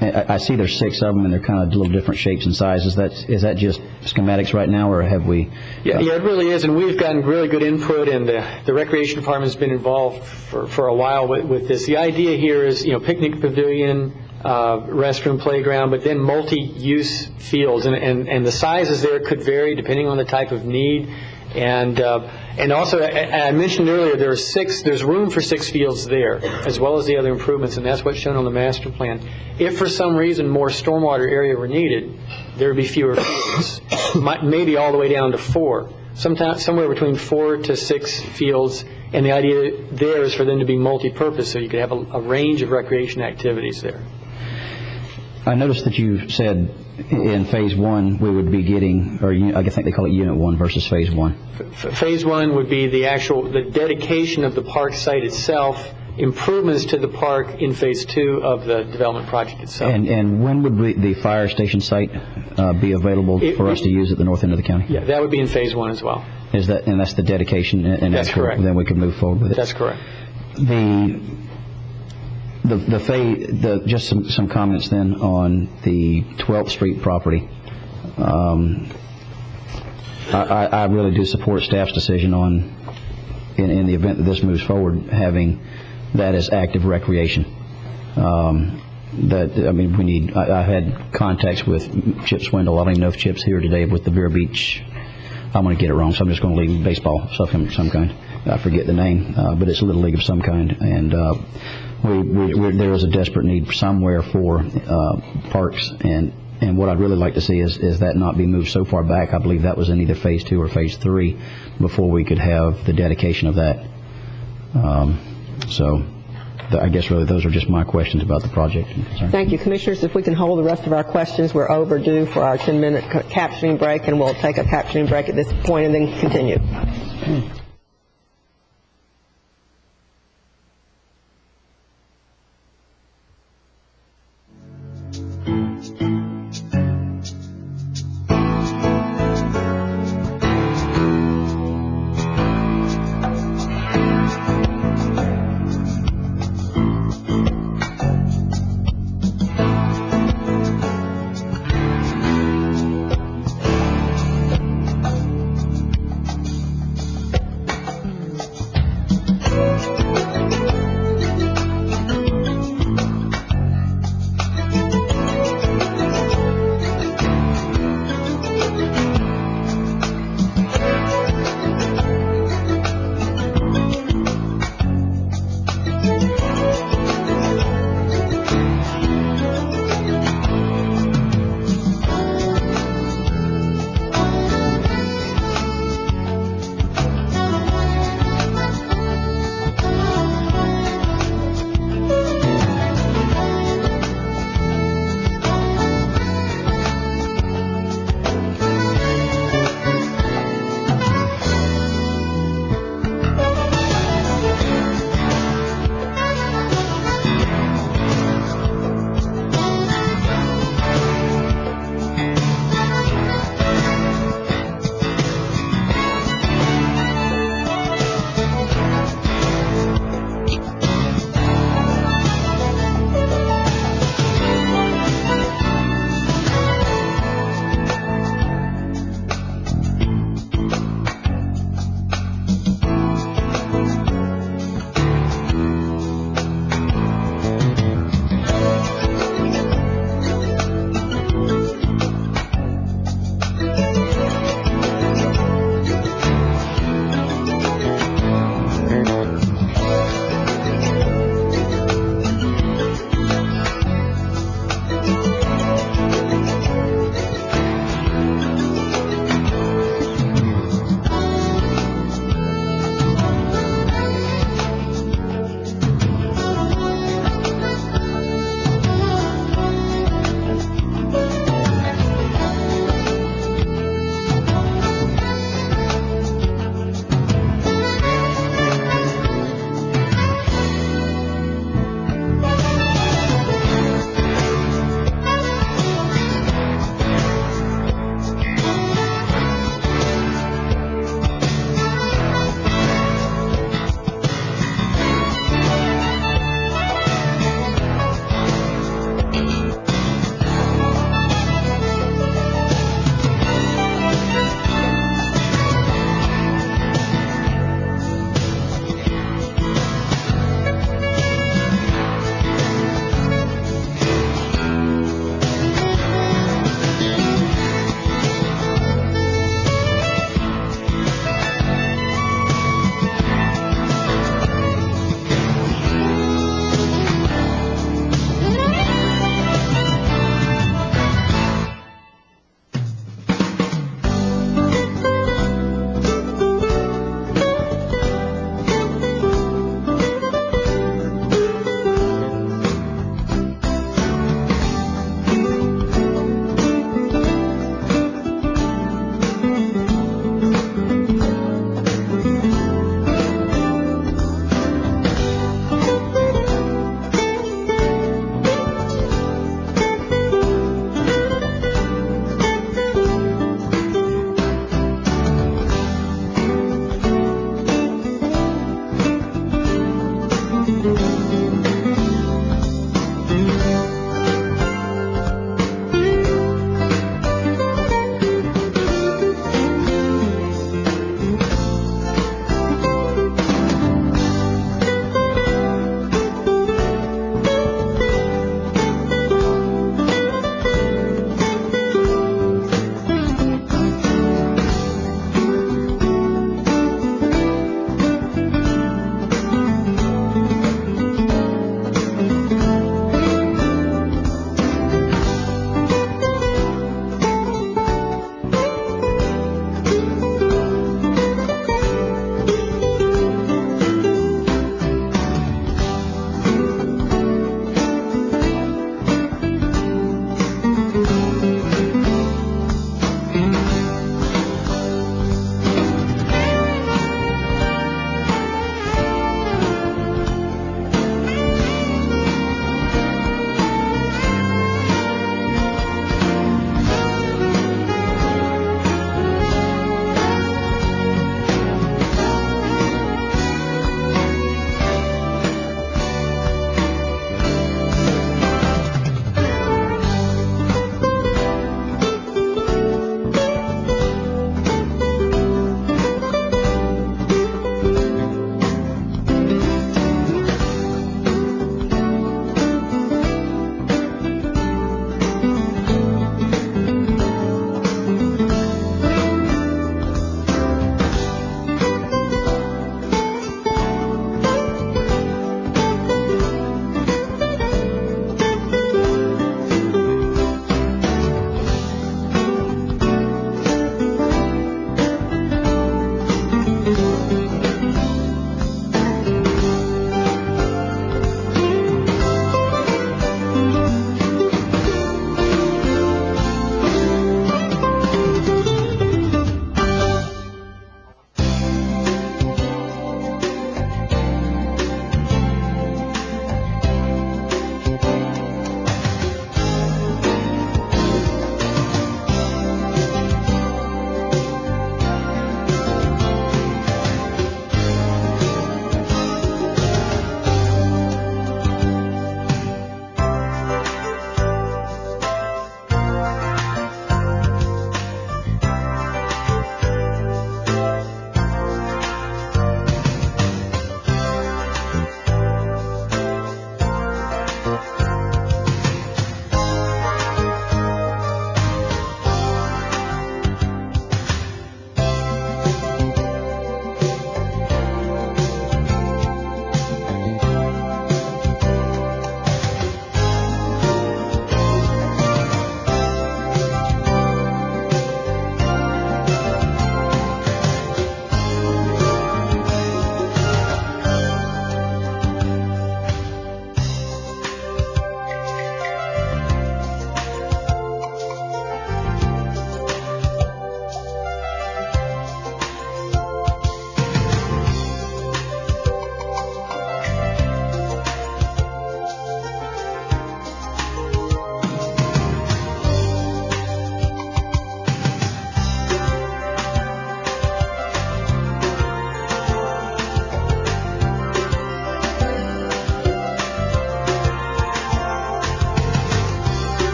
I see there's 6 of them, and they're kind of little different shapes and sizes. Is that just schematics right now, or have we? Yeah, it really is, and we've gotten really good input, and the Recreation Department's been involved for a while with this. The idea here is, picnic pavilion, restroom, playground, but then multi-use fields, and the sizes there could vary depending on the type of need. And also, I mentioned earlier, there's room for 6 fields there, as well as the other improvements, and that's what's shown on the master plan. If for some reason more stormwater area were needed, there would be fewer fields, maybe all the way down to 4, somewhere between 4 to 6 fields, and the idea there is for them to be multi-purpose, so you could have a range of recreation activities there. I noticed that you said in Phase 1 we would be getting, or I think they call it Unit 1 versus Phase 1. Phase 1 would be the dedication of the park site itself, improvements to the park in Phase 2 of the development project itself. And when would the fire station site be available for us to use at the north end of the county? Yeah, that would be in Phase 1 as well. And that's the dedication and that's actual, correct. Then we could move forward with it. That's correct. Just some comments then on the 12th Street property. I really do support staff's decision on, in the event that this moves forward, having that as active recreation. I had contacts with Chip Swindle. I don't even know if Chip's here today with the Vero Beach. I'm going to get it wrong, so I'm just going to leave baseball stuff of some kind. I forget the name, but it's a little league of some kind, and there is a desperate need somewhere for parks, and what I'd really like to see is that not be moved so far back. I believe that was in either Phase 2 or Phase 3 before we could have the dedication of that. I guess really those are just my questions about the project and concerns. Thank you. Commissioners, if we can hold the rest of our questions, we're overdue for our 10-minute captioning break, and we'll take a captioning break at this point and then continue.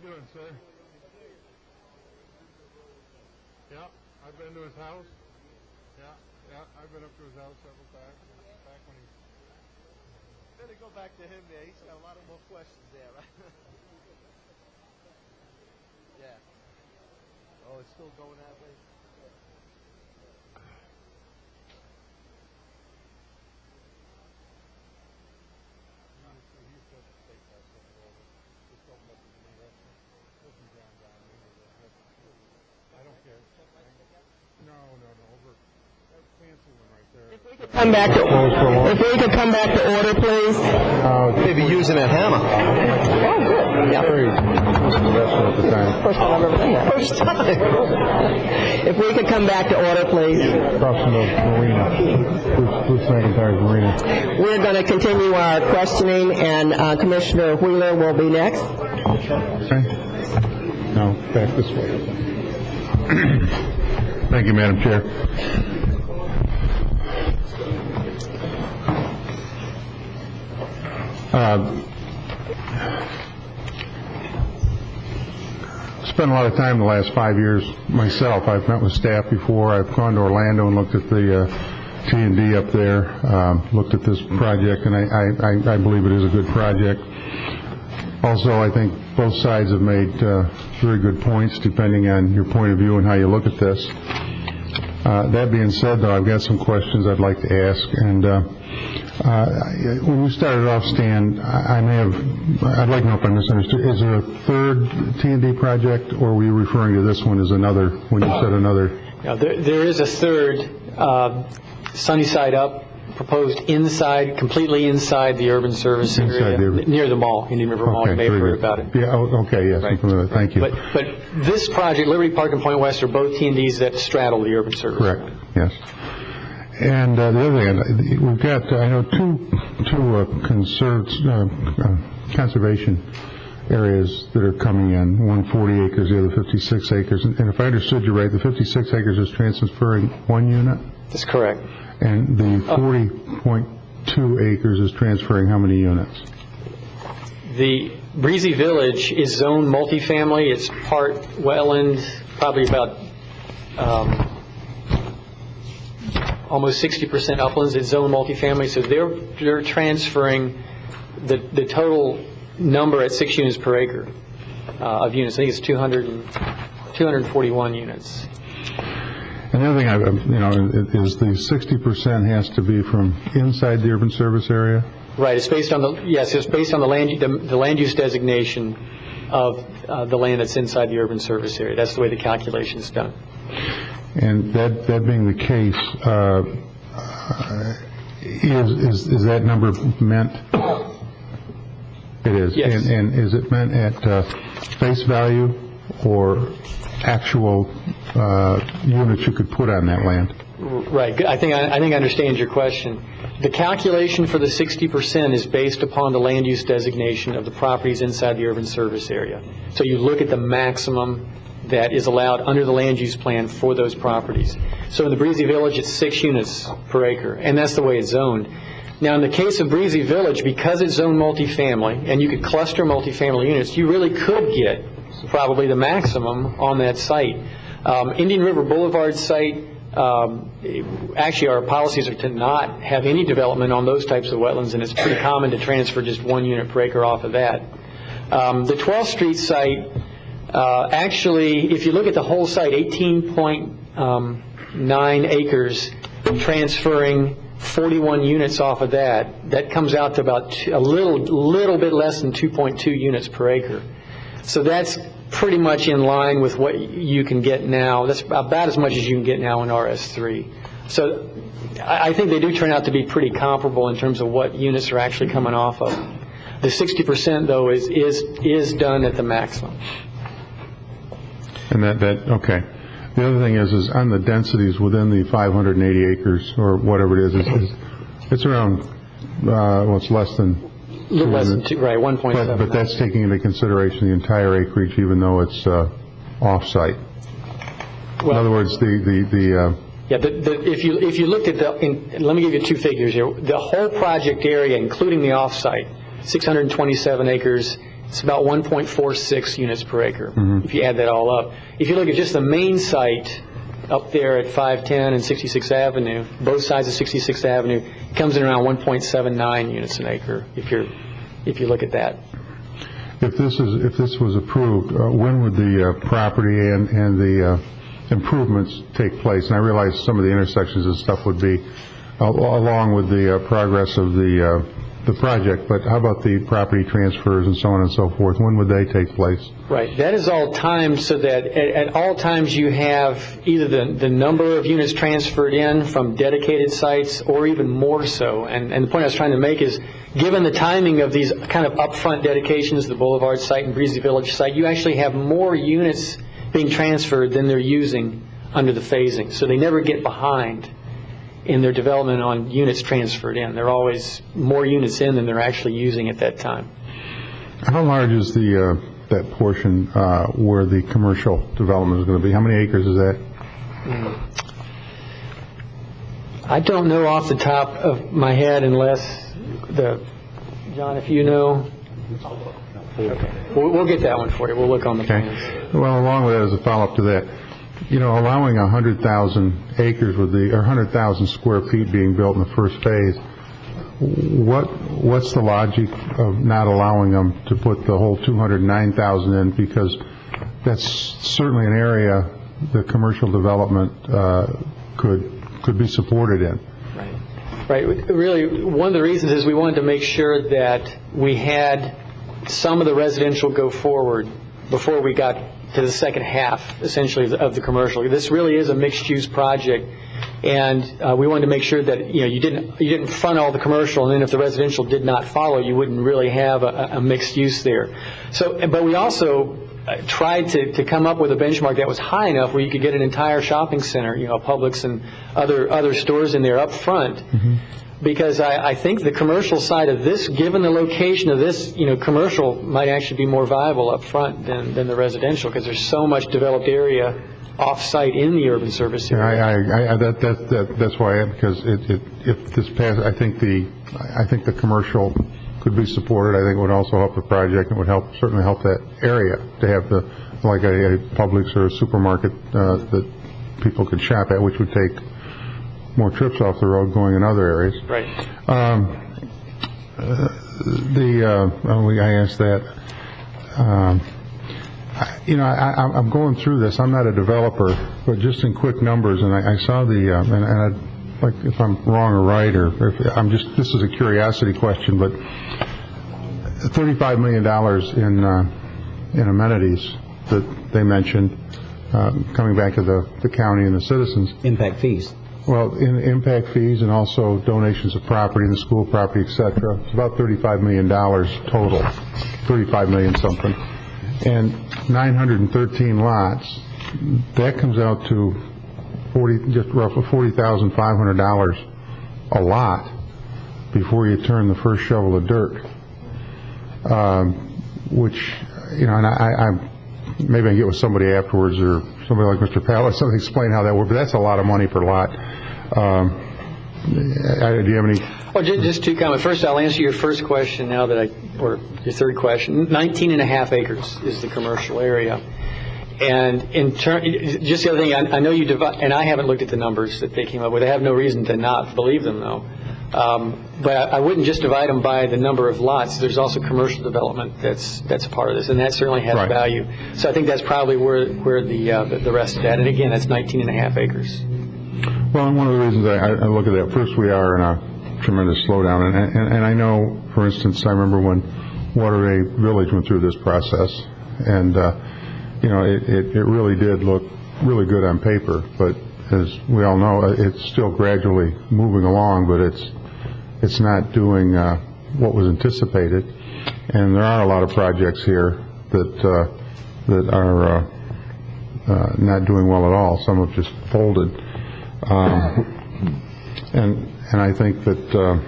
doing, sir? Yeah, I've been to his house. Yeah, I've been up to his house several times. Back when he... Better go back to him there. He's got a lot of more questions there, right? Yeah. Oh, it's still going that way? Come back to, if we could come back to order, please. Maybe using a hammer. Oh, good. Yeah. First time I've ever done that. First time. If we could come back to order, please. Crossing the marina. Bruce McIntyre's marina. We're going to continue our questioning, and Commissioner Wheeler will be next. Okay. No, back this way. Thank you, Madam Chair. Spent a lot of time the last 5 years myself. I've met with staff before. I've gone to Orlando and looked at the T&D up there, looked at this project, and I believe it is a good project. Also, I think both sides have made very good points depending on your point of view and how you look at this. That being said, though, I've got some questions I'd like to ask. And when we started off, Stan, I'd like to know if I misunderstood. Is there a third T&D project, or were you referring to this one as another when you said another? No, there is a third Sunnyside Up proposed completely inside the urban service area, near the mall, Indian River Mall. You may have heard about it. Yeah, okay, yes, right. Thank you. But this project, Liberty Park and Point West, are both T&Ds that straddle the urban service. Correct, yes. And the other thing, we've got, I know, two conservation areas that are coming in, one 40 acres, the other 56 acres. And if I understood you right, the 56 acres is transferring one unit? That's correct. And the 40.2 acres is transferring how many units? The Breezy Village is zoned multifamily. It's part wetland, probably about almost 60% uplands. It's zoned multifamily, so they're transferring the total number at 6 units per acre of units. I think it's 241 units. And the other thing, is the 60% has to be from inside the urban service area? Right. It's based on the land use designation of the land that's inside the urban service area. That's the way the calculation is done. And that being the case, is that number meant? It is. Yes. And is it meant at face value or actual units you could put on that land? Right. I think I understand your question. The calculation for the 60% is based upon the land use designation of the properties inside the urban service area. So you look at the maximum that is allowed under the land use plan for those properties. So in the Breezy Village, it's 6 units per acre, and that's the way it's zoned. Now, in the case of Breezy Village, because it's zoned multifamily, and you could cluster multifamily units, you really could get probably the maximum on that site. Indian River Boulevard site, actually our policies are to not have any development on those types of wetlands, and it's pretty common to transfer just 1 unit per acre off of that. The 12th Street site, actually, if you look at the whole site, 18.9 acres, transferring 41 units off of that comes out to about a little bit less than 2.2 units per acre. So that's pretty much in line with what you can get now. That's about as much as you can get now in RS3. So I think they do turn out to be pretty comparable in terms of what units are actually coming off of. The 60%, though, is done at the maximum. And okay. The other thing is on the densities within the 580 acres or whatever it is it's around, it's less than. A little less than 2, right, 1.7. But that's taking into consideration the entire acreage, even though it's off-site. In other words, if you looked at let me give you 2 figures here. The whole project area, including the off-site, 627 acres, It's about 1.46 units per acre, if you add that all up. If you look at just the main site up there at 510 and 66th Avenue, both sides of 66th Avenue, it comes in around 1.79 units an acre, if you look at that. If this was approved, when would the property and the improvements take place? And I realize some of the intersections and stuff would be along with the progress of the project, but how about the property transfers and so on and so forth? When would they take place? Right. That is all timed so that at all times you have either the number of units transferred in from dedicated sites or even more so. And the point I was trying to make is, given the timing of these kind of upfront dedications, the Boulevard site and Breezy Village site, you actually have more units being transferred than they're using under the phasing. So they never get behind in their development on units transferred in. There are always more units in than they're actually using at that time. How large is that portion where the commercial development is going to be? How many acres is that? I don't know off the top of my head unless John, if you know. Okay. We'll get that one for you. We'll look on the plans. Well, along with that, as a follow-up to that, allowing 100,000 acres or 100,000 square feet being built in the first phase, what's the logic of not allowing them to put the whole 209,000 in? Because that's certainly an area the commercial development could be supported in. Right. Really, one of the reasons is we wanted to make sure that we had some of the residential go forward before we got to the second half, essentially, of the commercial. This really is a mixed-use project, and we wanted to make sure that you didn't fund all the commercial, and then if the residential did not follow, you wouldn't really have a mixed use there. So, but we also tried to come up with a benchmark that was high enough where you could get an entire shopping center, Publix and other stores in there up front. Because I think the commercial side of this, given the location of this, commercial might actually be more viable up front than the residential, because there's so much developed area off-site in the urban service area. That's why, because if this passed, I think the commercial could be supported. I think it would also help the project. It would certainly help that area to have like a Publix or a supermarket that people could shop at, which would take more trips off the road going in other areas. Right. I asked that. I'm going through this. I'm not a developer, but just in quick numbers, and I saw and I'd like, if I'm wrong or right, or if this is a curiosity question, but $35 million in amenities that they mentioned, coming back to the county and the citizens. Impact fees. Well, in impact fees and also donations of property, the school property, et cetera. It's about $35 million total, 35 million something. And 913 lots, that comes out to just roughly $40,500 a lot before you turn the first shovel of dirt. Which, and I maybe I can get with somebody afterwards, or somebody like Mr. Powell, something explain how that works, but that's a lot of money per lot. Do you have any? Well, just two comments. First, I'll answer your first question now or your third question. 19 and a half acres is the commercial area. And just the other thing, I know you divide, and I haven't looked at the numbers that they came up with. I have no reason to not believe them, though. But I wouldn't just divide them by the number of lots. There's also commercial development that's a part of this, and that certainly has value. So I think that's probably where the rest of that. And again, that's 19 and a half acres. Well, and one of the reasons I look at that, first, we are in a tremendous slowdown, and I know, for instance, I remember when Waterway Village went through this process, and it really did look really good on paper, but as we all know, it's still gradually moving along, but it's not doing what was anticipated, and there are a lot of projects here that are not doing well at all. Some have just folded, and I think that.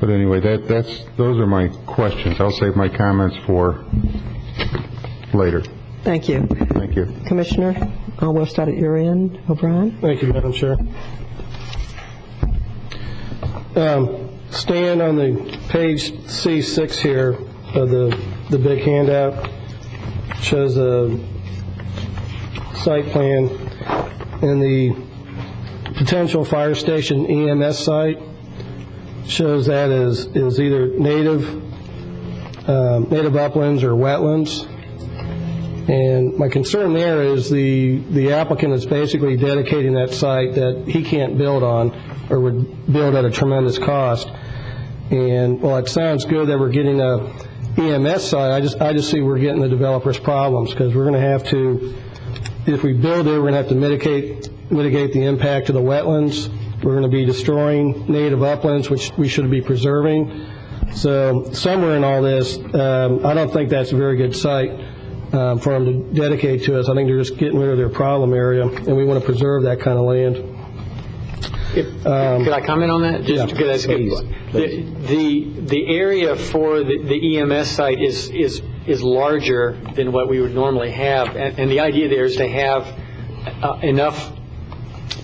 But anyway, those are my questions. I'll save my comments for later. Thank you. Thank you. Commissioner, we'll start at your end. O'Brien. Thank you, Madam Chair. Stan, on the page C6 here of the big handout, shows a site plan, and the potential fire station EMS site shows that is either native uplands or wetlands. And my concern there is the applicant is basically dedicating that site that he can't build on, or would build at a tremendous cost. And while it sounds good that we're getting a EMS site, I just see we're getting the developers problems, because we're going to have to, if we build it, we're going to have to mitigate the impact of the wetlands. We're going to be destroying native uplands, which we should be preserving. So somewhere in all this, I don't think that's a very good site for them to dedicate to us. I think they're just getting rid of their problem area, and we want to preserve that kind of land. Could I comment on that? Just because that's good. The area for the EMS site is larger than what we would normally have, and the idea there is to have enough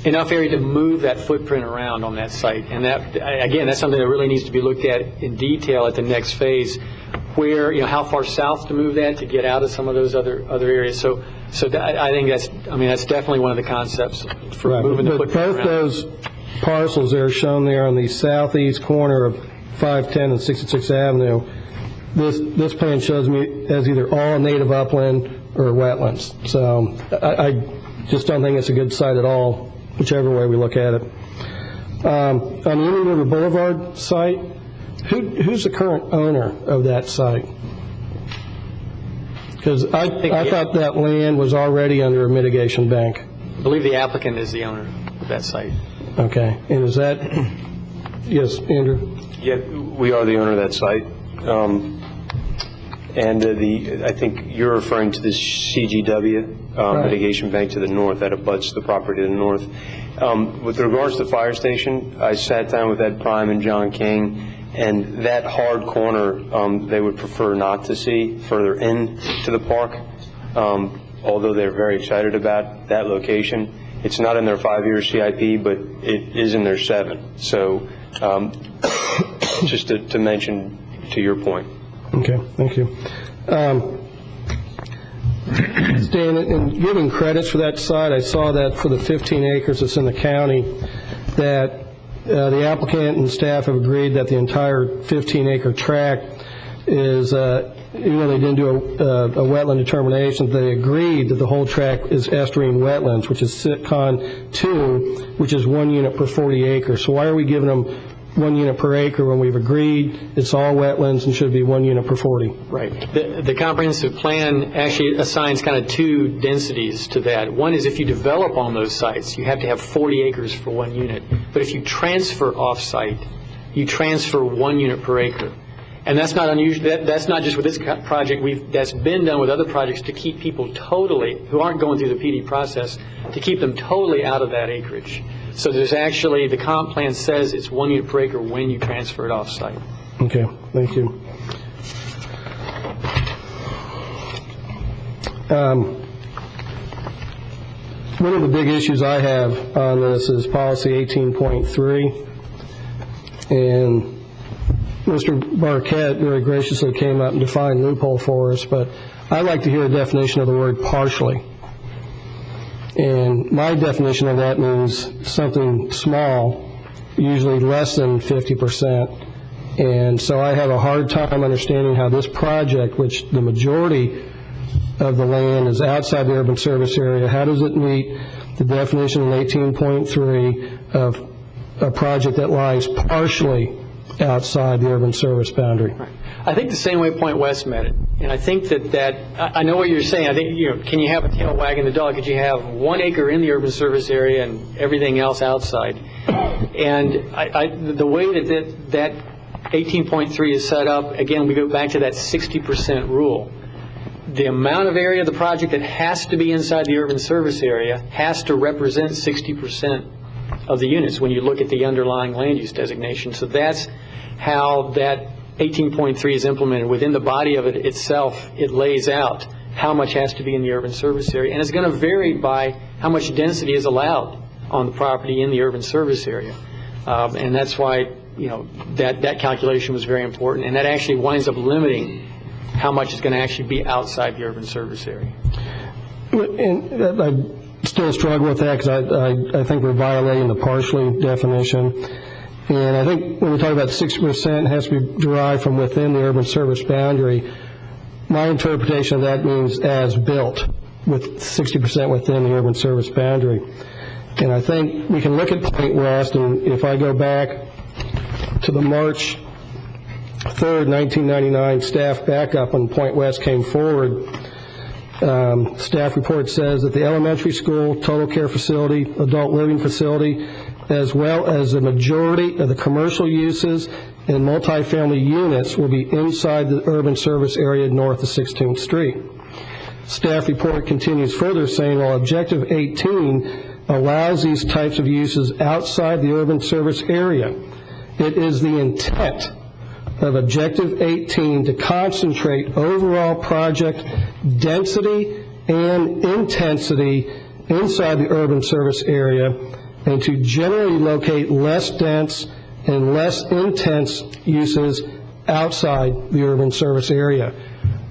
area to move that footprint around on that site. And that, again, that's something that really needs to be looked at in detail at the next phase, where, how far south to move that to get out of some of those other areas. So I think that's definitely one of the concepts for moving the footprint around. Both those parcels that are shown there on the southeast corner of 510 and 66th Avenue, this plan shows me as either all native upland or wetlands. So I just don't think it's a good site at all, whichever way we look at it. On the Indian River Boulevard site, who's the current owner of that site? Because I thought that land was already under a mitigation bank. I believe the applicant is the owner of that site. Okay. And is that, yes, Andrew? Yeah, we are the owner of that site. I think you're referring to the CGW mitigation bank to the north that abuts the property to the north. With regards to the fire station, I sat down with Ed Prime and John King, and that hard corner they would prefer not to see further in to the park, although they're very excited about that location. It's not in their 5-year CIP, but it is in their 7. So just to mention to your point. Okay, thank you. Stan, in giving credits for that site, I saw that for the 15 acres that's in the county, that the applicant and staff have agreed that the entire 15-acre tract is, even though they didn't do a wetland determination, they agreed that the whole tract is estuarine wetlands, which is Sitcon 2, which is 1 unit per 40 acres. So why are we giving them 1 unit per acre when we've agreed it's all wetlands and should be 1 unit per 40? Right. The comprehensive plan actually assigns kind of 2 densities to that. One is if you develop on those sites, you have to have 40 acres for 1 unit. But if you transfer off-site, you transfer 1 unit per acre. And that's not unusual. That's not just with this project. That's been done with other projects to keep people totally, who aren't going through the PD process, to keep them totally out of that acreage. So there's actually, the comp plan says it's 1 unit per acre when you transfer it off-site. Okay, thank you. One of the big issues I have on this is policy 18.3, and Mr. Barquette very graciously came up and defined loophole for us, but I'd like to hear a definition of the word partially. And my definition of that means something small, usually less than 50%. And so I have a hard time understanding how this project, which the majority of the land is outside the urban service area, how does it meet the definition in 18.3 of a project that lies partially outside the urban service boundary? I think the same way Point West met it. And I think that I know what you're saying. I think, can you have a tail wagging the dog? Could you have 1 acre in the urban service area and everything else outside? And the way that 18.3 is set up, again, we go back to that 60% rule. The amount of area of the project that has to be inside the urban service area has to represent 60% of the units when you look at the underlying land use designation. So that's how that 18.3 is implemented. Within the body of it itself, it lays out how much has to be in the urban service area. And it's going to vary by how much density is allowed on the property in the urban service area. And that's why that calculation was very important, and that actually winds up limiting how much is going to actually be outside the urban service area. And I still struggle with that because I think we're violating the partially definition. And I think when we talk about 60% has to be derived from within the urban service boundary, my interpretation of that means as built, with 60% within the urban service boundary. And I think we can look at Point West, and if I go back to the March 3rd, 1999 staff backup when Point West came forward, staff report says that the elementary school, total care facility, adult living facility, as well as the majority of the commercial uses and multifamily units will be inside the urban service area north of 16th Street. Staff report continues further saying, while Objective 18 allows these types of uses outside the urban service area, it is the intent of Objective 18 to concentrate overall project density and intensity inside the urban service area and to generally locate less dense and less intense uses outside the urban service area.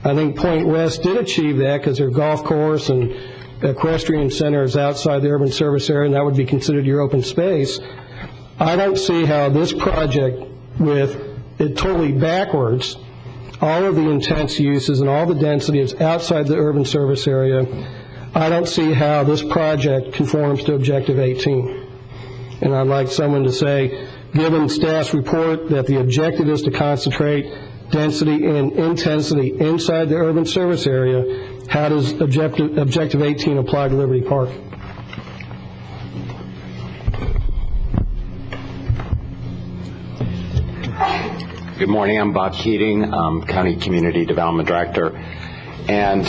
I think Point West did achieve that because their golf course and equestrian center is outside the urban service area, and that would be considered your open space. I don't see how this project, with it totally backwards, all of the intense uses and all the density is outside the urban service area, I don't see how this project conforms to Objective 18. And I'd like someone to say, given staff's report that the objective is to concentrate density and intensity inside the urban service area, how does Objective 18 apply to Liberty Park? Good morning. I'm Bob Keating, County Community Development Director. And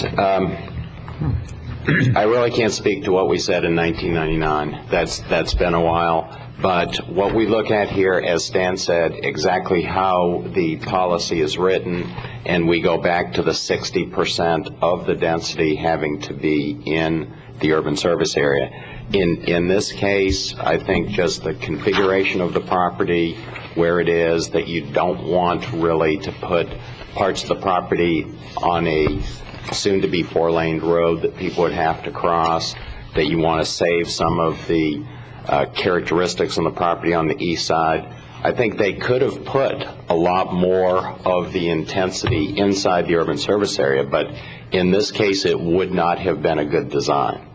I really can't speak to what we said in 1999. That's been a while. But what we look at here, as Stan said, exactly how the policy is written, and we go back to the 60% of the density having to be in the urban service area. In this case, I think just the configuration of the property, where it is, that you don't want really to put parts of the property on a soon-to-be four-laned road that people would have to cross, that you want to save some of the characteristics on the property on the east side. I think they could have put a lot more of the intensity inside the urban service area, but in this case it would not have been a good design.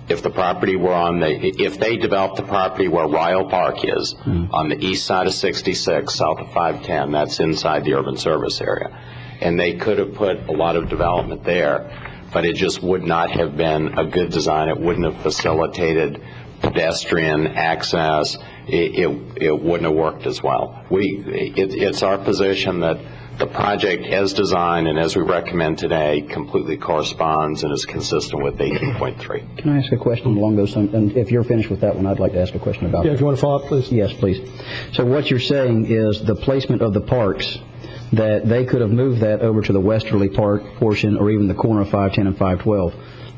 If the property were if they developed the property where Ryle Park is, on the east side of 66, south of 510, that's inside the urban service area. And they could have put a lot of development there, but it just would not have been a good design. It wouldn't have facilitated pedestrian access. It wouldn't have worked as well. It's our position that the project as designed and as we recommend today completely corresponds and is consistent with 18.3. Can I ask a question along those lines? And if you're finished with that one, I'd like to ask a question about that. Yeah, if you want to follow up, please. Yes, please. So what you're saying is the placement of the parks, that they could have moved that over to the westerly park portion or even the corner of 510 and 512.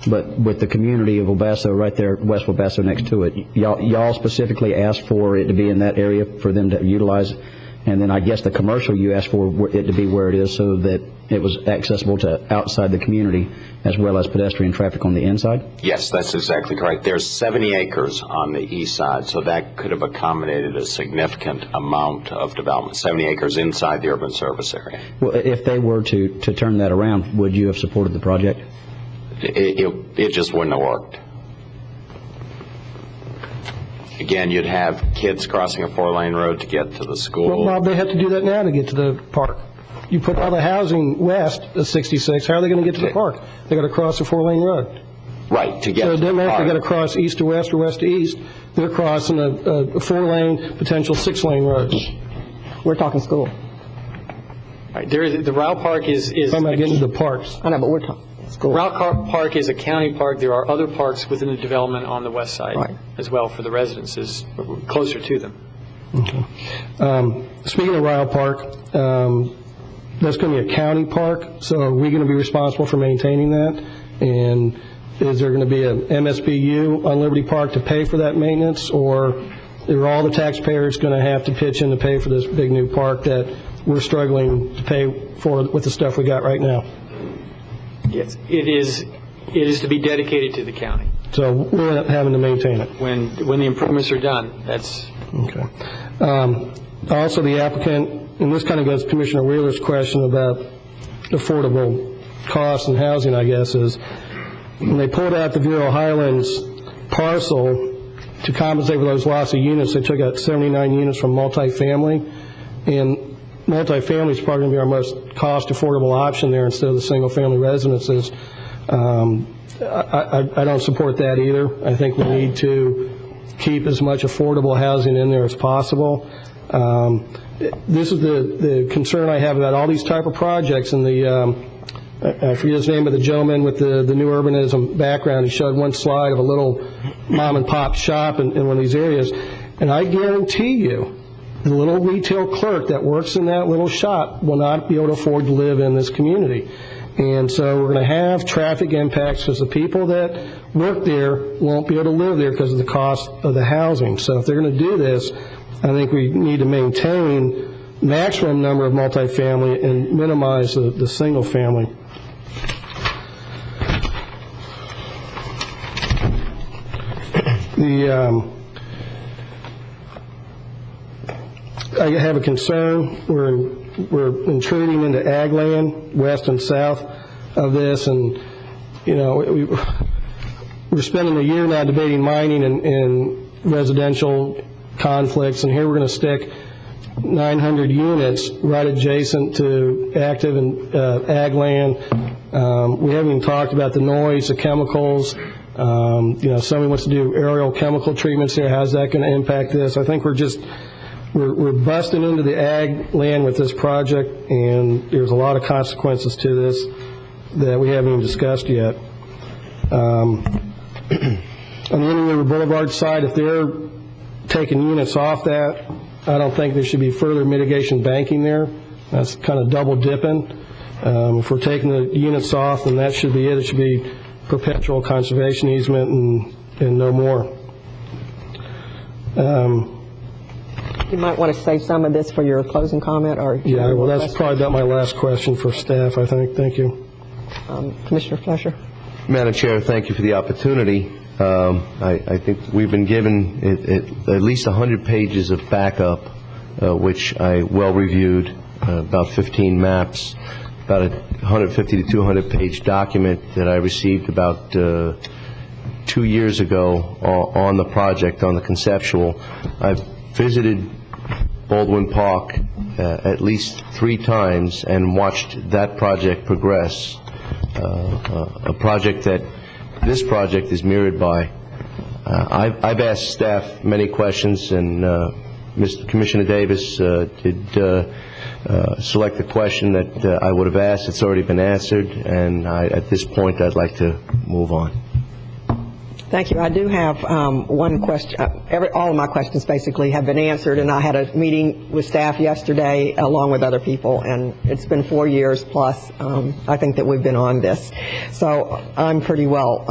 But with the community of El Paso right there, West El Paso next to it, y'all specifically asked for it to be in that area for them to utilize, and then I guess the commercial you asked for it to be where it is so that it was accessible to outside the community as well as pedestrian traffic on the inside? Yes, that's exactly correct. There's 70 acres on the east side, so that could have accommodated a significant amount of development, 70 acres inside the urban service area. Well, if they were to turn that around, would you have supported the project? It just wouldn't have worked. Again, you'd have kids crossing a four-lane road to get to the school. Well, Bob, they have to do that now to get to the park. You put all the housing west of 66, how are they going to get to the park? They got to cross a four-lane road. Right, to get so to the park. So it doesn't matter if they got to cross east to west or west to east. They're crossing a four-lane, potential six-lane road. We're talking school. Right, the Ryle Park is I'm not getting to the parks. I know, but we're talking school. Ryle Park is a county park. There are other parks within the development on the west side as well for the residences closer to them. Okay. Speaking of Ryle Park, that's going to be a county park, so are we going to be responsible for maintaining that? And is there going to be an MSBU on Liberty Park to pay for that maintenance, or Are all the taxpayers going to have to pitch in to pay for this big new park that we're struggling to pay for with the stuff we got right now? Yes, it is to be dedicated to the county. So we're having to maintain it. When the improvements are done, that's... Okay. Also, the applicant, and this kind of goes to Commissioner Wheeler's question about affordable costs and housing, I guess, is when they pulled out the Vero Highlands parcel to compensate for those loss of units, they took out 79 units from multifamily, and multifamily is probably going to be our most cost affordable option there instead of the single-family residences. I don't support that either. I think we need to keep as much affordable housing in there as possible. This is the concern I have about all these type of projects, and I forget his name, but the gentleman with the new urbanism background, he showed one slide of a little mom-and-pop shop in one of these areas, and I guarantee you the little retail clerk that works in that little shop will not be able to afford to live in this community. And so we're going to have traffic impacts because the people that work there won't be able to live there because of the cost of the housing. So if they're going to do this, I think we need to maintain maximum number of multifamily and minimize the single family. I have a concern. We're intruding into ag land west and south of this, and we're spending a year now debating mining and residential conflicts, and here we're going to stick 900 units right adjacent to active and ag land. We haven't even talked about the noise, the chemicals. Somebody wants to do aerial chemical treatments there. How's that going to impact this? I think we're busting into the ag land with this project, and there's a lot of consequences to this that we haven't even discussed yet. On the Indian River Boulevard side, if they're taking units off that, I don't think there should be further mitigation banking there. That's kind of double dipping. If we're taking the units off, then that should be it. It should be perpetual conservation easement and no more. You might want to save some of this for your closing comment, or... Yeah, well, that's probably about my last question for staff, I think. Thank you. Commissioner Fletcher. Madam Chair, thank you for the opportunity. I think we've been given at least 100 pages of backup, which I well reviewed, about 15 maps, about a 150 to 200 page document that I received about 2 years ago on the project, on the conceptual. I've visited Baldwin Park at least 3 times and watched that project progress, a project that this project is mirrored by. I've asked staff many questions, and Mr. Commissioner Davis did select the question that I would have asked. It's already been answered, and at this point I'd like to move on. Thank you. I do have one question. All of my questions basically have been answered, and I had a meeting with staff yesterday along with other people, and it's been 4 years plus. I think that we've been on this. So I'm pretty well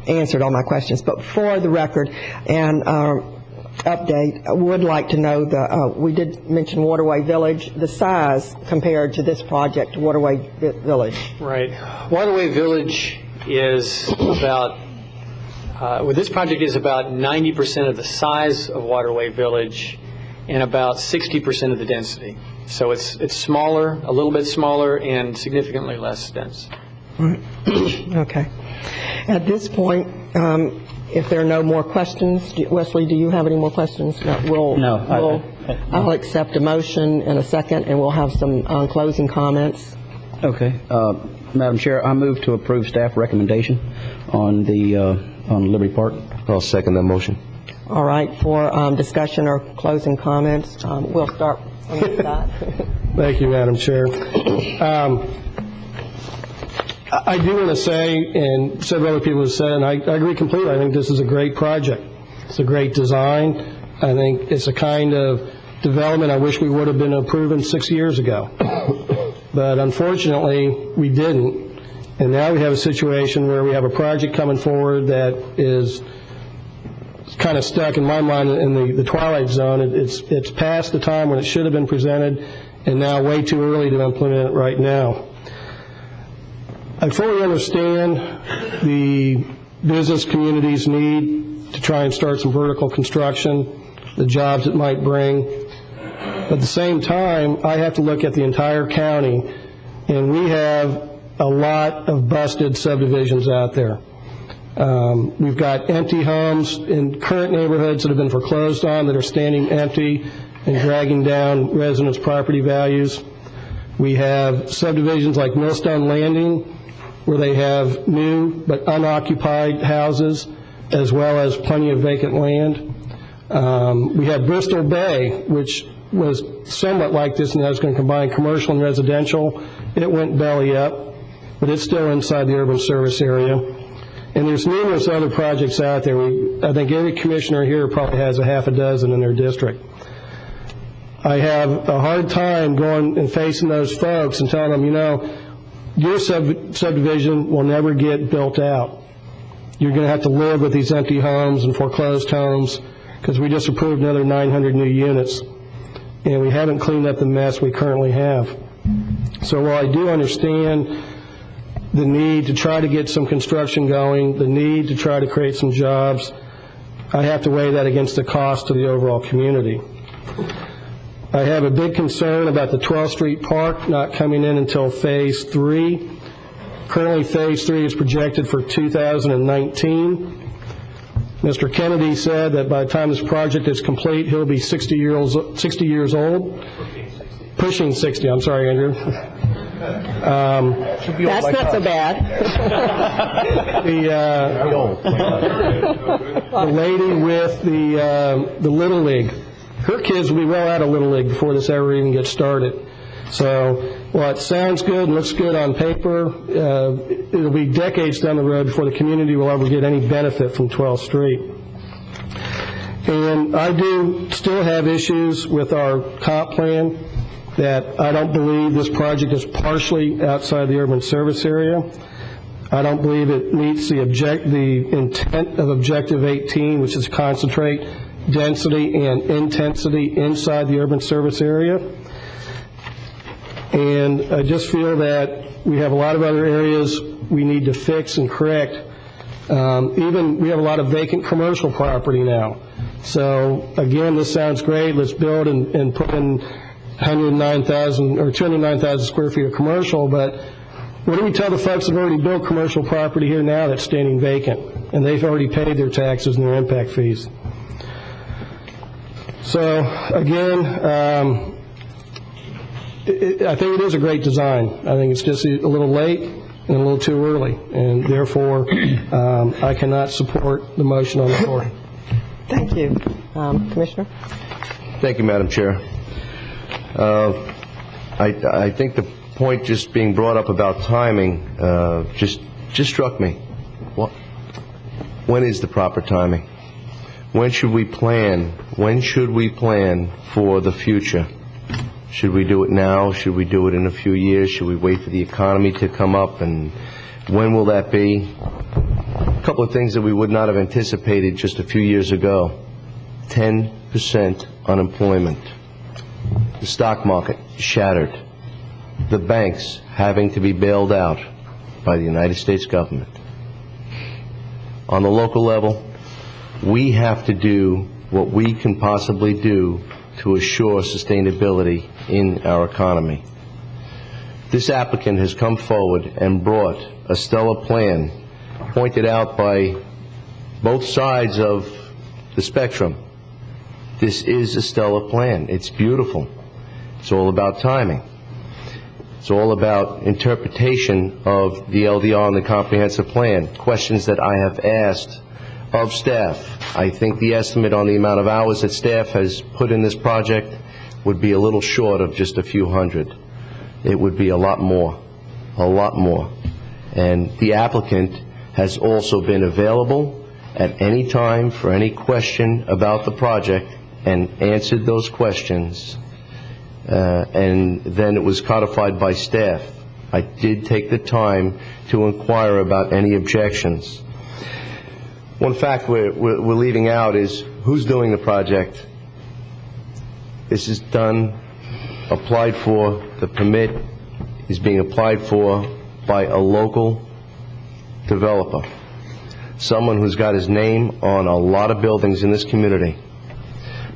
answered all my questions. But for the record and update, I would like to know we did mention Waterway Village, the size compared to this project, Waterway Village. Right. Waterway Village is about... this project is about 90% of the size of Waterway Village and about 60% of the density. So it's smaller, a little bit smaller, and significantly less dense. Okay. At this point, if there are no more questions, Wesley, do you have any more questions? No. I'll accept a motion in a second, and we'll have some closing comments. Okay. Madam Chair, I move to approve staff recommendation on Liberty Park. I'll second that motion. All right. For discussion or closing comments, we'll start on this side. Thank you, Madam Chair. I do want to say, and several other people have said, and I agree completely, I think this is a great project. It's a great design. I think it's a kind of development I wish we would have been approving 6 years ago. But unfortunately, we didn't. And now we have a situation where we have a project coming forward that is kind of stuck in my mind in the twilight zone. It's past the time when it should have been presented, and now way too early to implement it right now. I fully understand the business community's need to try and start some vertical construction, the jobs it might bring. But at the same time, I have to look at the entire county, and we have a lot of busted subdivisions out there. We've got empty homes in current neighborhoods that have been foreclosed on that are standing empty and dragging down residents' property values. We have subdivisions like Millstone Landing, where they have new but unoccupied houses, as well as plenty of vacant land. We have Bristol Bay, which was somewhat like this, and I was going to combine commercial and residential. It went belly up, but it's still inside the urban service area. And there's numerous other projects out there. I think every commissioner here probably has a half a dozen in their district. I have a hard time going and facing those folks and telling them, you know, your subdivision will never get built out. You're going to have to live with these empty homes and foreclosed homes because we just approved another 900 new units, and we haven't cleaned up the mess we currently have. So while I do understand the need to try to get some construction going, the need to try to create some jobs, I have to weigh that against the cost to the overall community. I have a big concern about the 12th Street Park not coming in until Phase 3. Currently, Phase 3 is projected for 2019. Mr. Kennedy said that by the time this project is complete, he'll be 60 years old. Pushing 60, I'm sorry, Andrew. That's not so bad. The lady with the Little League, her kids will be well out of Little League before this ever even gets started. So while it sounds good and looks good on paper, it'll be decades down the road before the community will ever get any benefit from 12th Street. And I do still have issues with our comp plan, that I don't believe this project is partially outside the urban service area. I don't believe it meets the intent of Objective 18, which is concentrate density and intensity inside the urban service area. And I just feel that we have a lot of other areas we need to fix and correct. Even we have a lot of vacant commercial property now. So again, this sounds great. Let's build and put in 109,000 or 209,000 square feet of commercial, but what do we tell the folks that have already built commercial property here now that's standing vacant, and they've already paid their taxes and their impact fees? So again, I think it is a great design. I think it's just a little late and a little too early, and therefore I cannot support the motion on the floor. Thank you. Commissioner? Thank you, Madam Chair. I think the point just being brought up about timing just struck me. When is the proper timing? When should we plan? When should we plan for the future? Should we do it now? Should we do it in a few years? Should we wait for the economy to come up? And when will that be? A couple of things that we would not have anticipated just a few years ago. 10% unemployment. The stock market shattered. The banks having to be bailed out by the United States government. On the local level, we have to do what we can possibly do to assure sustainability in our economy. This applicant has come forward and brought a stellar plan pointed out by both sides of the spectrum. This is a stellar plan. It's beautiful. It's all about timing. It's all about interpretation of the LDR and the comprehensive plan, questions that I have asked of staff. I think the estimate on the amount of hours that staff has put in this project would be a little short of just a few hundred. It would be a lot more, a lot more. And the applicant has also been available at any time for any question about the project and answered those questions. And then it was codified by staff. I did take the time to inquire about any objections. One fact we're leaving out is who's doing the project. This is done, applied for, the permit is being applied for by a local developer, someone who's got his name on a lot of buildings in this community,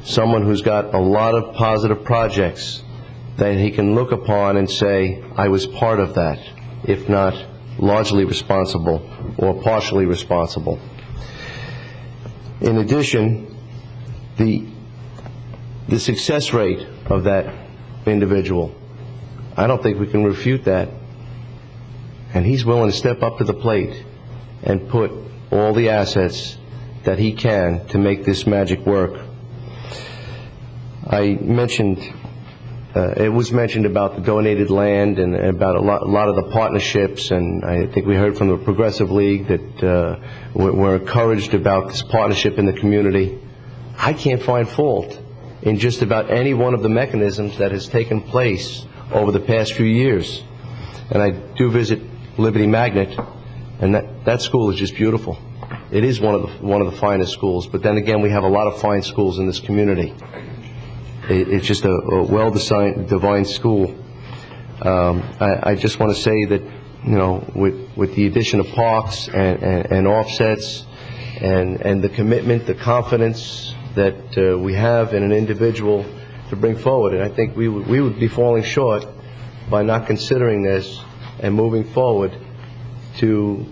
someone who's got a lot of positive projects that he can look upon and say, I was part of that, if not largely responsible or partially responsible. In addition, the success rate of that individual, I don't think we can refute that. And he's willing to step up to the plate and put all the assets that he can to make this magic work. I mentioned, it was mentioned about the donated land and about a lot of the partnerships, and I think we heard from the Progressive League that we're encouraged about this partnership in the community. I can't find fault in just about any one of the mechanisms that has taken place over the past few years. And I do visit Liberty Magnet, and that school is just beautiful. It is one of the finest schools, but then again, we have a lot of fine schools in this community. It's just a well-designed, divine school. I just want to say that, you know, with the addition of parks and offsets and the commitment, the confidence that we have in an individual to bring forward, and I think we would be falling short by not considering this and moving forward to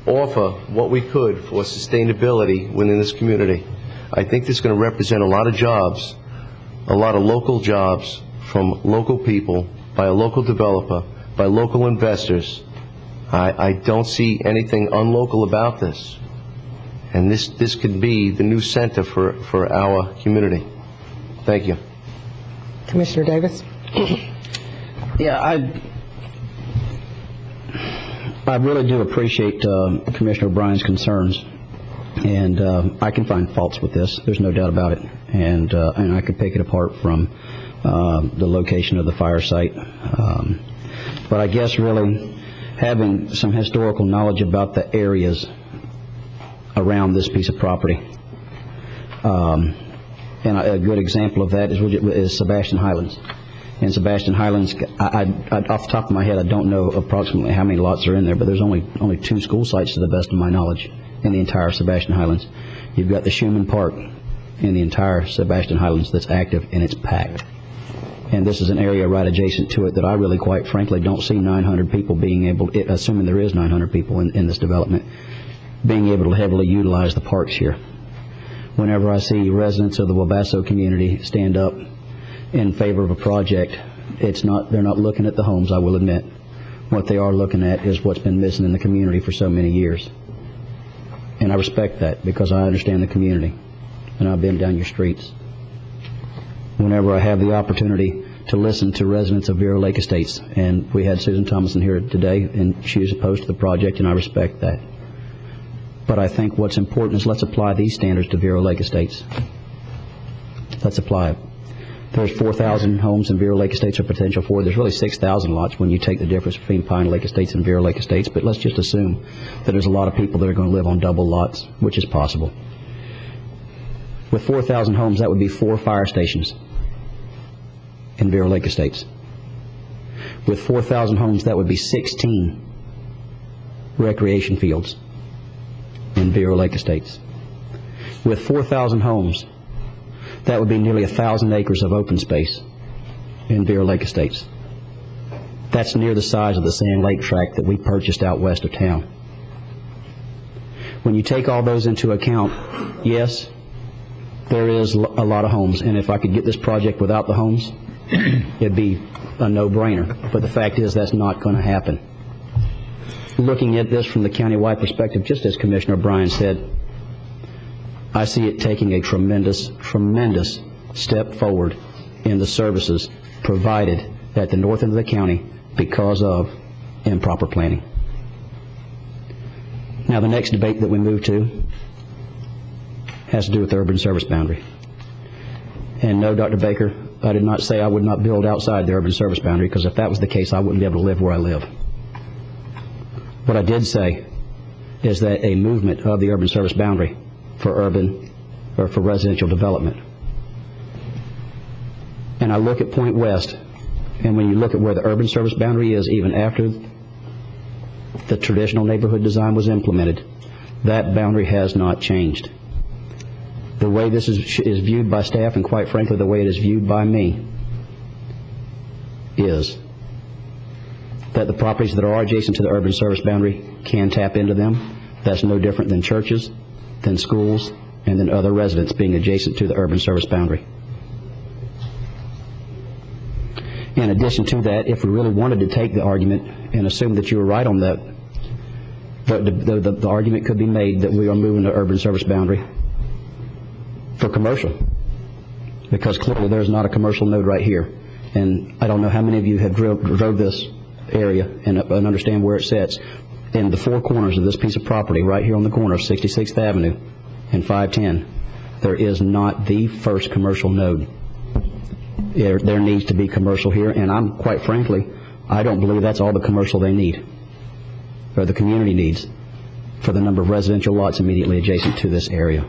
offer what we could for sustainability within this community. I think this is going to represent a lot of jobs, a lot of local jobs from local people, by a local developer, by local investors. I don't see anything unlocal about this. And this could be the new center for our community. Thank you. Commissioner Davis? Yeah, I really do appreciate Commissioner O'Brien's concerns, and I can find faults with this. There's no doubt about it, and I could pick it apart from the location of the fire site. But I guess really having some historical knowledge about the areas around this piece of property, and a good example of that is Sebastian Highlands. In Sebastian Highlands, I off the top of my head, I don't know approximately how many lots are in there, but there's only 2 school sites to the best of my knowledge in the entire Sebastian Highlands. You've got the Schumann Park in the entire Sebastian Highlands that's active, and it's packed. And this is an area right adjacent to it that I really, quite frankly, don't see 900 people being able, assuming there is 900 people in this development, being able to heavily utilize the parks here. Whenever I see residents of the Wabasso community stand up in favor of a project, they're not looking at the homes, I will admit. What they are looking at is what's been missing in the community for so many years. And I respect that because I understand the community, and I've been down your streets. Whenever I have the opportunity to listen to residents of Vero Lake Estates, and we had Susan Thomason here today, and she was opposed to the project, and I respect that. But I think what's important is let's apply these standards to Vero Lake Estates. Let's apply it. There's 4,000 homes in Vero Lake Estates or potential for. There's really 6,000 lots when you take the difference between Pine Lake Estates and Vero Lake Estates, but let's just assume that there's a lot of people that are going to live on double lots, which is possible. With 4,000 homes, that would be 4 fire stations in Vero Lake Estates. With 4,000 homes, that would be 16 recreation fields in Vero Lake Estates. With 4,000 homes, that would be nearly 1,000 acres of open space in Vero Lake Estates. That's near the size of the Sand Lake tract that we purchased out west of town. When you take all those into account, yes, there is a lot of homes, and if I could get this project without the homes, it'd be a no-brainer. But the fact is that's not going to happen. Looking at this from the county-wide perspective, just as Commissioner O'Brien said, I see it taking a tremendous, tremendous step forward in the services provided at the north end of the county because of improper planning. Now, the next debate that we move to has to do with the urban service boundary. And no, Dr. Baker, I did not say I would not build outside the urban service boundary, because if that was the case, I wouldn't be able to live where I live. What I did say is that a movement of the urban service boundary for urban or for residential development. And I look at Point West, and when you look at where the urban service boundary is, even after the traditional neighborhood design was implemented, that boundary has not changed. The way this is viewed by staff, and quite frankly the way it is viewed by me, is that the properties that are adjacent to the urban service boundary can tap into them. That's no different than churches, than schools, and than other residents being adjacent to the urban service boundary. In addition to that, if we really wanted to take the argument and assume that you were right on that, the argument could be made that we are moving the urban service boundary for commercial, because clearly there's not a commercial node right here. And I don't know how many of you have drove this area and understand where it sits. In the four corners of this piece of property, right here on the corner of 66th Avenue and 510, there is not the first commercial node. There needs to be commercial here, and I'm quite frankly, I don't believe that's all the commercial they need, or the community needs, for the number of residential lots immediately adjacent to this area.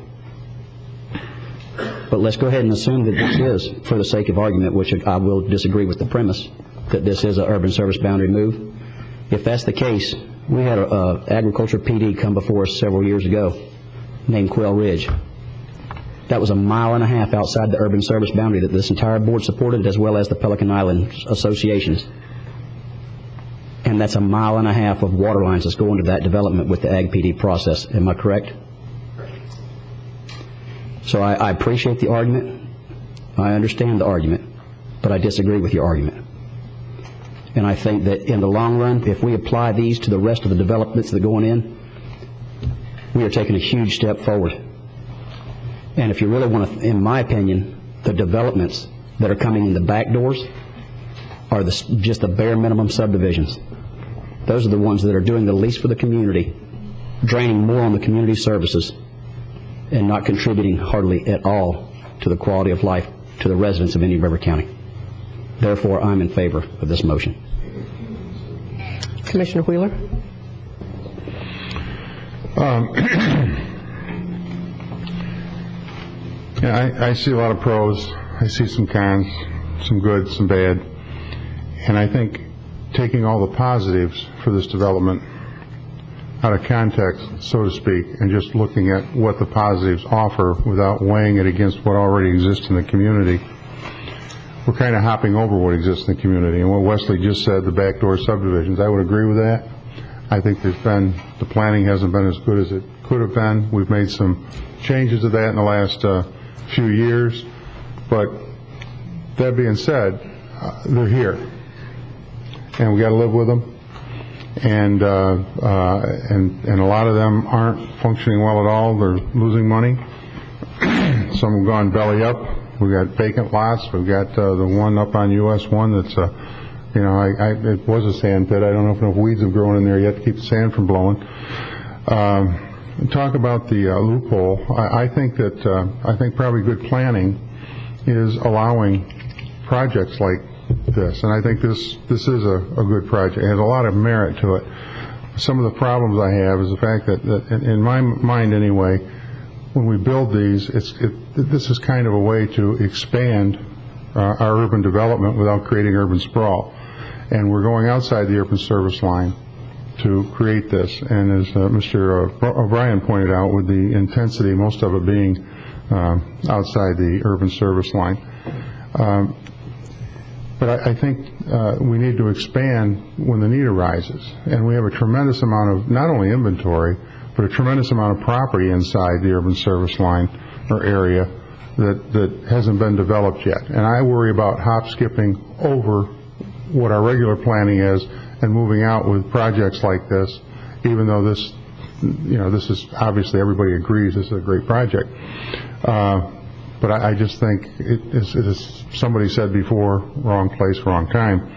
But let's go ahead and assume that this is, for the sake of argument, which I will disagree with the premise, that this is an urban service boundary move. If that's the case, we had an agriculture PD come before us several years ago named Quail Ridge. That was 1.5 miles outside the urban service boundary that this entire board supported, as well as the Pelican Island associations. And that's 1.5 miles of water lines that's going to that development with the Ag PD process. Am I correct? So I appreciate the argument. I understand the argument, but I disagree with your argument. And I think that in the long run, if we apply these to the rest of the developments that are going in, we are taking a huge step forward. And if you really want to, in my opinion, the developments that are coming in the back doors are just the bare minimum subdivisions. Those are the ones that are doing the least for the community, draining more on the community services, and not contributing hardly at all to the quality of life to the residents of Indian River County. Therefore, I'm in favor of this motion. Commissioner Wheeler? Yeah, I see a lot of pros. I see some cons, some good, some bad. And I think taking all the positives for this development out of context, so to speak, and just looking at what the positives offer without weighing it against what already exists in the community, we're kind of hopping over what exists in the community. And what Wesley just said, the backdoor subdivisions, I would agree with that. I think the planning hasn't been as good as it could have been. We've made some changes to that in the last few years. But that being said, they're here, and we got to live with them. And a lot of them aren't functioning well at all. They're losing money. Some have gone belly up. We've got vacant lots. We've got the one up on US 1 that's, it was a sand pit. I don't know if enough weeds have grown in there yet to keep the sand from blowing. Talk about the loophole. I think probably good planning is allowing projects like this, and I think this is a good project. It has a lot of merit to it. Some of the problems I have is the fact that in my mind anyway, when we build these, this is kind of a way to expand our urban development without creating urban sprawl. And we're going outside the urban service line to create this. And as Mr. O'Brien pointed out, with the intensity, most of it being outside the urban service line. But I think we need to expand when the need arises. And we have a tremendous amount of not only inventory, but a tremendous amount of property inside the urban service line or area that hasn't been developed yet. And I worry about hop-skipping over what our regular planning is and moving out with projects like this, even though this is obviously everybody agrees this is a great project. But I just think it is, somebody said before, wrong place, wrong time.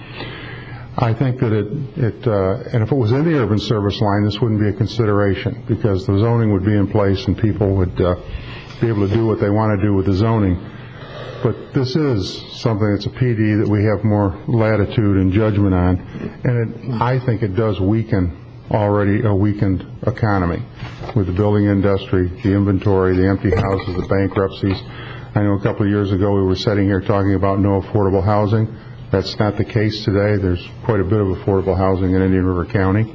I think that and if it was in the urban service line, this wouldn't be a consideration, because the zoning would be in place and people would be able to do what they want to do with the zoning. But this is something that's a PD that we have more latitude and judgment on, and I think it does weaken already a weakened economy with the building industry, the inventory, the empty houses, the bankruptcies. I know a couple of years ago we were sitting here talking about no affordable housing. That's not the case today. There's quite a bit of affordable housing in Indian River County.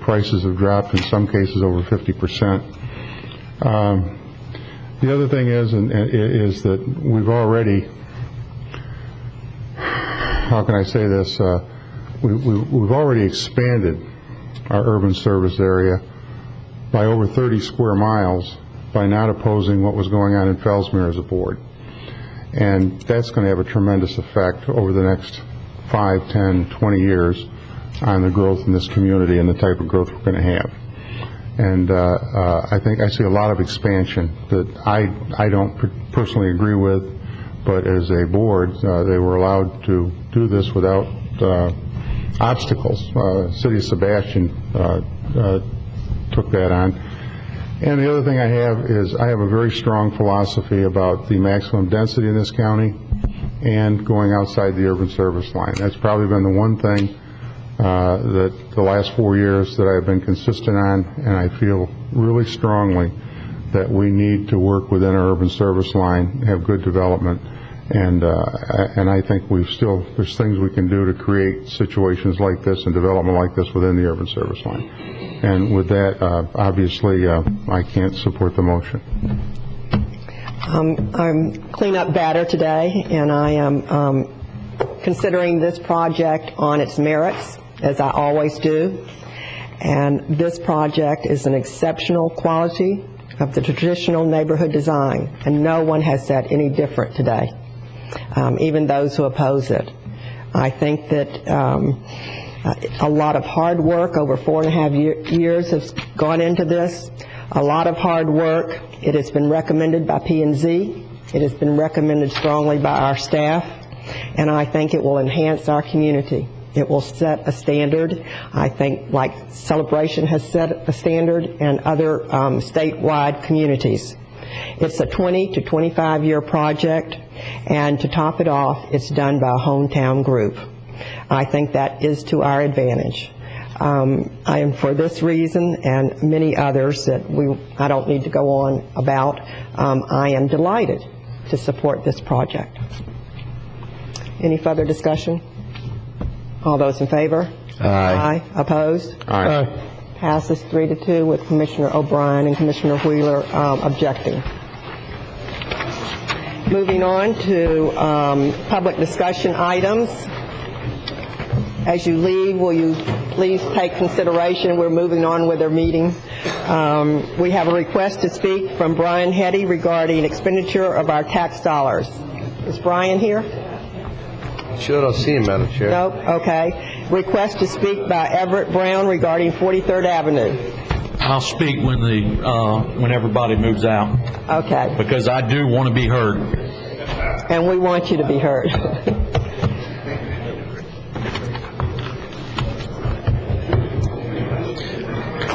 Prices have dropped in some cases over 50%. The other thing is that we've already, how can I say this, we've already expanded our urban service area by over 30 square miles by not opposing what was going on in Fellsmere as a board. And that's going to have a tremendous effect over the next 5, 10, 20 years on the growth in this community and the type of growth we're going to have. And I think I see a lot of expansion that I don't personally agree with, but as a board, they were allowed to do this without obstacles. City of Sebastian took that on. And the other thing I have is I have a very strong philosophy about the maximum density in this county and going outside the urban service line. That's probably been the one thing that the last 4 years that I've been consistent on, and I feel really strongly that we need to work within our urban service line, have good development, and I think there's things we can do to create situations like this and development like this within the urban service line. And with that, obviously, I can't support the motion. I'm cleanup batter today, and I am considering this project on its merits, as I always do. And this project is an exceptional quality of the traditional neighborhood design, and no one has said any different today, even those who oppose it. I think that a lot of hard work over 4.5 years has gone into this. A lot of hard work. It has been recommended by P&Z. It has been recommended strongly by our staff, and I think it will enhance our community. It will set a standard. I think like Celebration has set a standard and other statewide communities. It's a 20 to 25 year project, and to top it off, it's done by a hometown group. I think that is to our advantage. I am, for this reason and many others that I don't need to go on about, I am delighted to support this project. Any further discussion? All those in favor? Aye. Opposed? Aye. Passes 3-2 with Commissioner O'Brien and Commissioner Wheeler objecting. Moving on to public discussion items. As you leave, will you please take consideration? We're moving on with our meeting. We have a request to speak from Brian Hetty regarding expenditure of our tax dollars. Is Brian here? Sure, don't see him, Madam Chair. Nope, okay. Request to speak by Everett Brown regarding 43rd Avenue. I'll speak when everybody moves out. Okay. Because I do want to be heard. And we want you to be heard.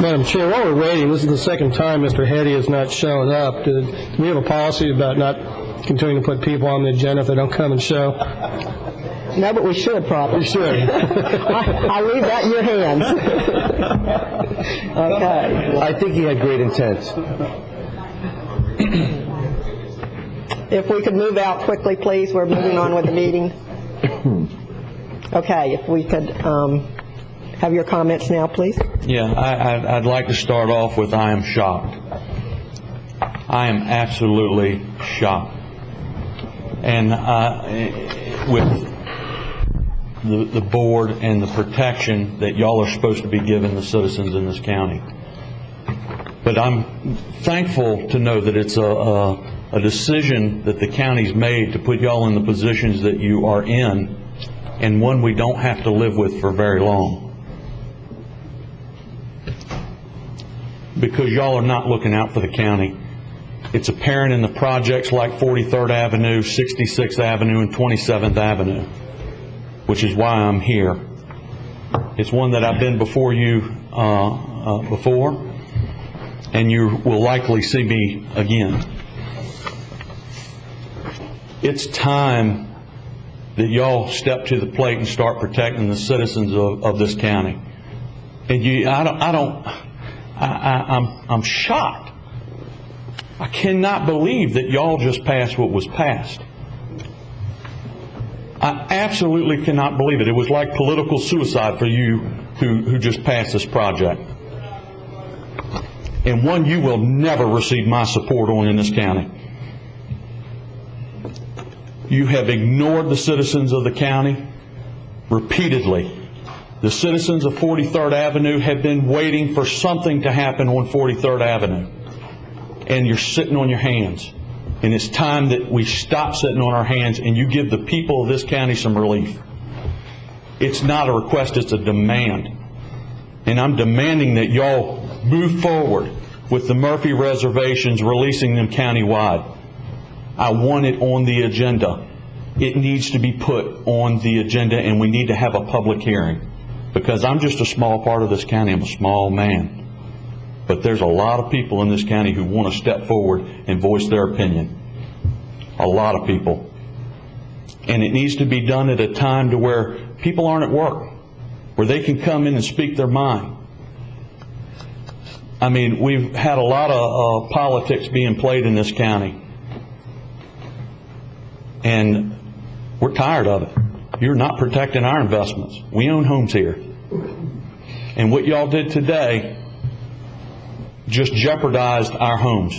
Madam Chair, while we're waiting, this is the second time Mr. Hetty has not shown up. Do we have a policy about not continuing to put people on the agenda if they don't come and show? No, but we should probably. We should. I leave that in your hands. Okay. I think he had great intent. If we could move out quickly, please. We're moving on with the meeting. Okay, if we could have your comments now, please. Yeah, I'd like to start off with I am shocked. I am absolutely shocked. And with the board and the protection that y'all are supposed to be giving the citizens in this county. But I'm thankful to know that it's a decision that the county's made to put y'all in the positions that you are in, and one we don't have to live with for very long. Because y'all are not looking out for the county. It's apparent in the projects like 43rd Avenue, 66th Avenue, and 27th Avenue, which is why I'm here. It's one that I've been before you before, and you will likely see me again. It's time that y'all step to the plate and start protecting the citizens of this county. And I'm shocked. I cannot believe that y'all just passed what was passed. I absolutely cannot believe it. It was like political suicide for you who just passed this project. And one you will never receive my support on in this county. You have ignored the citizens of the county repeatedly. The citizens of 43rd Avenue have been waiting for something to happen on 43rd Avenue. And you're sitting on your hands. And it's time that we stop sitting on our hands and you give the people of this county some relief. It's not a request, it's a demand. And I'm demanding that y'all move forward with the Murphy reservations, releasing them countywide. I want it on the agenda. It needs to be put on the agenda, and we need to have a public hearing. Because I'm just a small part of this county. I'm a small man. But there's a lot of people in this county who want to step forward and voice their opinion. A lot of people. And it needs to be done at a time to where people aren't at work, where they can come in and speak their mind. I mean, we've had a lot of politics being played in this county. And we're tired of it. You're not protecting our investments. We own homes here. And what y'all did today just jeopardized our homes.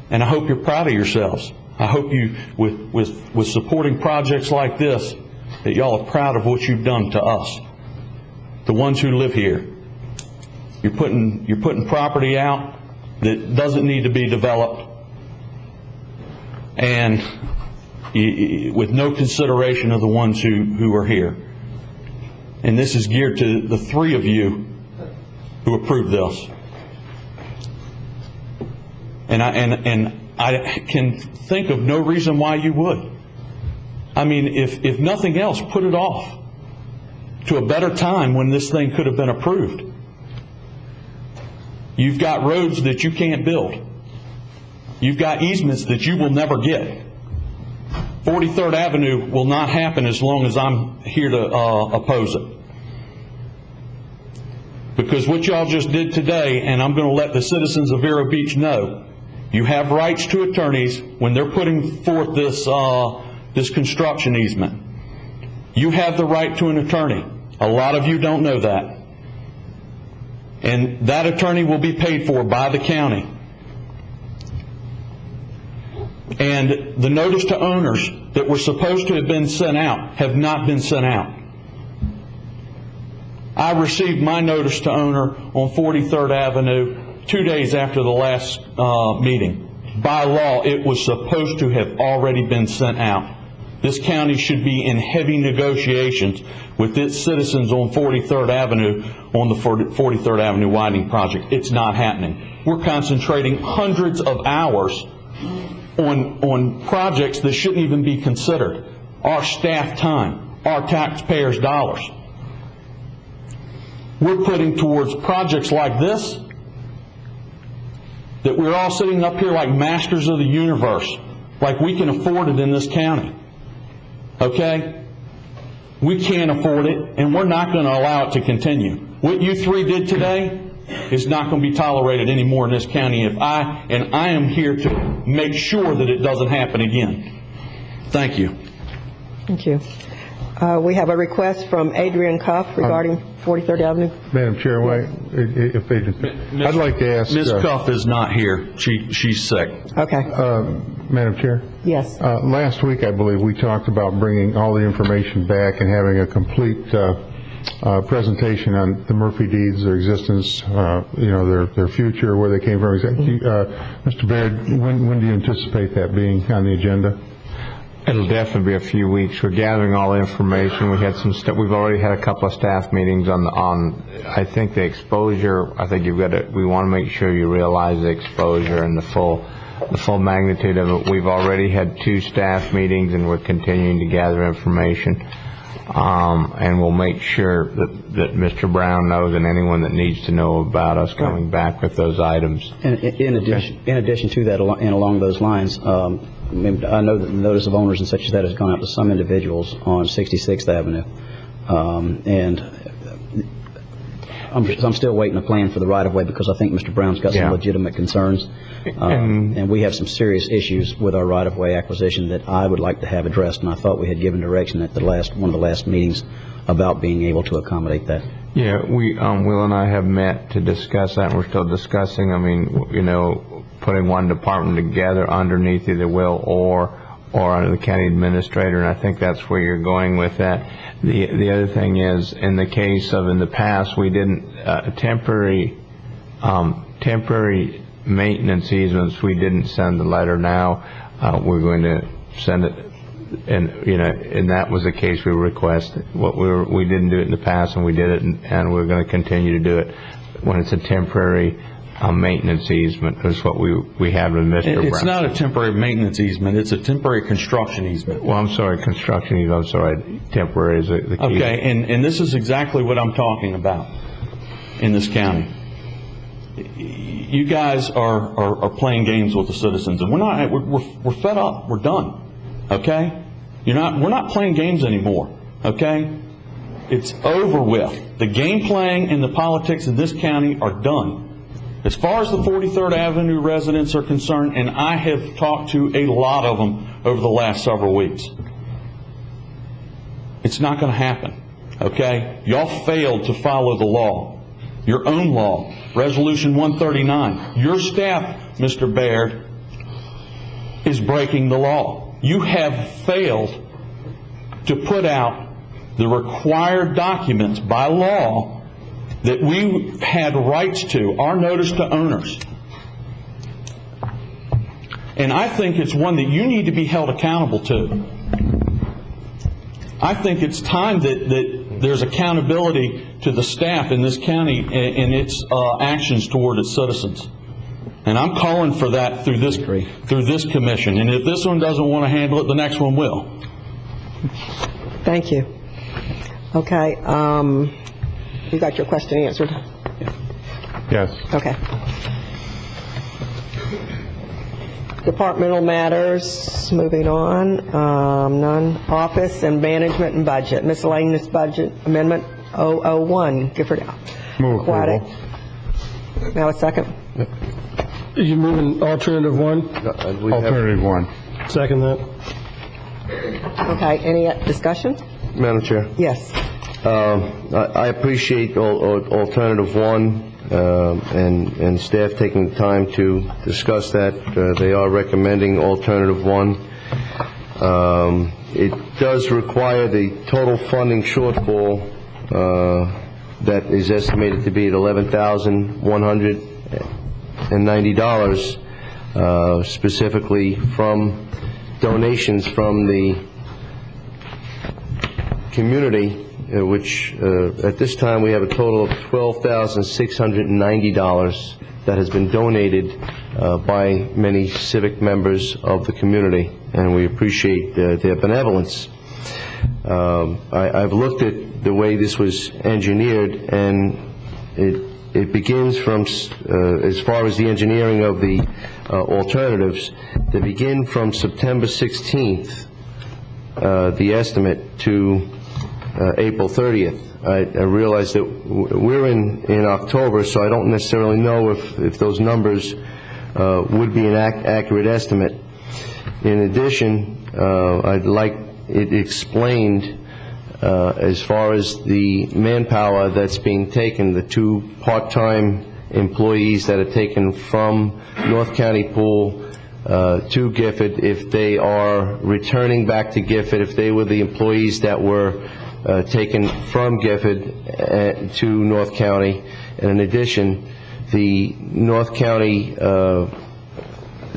And I hope you're proud of yourselves. I hope you, with supporting projects like this, that y'all are proud of what you've done to us, the ones who live here. You're putting property out that doesn't need to be developed, and with no consideration of the ones who are here. And this is geared to the three of you who approved this. And I can think of no reason why you would. I mean, if nothing else, put it off to a better time when this thing could have been approved. You've got roads that you can't build. You've got easements that you will never get. 43rd Avenue will not happen as long as I'm here to oppose it. Because what y'all just did today, and I'm going to let the citizens of Vero Beach know, you have rights to attorneys when they're putting forth this construction easement. You have the right to an attorney. A lot of you don't know that. And that attorney will be paid for by the county. And the notice to owners that were supposed to have been sent out have not been sent out. I received my notice to owner on 43rd Avenue 2 days after the last meeting. By law, it was supposed to have already been sent out. This county should be in heavy negotiations with its citizens on 43rd Avenue on the 43rd Avenue widening project. It's not happening. We're concentrating hundreds of hours on projects that shouldn't even be considered. Our staff time, our taxpayers' dollars. We're putting towards projects like this that we're all sitting up here like masters of the universe, like we can afford it in this county. Okay? We can't afford it, and we're not going to allow it to continue. What you three did today is not going to be tolerated anymore in this county. I am here to make sure that it doesn't happen again. Thank you. Thank you. We have a request from Adrian Cuff regarding 43rd Avenue. Madam Chair, I'd like to ask... Ms. Cuff is not here. She's sick. Okay. Madam Chair? Yes. Last week, I believe, we talked about bringing all the information back and having a complete presentation on the Murphy deeds, their existence, their future, where they came from. Mr. Baird, when do you anticipate that being on the agenda? It'll definitely be a few weeks. We're gathering all the information. We had we've already had a couple of staff meetings on I think the exposure. I think we want to make sure you realize the exposure and the full magnitude of it. We've already had 2 staff meetings, and we're continuing to gather information. And we'll make sure that Mr. Brown knows, and anyone that needs to know about us coming back with those items. And in addition to that, and along those lines, I know that the notice of owners and such as that has gone out to some individuals on 66th Avenue. And I'm still waiting a plan for the right-of-way because I think Mr. Brown's got some legitimate concerns. And we have some serious issues with our right-of-way acquisition that I would like to have addressed, and I thought we had given direction at one of the last meetings about being able to accommodate that. Yeah, Will and I have met to discuss that, and we're still discussing. I mean, you know, putting one department together underneath either Will or under the county administrator, and I think that's where you're going with that. The other thing is, in the case of in the past, we didn't temporary maintenance easements. We didn't send the letter. Now we're going to send it, and you know, and that was the case we requested. We didn't do it in the past, and we did it, and we're going to continue to do it when it's a temporary maintenance easement. Is what we have with Mr. Brown. It's not a temporary maintenance easement. It's a temporary construction easement. Well, I'm sorry, construction easement. I'm sorry, temporary is the key. Okay, and this is exactly what I'm talking about in this county. You guys are playing games with the citizens, and we're not. We're fed up. We're done. Okay, we're not playing games anymore. Okay, it's over with. The game playing and the politics in this county are done. As far as the 43rd Avenue residents are concerned, and I have talked to a lot of them over the last several weeks, it's not going to happen, okay? Y'all failed to follow the law, your own law, Resolution 139. Your staff, Mr. Baird, is breaking the law. You have failed to put out the required documents by law that we had rights to, our notice to owners. And I think it's one that you need to be held accountable to. I think it's time that there's accountability to the staff in this county and its actions toward its citizens. And I'm calling for that through this commission. And if this one doesn't want to handle it, the next one will. Thank you. Okay. You got your question answered? Yes. Okay. Departmental matters, moving on. None. Office and management and budget. Miscellaneous budget amendment 001. Gifford. Move approval. Now a second. Did you move in alternative one? Alternative one. Second that. Okay. Any discussion? Madam Chair. Yes. I appreciate alternative one and staff taking the time to discuss that. They are recommending alternative one. It does require the total funding shortfall that is estimated to be at $11,190, specifically from donations from the community, which at this time we have a total of $12,690 that has been donated by many civic members of the community, and we appreciate their benevolence. I've looked at the way this was engineered, and it begins from, as far as the engineering of the alternatives, they begin from September 16th, the estimate, to April 30th. I realize that we're in October, so I don't necessarily know if those numbers would be an accurate estimate. In addition, I'd like it explained as far as the manpower that's being taken, the 2 part-time employees that are taken from North County Pool to Gifford, if they are returning back to Gifford, if they were the employees that were taken from Gifford to North County. And in addition, the North County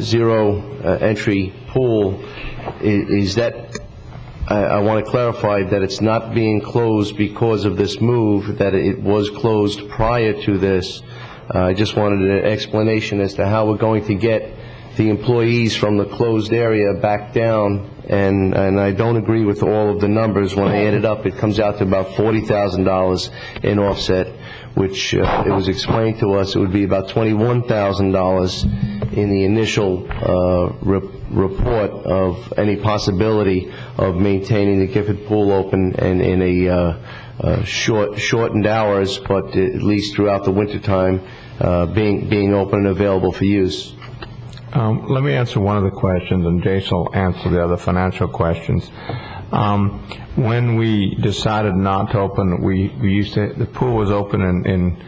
zero entry pool is that I want to clarify that it's not being closed because of this move, that it was closed prior to this. I just wanted an explanation as to how we're going to get the employees from the closed area back down, and I don't agree with all of the numbers. When I add it up, it comes out to about $40,000 in offset, which it was explained to us it would be about $21,000 in the initial report of any possibility of maintaining the Gifford Pool open and in a shortened hours, but at least throughout the wintertime, being open and available for use. Let me answer one of the questions, and Jason will answer the other financial questions. When we decided not to open, the pool was open in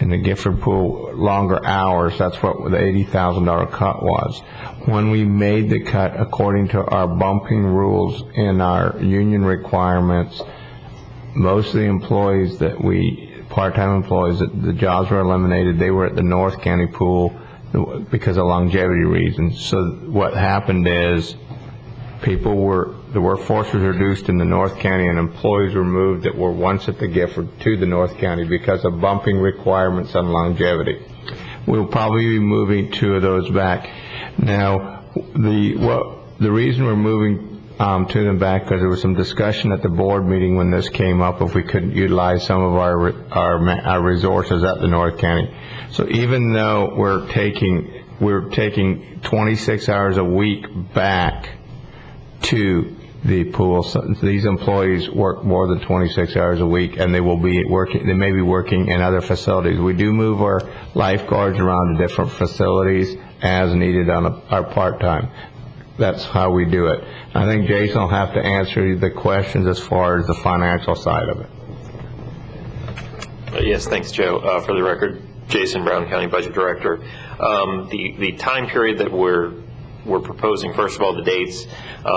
the Gifford Pool longer hours. That's what the $80,000 cut was. When we made the cut according to our bumping rules in our union requirements, most of the employees part-time employees, the jobs were eliminated. They were at the North County Pool because of longevity reasons. So what happened is the workforce was reduced in the North County, and employees were moved that were once at the Gifford to the North County because of bumping requirements on longevity. We'll probably be moving 2 of those back. Now, the reason we're moving to them back, because there was some discussion at the board meeting when this came up if we couldn't utilize some of our resources at the North County. So even though we're taking 26 hours a week back to the pool, so these employees work more than 26 hours a week, and they may be working in other facilities. We do move our lifeguards around to different facilities as needed on our part-time. That's how we do it. I think Jason will have to answer the questions as far as the financial side of it. Yes, thanks, Joe. For the record, Jason Brown, County Budget Director. The time period that we're proposing, first of all, the dates,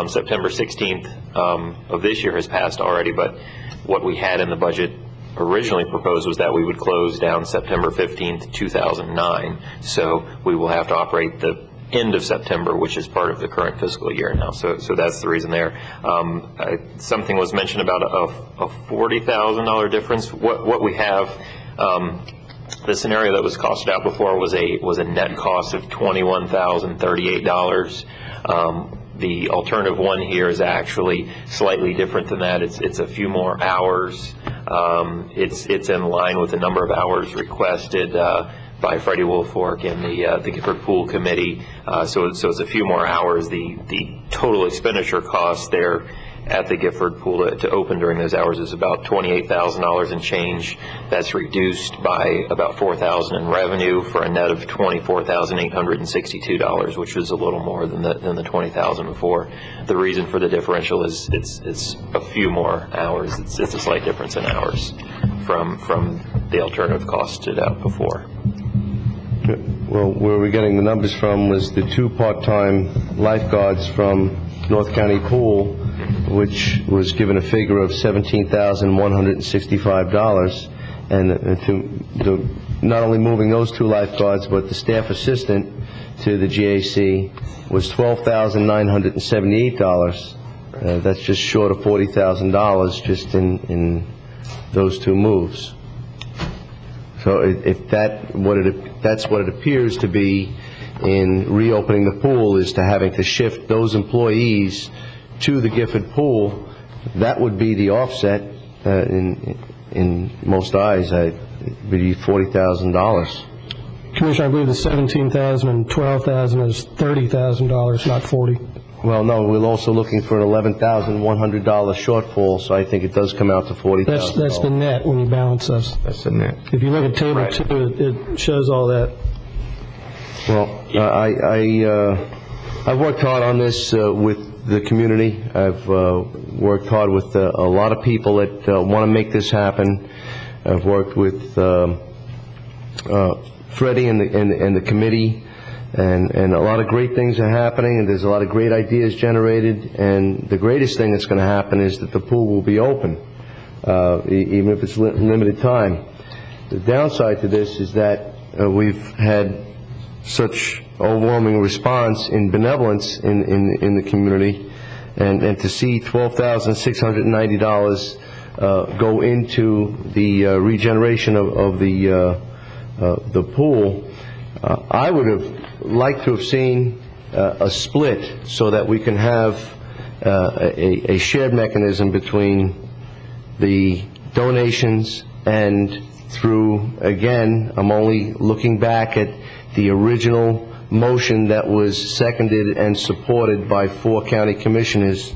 September 16th of this year has passed already, but what we had in the budget originally proposed was that we would close down September 15th, 2009. So we will have to operate the end of September, which is part of the current fiscal year now. So that's the reason there. Something was mentioned about a $40,000 difference. What we have, the scenario that was costed out before was a net cost of $21,038. The alternative one here is actually slightly different than that. It's a few more hours. It's in line with the number of hours requested by Freddie Woolfork and the Gifford Pool Committee. So it's a few more hours. The total expenditure cost there at the Gifford Pool to open during those hours is about $28,000 and change. That's reduced by about $4,000 in revenue for a net of $24,862, which is a little more than the $20,000 before. The reason for the differential is it's a few more hours. It's a slight difference in hours from the alternative costed out before. Well, where we're getting the numbers from was the 2 part-time lifeguards from North County Pool, which was given a figure of $17,165, and not only moving those 2 lifeguards, but the staff assistant to the GAC was $12,978. That's just short of $40,000 just in those 2 moves. So that's what it appears to be in reopening the pool, is to having to shift those employees to the Gifford Pool. That would be the offset in most eyes. It would be $40,000. Commissioner, I believe the $17,000 and $12,000 is $30,000, not $40,000. Well, no, we're also looking for an $11,100 shortfall, so I think it does come out to $40,000. That's the net when you balance us. That's the net. If you look at Table 2, it shows all that. Well, I've worked hard on this with the community. I've worked hard with a lot of people that want to make this happen. I've worked with Freddie and the committee. And a lot of great things are happening, and there's a lot of great ideas generated, and the greatest thing that's going to happen is that the pool will be open, even if it's limited time. The downside to this is that we've had such overwhelming response in benevolence in the community, and to see $12,690 go into the regeneration of the pool. I would have liked to have seen a split so that we can have a shared mechanism between the donations and through, again, I'm only looking back at the original motion that was seconded and supported by 4 county commissioners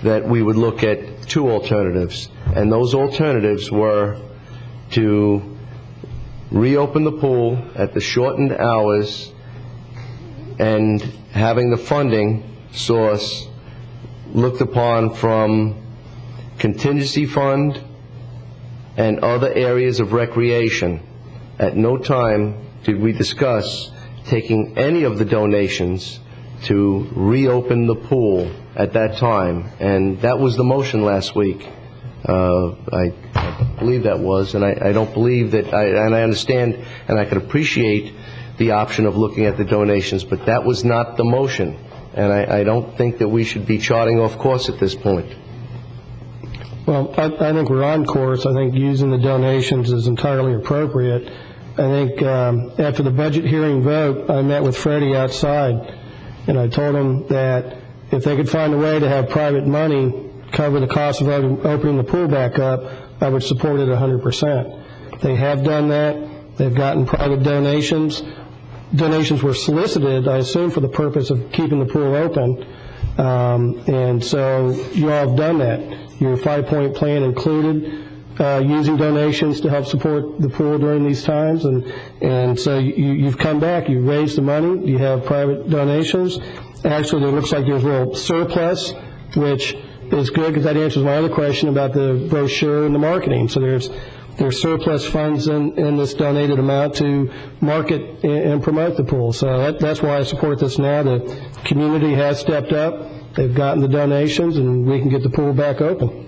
that we would look at 2 alternatives. And those alternatives were to reopen the pool at the shortened hours and having the funding source looked upon from contingency fund and other areas of recreation. At no time did we discuss taking any of the donations to reopen the pool at that time, and that was the motion last week. I believe that was, and I don't believe that, and I understand and I could appreciate the option of looking at the donations, but that was not the motion, and I don't think that we should be charting off course at this point. Well, I think we're on course. I think using the donations is entirely appropriate. I think after the budget hearing vote, I met with Freddie outside, and I told him that if they could find a way to have private money cover the cost of opening the pool back up, I would support it 100%. They have done that. They've gotten private donations. Donations were solicited, I assume, for the purpose of keeping the pool open. And so you all have done that. Your 5-point plan included using donations to help support the pool during these times. And so you've come back. You've raised the money. You have private donations. Actually, it looks like there's a little surplus, which is good because that answers my other question about the brochure and the marketing. So there's surplus funds in this donated amount to market and promote the pool. So that's why I support this now. The community has stepped up. They've gotten the donations, and we can get the pool back open.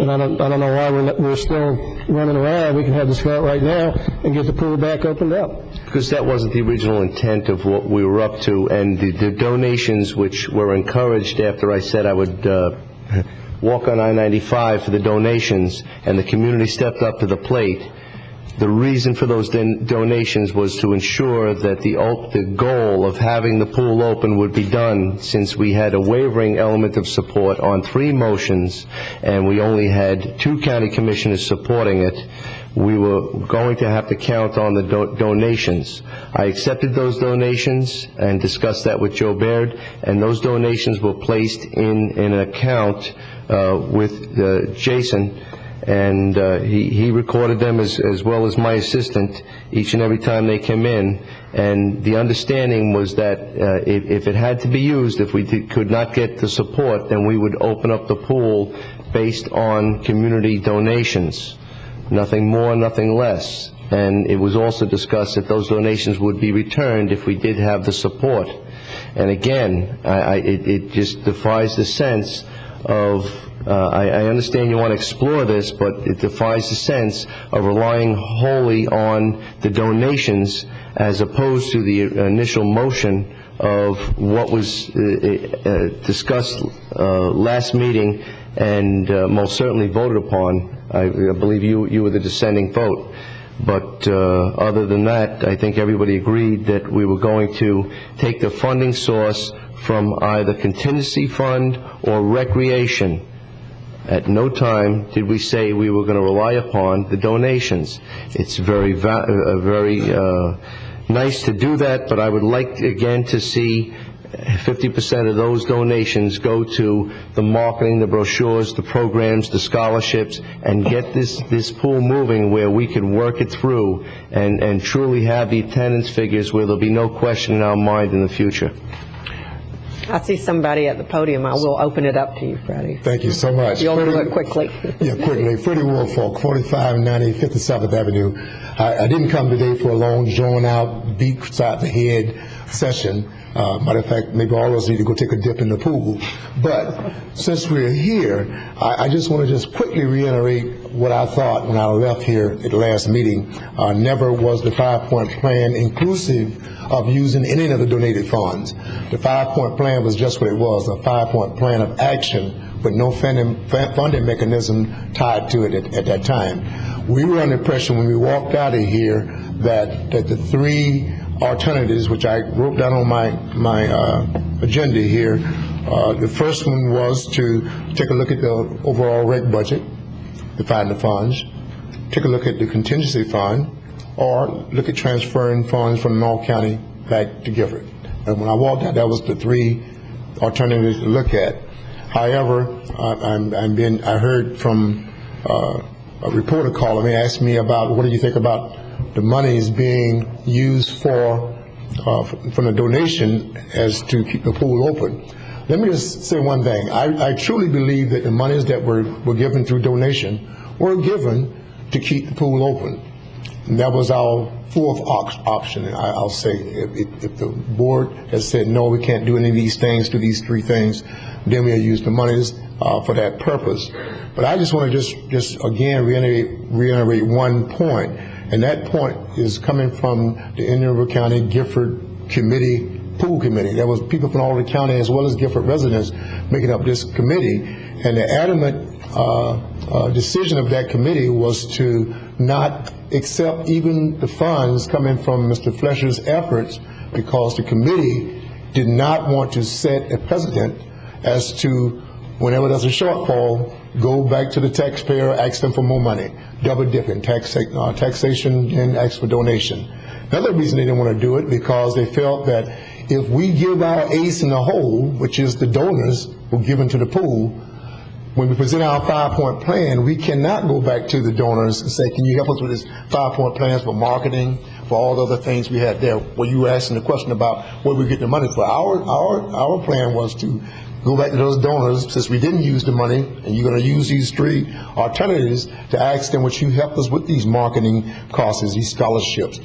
And I don't know why we're still running around. We can have this vote right now and get the pool back opened up. Because that wasn't the original intent of what we were up to, and the donations which were encouraged after I said I would walk on I-95 for the donations, and the community stepped up to the plate. The reason for those donations was to ensure that the goal of having the pool open would be done, since we had a wavering element of support on 3 motions and we only had 2 county commissioners supporting it. We were going to have to count on the donations. I accepted those donations and discussed that with Joe Baird, and those donations were placed in an account with Jason, and he recorded them as well as my assistant each and every time they came in. And the understanding was that if it had to be used, if we could not get the support, then we would open up the pool based on community donations. Nothing more, nothing less. And it was also discussed that those donations would be returned if we did have the support. And again, it just defies the sense of, I understand you want to explore this, but it defies the sense of relying wholly on the donations as opposed to the initial motion of what was discussed last meeting and most certainly voted upon. I believe you were the dissenting vote. But other than that, I think everybody agreed that we were going to take the funding source from either contingency fund or recreation. At no time did we say we were going to rely upon the donations. It's very nice to do that, but I would like, again, to see 50% of those donations go to the marketing, the brochures, the programs, the scholarships, and get this pool moving where we can work it through and truly have the attendance figures where there'll be no question in our mind in the future. I see somebody at the podium. I will open it up to you, Freddie. Thank you so much. You'll do it quickly. Yeah, quickly. Freddie Woolfolk, 4590 57th Avenue. I didn't come today for a long, drawn-out, beat-side-the-head session. Matter of fact, maybe all of us need to go take a dip in the pool. But since we're here, I just want to just quickly reiterate what I thought when I left here at the last meeting. Never was the 5-point plan inclusive of using any of the donated funds. The 5-point plan was just what it was, a 5-point plan of action with no funding mechanism tied to it at that time. We were under pressure when we walked out of here that the 3 alternatives, which I wrote down on my agenda here, the first one was to take a look at the overall rec budget, to find the funds, take a look at the contingency fund, or look at transferring funds from an all-county back to Gifford. And when I walked out, that was the three alternatives to look at. However, I heard from a reporter calling me, asking me about what do you think about the monies being used from the donation as to keep the pool open. Let me just say one thing. I truly believe that the monies that were given through donation were given to keep the pool open. And that was our fourth option. And I'll say if the board has said, no, we can't do any of these things, do these three things, then we'll use the monies for that purpose. But I just want to just again reiterate one point, and that point is coming from the Indian River County Gifford Committee, Pool Committee. There was people from all over the county as well as Gifford residents making up this committee, and the adamant decision of that committee was to not accept even the funds coming from Mr. Flesher's efforts, because the committee did not want to set a precedent as to whenever there's a shortfall, go back to the taxpayer, ask them for more money, double dipping, taxation and ask for donation. Another reason they didn't want to do it, because they felt that if we give our ace in the hole, which is the donors who give into the pool, when we present our 5-point plan, we cannot go back to the donors and say, can you help us with this 5-point plans for marketing, for all the other things we had there? Well, you were asking the question about where we get the money for. Our plan was to go back to those donors, since we didn't use the money, and you're going to use these three alternatives, to ask them, would you help us with these marketing costs, these scholarships,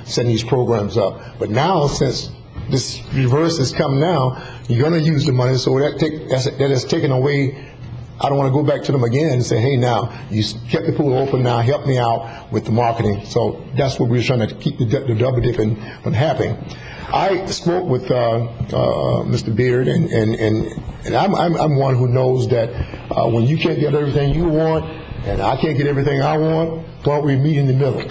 setting these programs up. But now, since this reverse has come now, you're going to use the money, so that has taken away. I don't want to go back to them again and say, hey, now, you kept the pool open, now help me out with the marketing. So that's what we're trying to keep the double dipping from happening. I spoke with Mr. Beard, and I'm one who knows that when you can't get everything you want, and I can't get everything I want, why don't we meet in the middle?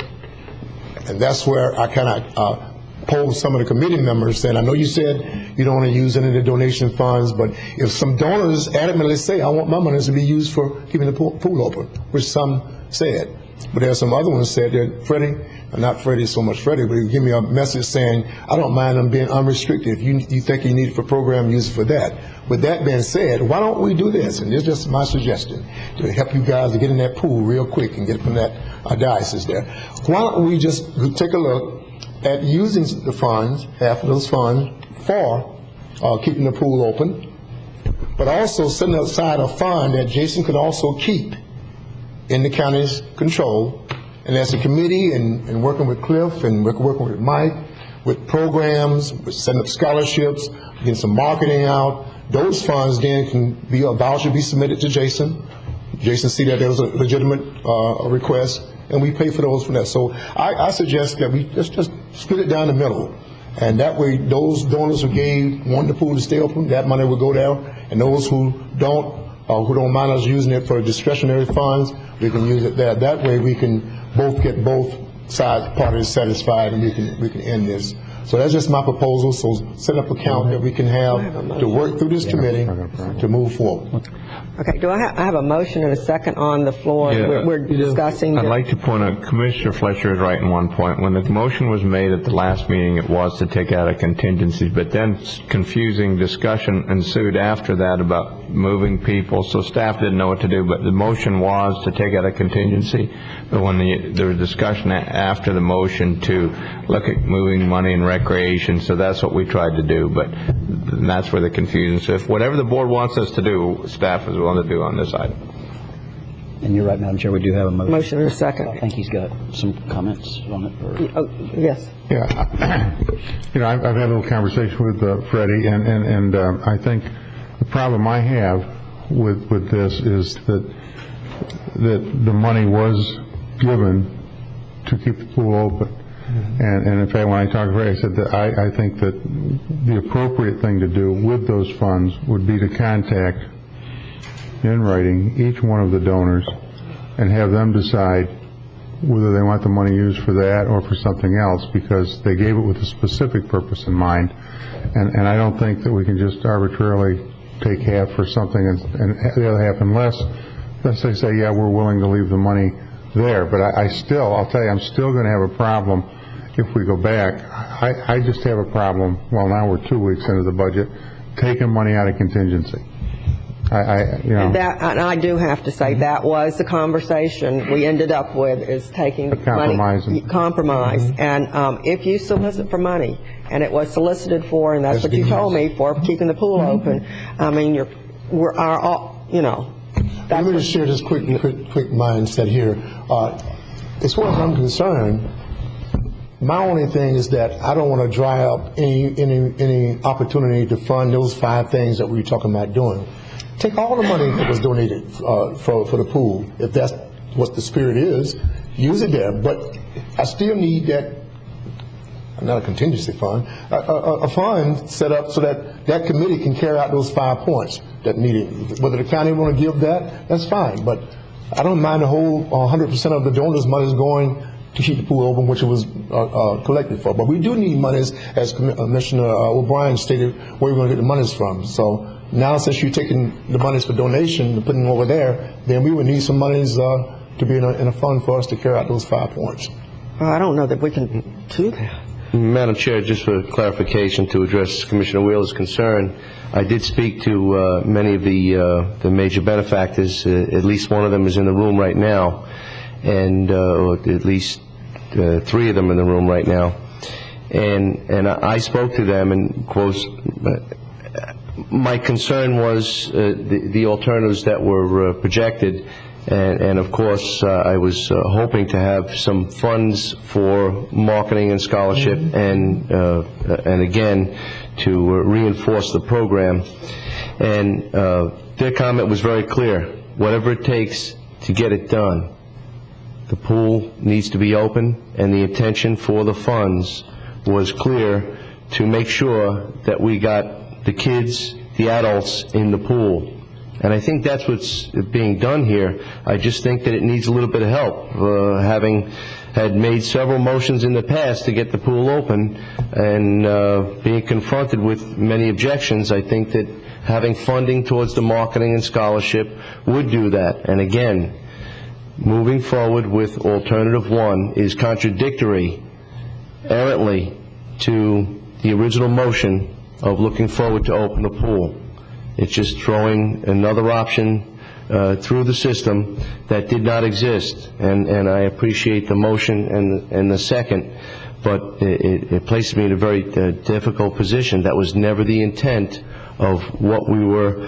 And that's where I kind of posed some of the committee members, saying, I know you said you don't want to use any of the donation funds, but if some donors adamantly say, I want my money to be used for keeping the pool open, which some said, but there are some other ones said that Freddie, not Freddie so much Freddie, but he gave me a message saying, I don't mind them being unrestricted. If you think you need it for program, use it for that. With that being said, why don't we do this? And it's just my suggestion to help you guys to get in that pool real quick and get from that diocese there. Why don't we just take a look at using the funds, half of those funds, for keeping the pool open, but also setting aside a fund that Jason could also keep in the county's control. And as a committee, and working with Cliff and working with Mike, with programs, with setting up scholarships, getting some marketing out, those funds then can be, a voucher be submitted to Jason. Jason see that there was a legitimate request, and we pay for those from that. So I suggest that we just split it down the middle. And that way, those donors who want the pool to stay open, that money will go there. And those who don't mind us using it for discretionary funds, we can use it there. That way, we can get both sides, parties satisfied, and we can end this. So that's just my proposal. So set up a count that we can have to work through this committee to move forward. Okay, do I have a motion and a second on the floor? Yeah. We're discussing. I'd like to point out, Commissioner Fletcher is right in one point. When the motion was made at the last meeting, it was to take out a contingency, but then confusing discussion ensued after that about moving people, so staff didn't know what to do, but the motion was to take out a contingency. But when there was discussion after the motion to look at moving money in recreation, so that's what we tried to do, but that's where the confusion. So if whatever the board wants us to do, staff is willing to do on this item. And you're right, Madam Chair, we do have a motion. Motion and a second. I think he's got some comments on it. Oh, yes. Yeah, I've had a little conversation with Freddie, and I think the problem I have with this is that the money was given to keep the pool open. And in fact, when I talked to Freddie, I said that I think that the appropriate thing to do with those funds would be to contact, in writing, each one of the donors and have them decide whether they want the money used for that or for something else, because they gave it with a specific purpose in mind. And I don't think that we can just arbitrarily take half for something and the other half, unless they say, yeah, we're willing to leave the money there. But I'll tell you, I'm still going to have a problem if we go back, I just have a problem, well, now we're 2 weeks into the budget, taking money out of contingency. And I do have to say, that was the conversation we ended up with, is taking compromise. And if you solicit for money, and it was solicited for, and that's what you told me, for keeping the pool open, I mean, Let me just share this quick mindset here. As far as I'm concerned, my only thing is that I don't want to dry up any opportunity to fund those 5 things that we were talking about doing. Take all the money that was donated for the pool, if that's what the spirit is, use it there. But I still need that, not a contingency fund, a fund set up so that committee can carry out those 5 points that needed. Whether the county want to give that, that's fine. But I don't mind the whole 100% of the donors' money is going to keep the pool open, which it was collected for. But we do need monies, as Commissioner O'Brien stated, where we're going to get the monies from. So now, since you're taking the monies for donation and putting them over there, then we would need some monies to be in a fund for us to carry out those 5 points. I don't know that we can do that. Madam Chair, just for clarification to address Commissioner Wheeler's concern, I did speak to many of the major benefactors. At least one of them is in the room right now, and at least 3 of them in the room right now. And I spoke to them, and quotes, my concern was the alternatives that were projected, and of course I was hoping to have some funds for marketing and scholarship, and again to reinforce the program. And their comment was very clear: whatever it takes to get it done. The pool needs to be open, and the intention for the funds was clear, to make sure that we got the kids, the adults in the pool. And I think that's what's being done here. I just think that it needs a little bit of help. Having had made several motions in the past to get the pool open, and being confronted with many objections, I think that having funding towards the marketing and scholarship would do that. And again, moving forward with alternative 1 is contradictory, errantly, to the original motion of looking forward to open the pool. It's just throwing another option through the system that did not exist. And I appreciate the motion and the second, but it places me in a very difficult position. That was never the intent of what we were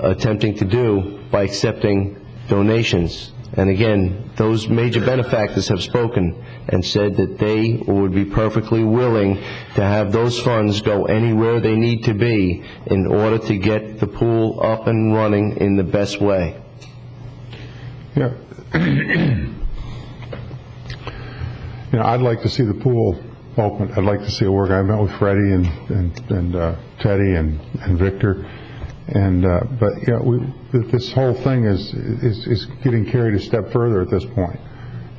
attempting to do by accepting donations. And again, those major benefactors have spoken and said that they would be perfectly willing to have those funds go anywhere they need to be in order to get the pool up and running in the best way. Yeah. I'd like to see the pool open. I'd like to see it work. I met with Freddie and Teddy and Victor. And but this whole thing is getting carried a step further at this point.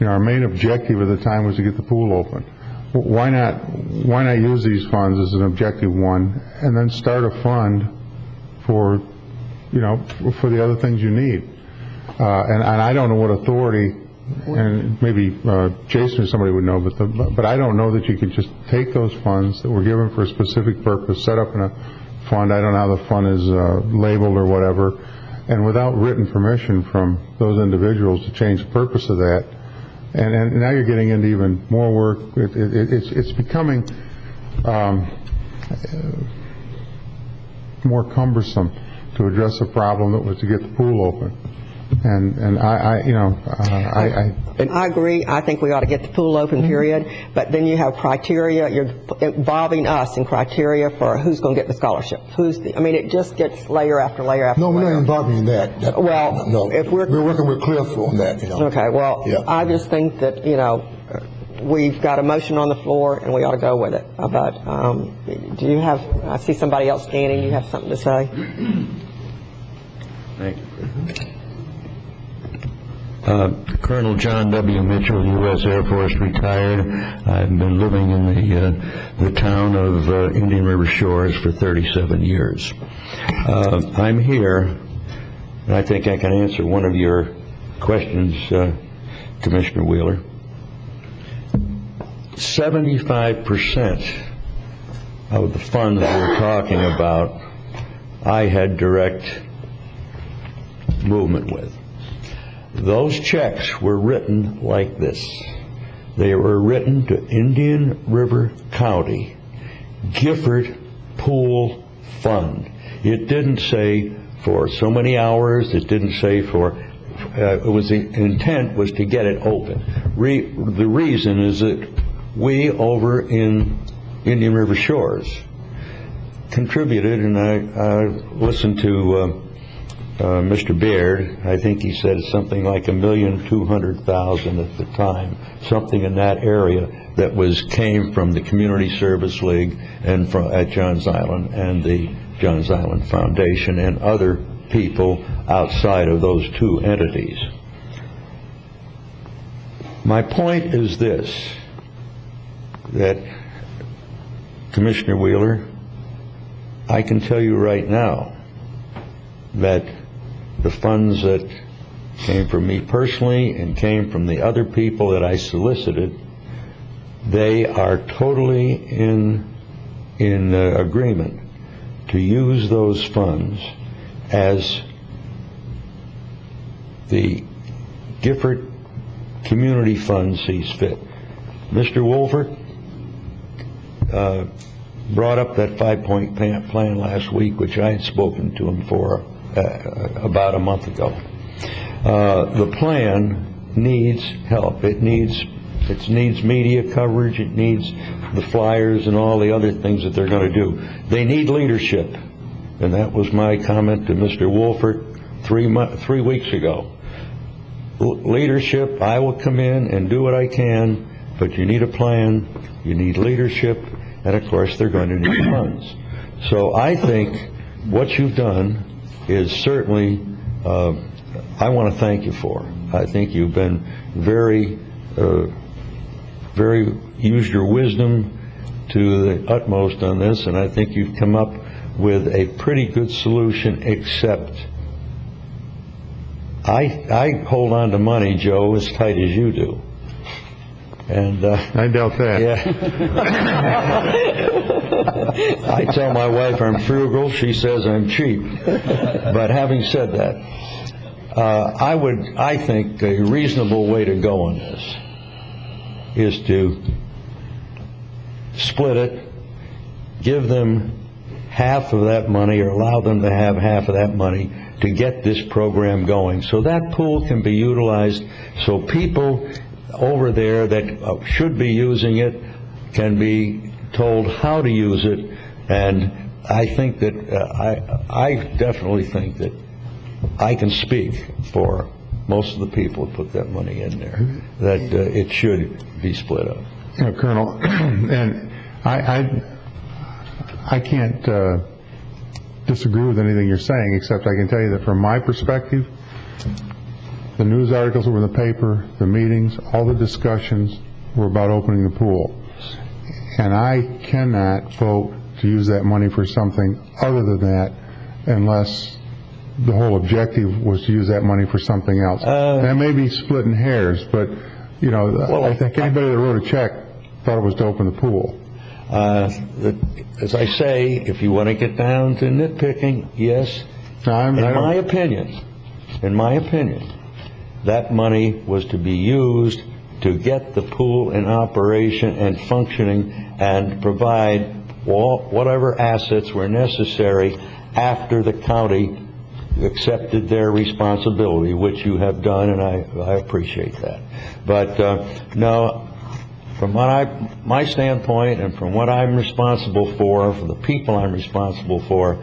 Our main objective at the time was to get the pool open. Why not use these funds as an objective 1, and then start a fund for for the other things you need. And I don't know what authority, and maybe Jason or somebody would know, but I don't know that you could just take those funds that were given for a specific purpose, set up in a fund, I don't know how the fund is labeled or whatever, and without written permission from those individuals to change the purpose of that. And now you're getting into even more work. It's becoming more cumbersome to address a problem that was to get the pool open. And I agree. I think we ought to get the pool open, period. But then you have criteria. You're involving us in criteria for who's going to get the scholarship. It just gets layer after layer after layer. No, we're not involving in that. Well, no, if we're working with Cliff on that. Okay. Well, yeah. I just think that we've got a motion on the floor and we ought to go with it. But do you have? I see somebody else standing. You have something to say? Thank you. Colonel John W. Mitchell, U.S. Air Force, retired. I've been living in the town of Indian River Shores for 37 years. I'm here, and I think I can answer one of your questions, Commissioner Wheeler. 75% of the funds we're talking about, I had direct movement with. Those checks were written like this. They were written to Indian River County, Gifford Pool Fund. It didn't say for so many hours. It didn't say for, the intent was to get it open. The reason is that we over in Indian River Shores contributed, and I listened to Mr. Baird. I think he said something like $1,200,000 at the time, something in that area that came from the Community Service League and at Johns Island and the Johns Island Foundation and other people outside of those two entities. My point is this, that Commissioner Wheeler, I can tell you right now that the funds that came from me personally and came from the other people that I solicited, they are totally in agreement to use those funds as the Gifford Community Fund sees fit. Mr. Wolfert brought up that 5-point plan last week, which I had spoken to him for about a month ago. The plan needs help. It needs media coverage. It needs the flyers and all the other things that they're going to do. They need leadership, and that was my comment to Mr. Wolfert 3 weeks ago. Leadership, I will come in and do what I can, but you need a plan, you need leadership, and of course they're going to need funds. So I think what you've done is certainly, I want to thank you for. I think you've been very used your wisdom to the utmost on this, and I think you've come up with a pretty good solution, except I hold on to money, Joe, as tight as you do. And I doubt that. Yeah. I tell my wife I'm frugal. She says I'm cheap. But having said that, I think a reasonable way to go on this is to split it, give them half of that money, or allow them to have half of that money to get this program going, so that pool can be utilized, so people over there that should be using it can be told how to use it. And I think that I definitely think that I can speak for most of the people who put that money in there, that it should be split up. Colonel, and I can't disagree with anything you're saying, except I can tell you that from my perspective, the news articles that were in the paper, the meetings, all the discussions were about opening the pool. And I cannot vote to use that money for something other than that unless the whole objective was to use that money for something else. That may be splitting hairs, but, you know, well, I think anybody that wrote a check thought it was to open the pool. As I say, if you want to get down to nitpicking, yes, in my opinion, that money was to be used to get the pool in operation and functioning and provide whatever assets were necessary after the county accepted their responsibility, which you have done, and I appreciate that. But no, from my standpoint and from what I'm responsible for the people I'm responsible for,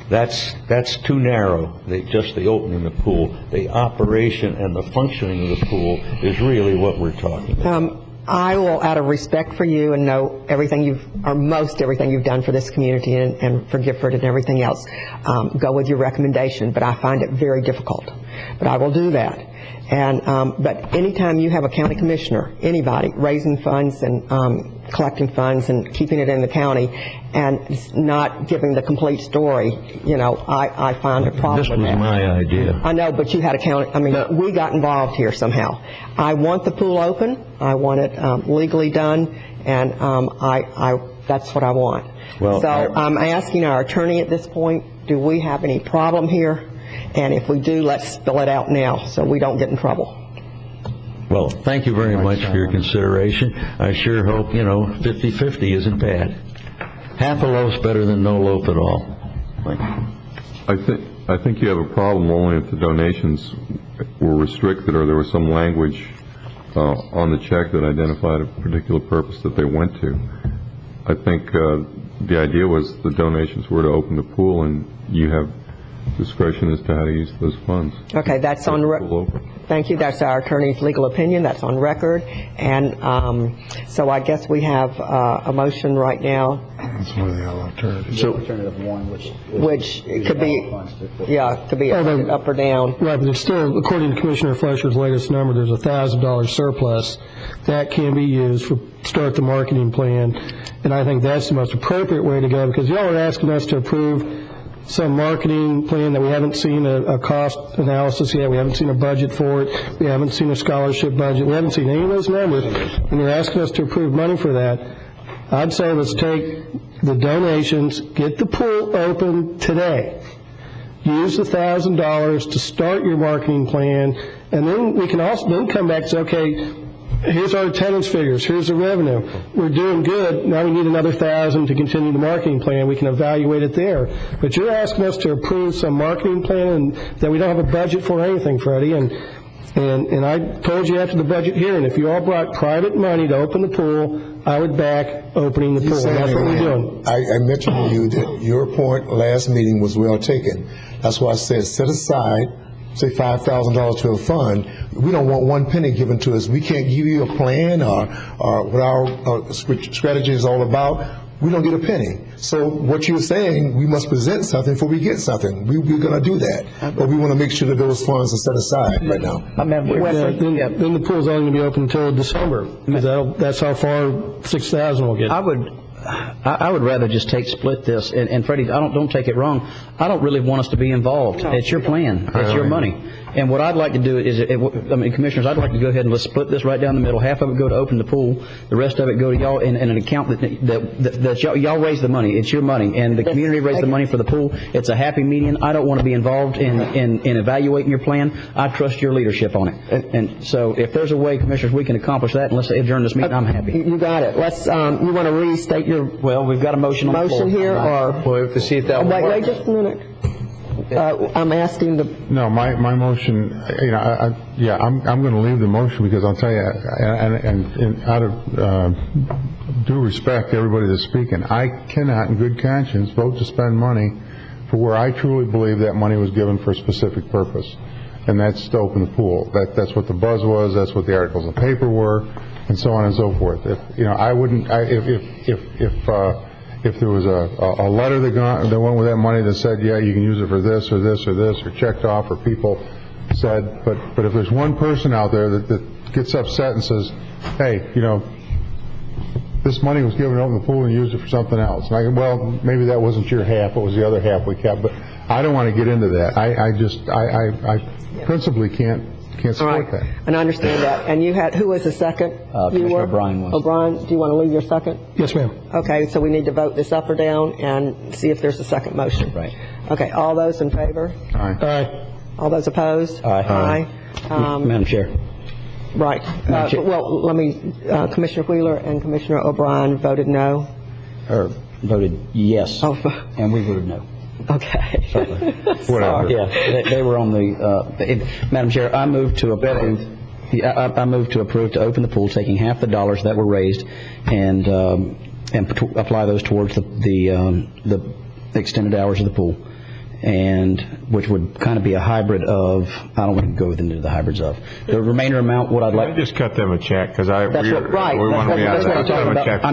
that's too narrow, just the opening of the pool. The operation and the functioning of the pool is really what we're talking about. I will, out of respect for you and know everything most everything you've done for this community and for Gifford and everything else, go with your recommendation, but I find it very difficult. but I will do that. And, but anytime you have a county commissioner, anybody, raising funds and collecting funds and keeping it in the county and not giving the complete story, you know, I find a problem with that. This was my idea. I know, but you had a county, I mean, we got involved here somehow. I want the pool open, I want it legally done, and that's what I want. Well, so I'm asking our attorney at this point, do we have any problem here? And if we do, let's spell it out now so we don't get in trouble. Well, thank you very much for your consideration. I sure hope, 50-50 isn't bad. Half a loaf's better than no loaf at all. Thank you. I think you have a problem only if the donations were restricted or there was some language on the check that identified a particular purpose that they went to. I think the idea was the donations were to open the pool, and you have discretion as to how to use those funds. Okay, that's on record. Thank you. That's our attorney's legal opinion. That's on record. And so I guess we have a motion right now. That's one of the alternatives. So, Alternative one, which could be, could be up or down. Right, but it's still, according to Commissioner Fletcher's latest number, there's a $1,000 surplus that can be used for start the marketing plan. And I think that's the most appropriate way to go, because y'all are asking us to approve some marketing plan that we haven't seen a cost analysis yet. We haven't seen a budget for it. We haven't seen a scholarship budget. We haven't seen any of those numbers. And you're asking us to approve money for that. I'd say let's take the donations, get the pool open today. Use the $1,000 to start your marketing plan, and then we can also then come back and say, okay, here's our attendance figures, here's the revenue. We're doing good, now we need another $1,000 to continue the marketing plan. We can evaluate it there. But you're asking us to approve some marketing plan that we don't have a budget for anything, Freddie. And I told you after the budget hearing, if you all brought private money to open the pool, I would back opening the pool. That's what we're doing. I mentioned to you that your point last meeting was well taken. That's why I said set aside, say $5,000 to a fund. We don't want one penny given to us. We can't give you a plan or what our strategy is all about. We don't get a penny. So what you're saying, we must present something before we get something. We're going to do that. But we want to make sure that those funds are set aside right now. Then the pool's only going to be open until December, because that's how far 6,000 will get. I would rather just split this, and Freddie, don't take it wrong. I don't really want us to be involved. No, it's your plan. It's your money. And what I'd like to do is, Commissioners, I'd like to go ahead and let's split this right down the middle. Half of it go to open the pool. The rest of it go to y'all in an account that y'all raise the money. It's your money. And the community raised the money for the pool. It's a happy median. I don't want to be involved in evaluating your plan. I trust your leadership on it. And so if there's a way, Commissioners, we can accomplish that, and let's adjourn this meeting, I'm happy. You got it. Let's, you want to restate your... Well, we've got a motion on the floor. Motion here, or... Well, we have to see if that wait just a minute. I'm asking the... No, my motion, I'm going to leave the motion, because I'll tell you, and out of due respect to everybody that's speaking, I cannot in good conscience vote to spend money for where I truly believe that money was given for a specific purpose, and that's to open the pool. That's what the buzz was, that's what the articles in the paper were, and so on and so forth. If there was a letter that went with that money that said, yeah, you can use it for this or this or this, or checked off, or people said, but if there's one person out there that gets upset and says, hey, this money was given to open the pool and used it for something else. And I go, well, maybe that wasn't your half, it was the other half we kept, but I don't want to get into that. I principally can't support that. And I understand that. And you had, who was the second? Commissioner O'Brien was. O'Brien, do you want to leave your second? Yes, ma'am. Okay, so we need to vote this up or down and see if there's a second motion. Right. Okay, all those in favor? Aye. Aye. All those opposed? Aye. Madam Chair. Right. Well, let me, Commissioner Wheeler and Commissioner O'Brien voted no? Or voted yes. Oh. And we voted no. Okay. Whatever. Yeah, they were on the, Madam Chair, I move to approve. I move to approve to open the pool, taking half the dollars that were raised and apply those towards the extended hours of the pool, and which would kind of be a hybrid of, I don't want to go into the hybrids of. The remainder amount, what I'd like... Just cut them a check, because we want to be out of that. That's what I'm talking about.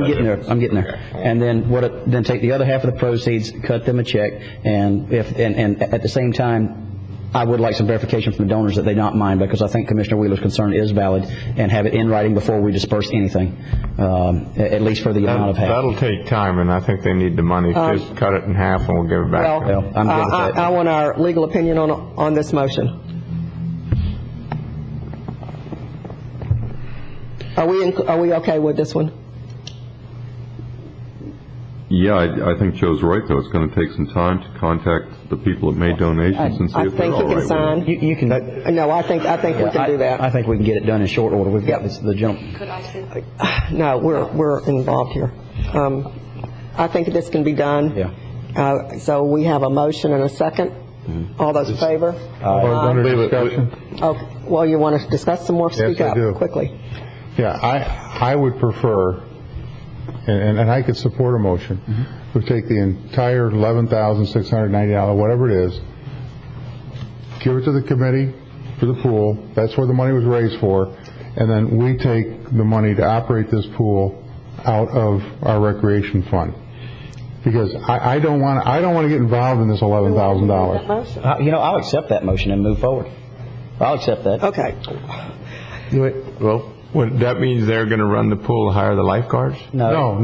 I'm getting there. And then take the other half of the proceeds, cut them a check, and at the same time, I would like some verification from the donors that they not mind, because I think Commissioner Wheeler's concern is valid, and have it in writing before we disperse anything, at least for the amount of half. That'll take time, and I think they need the money. Just cut it in half, and we'll give it back to them. I'm good with that. I want our legal opinion on this motion. Are we okay with this one? Yeah, I think Joe's right, though. It's going to take some time to contact the people that made donations and see if they're all right with it. I think you can sign. No, I think we can do that. I think we can get it done in short order. We've got the gentleman. Could I speak? No, we're involved here. I think this can be done. Yeah. So we have a motion and a second. All those in favor? Under discussion? Okay. Well, you want to discuss some more? Speak Yes, I up do. quickly. Yeah, I would prefer, and I could support a motion, to take the entire $11,690, whatever it is, give it to the committee for the pool, that's where the money was raised for, and then we take the money to operate this pool out of our recreation fund. Because I don't want to get involved in this $11,000. I'll accept that motion and move forward. I'll accept that. Okay. Well, that means they're going to run the pool, hire the lifeguards? No.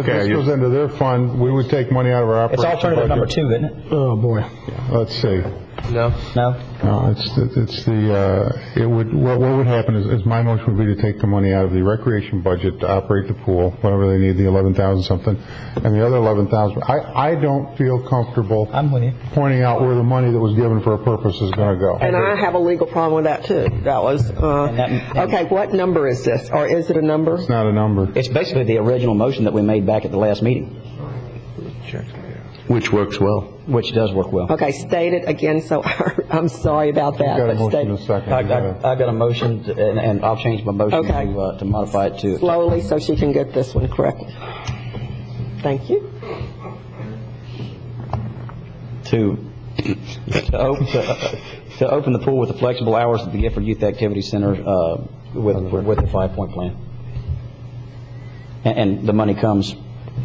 Okay, This goes into their fund. We would take money out of our It's operation alternative number budget. 2, isn't it? Oh, boy. Let's see. No. No, what would happen is my motion would be to take the money out of the recreation budget to operate the pool, whatever they need, the 11,000 something, and the other 11,000. I don't feel comfortable pointing out where the money that was given for a purpose is going to go. And I have a legal problem with that too. That was, okay, what number is this? Or is it a number? It's not a number. It's basically the original motion that we made back at the last meeting. Which works well. Which does work well. Okay, state it again, so I'm sorry about that. Got a but motion state in a second. I got a motion, and I'll change my motion Okay. to modify it to... Slowly, so she can get this one correctly. Thank you. To open the pool with the flexible hours at the Gifford Youth Activity Center with the 5-point plan. And the money comes...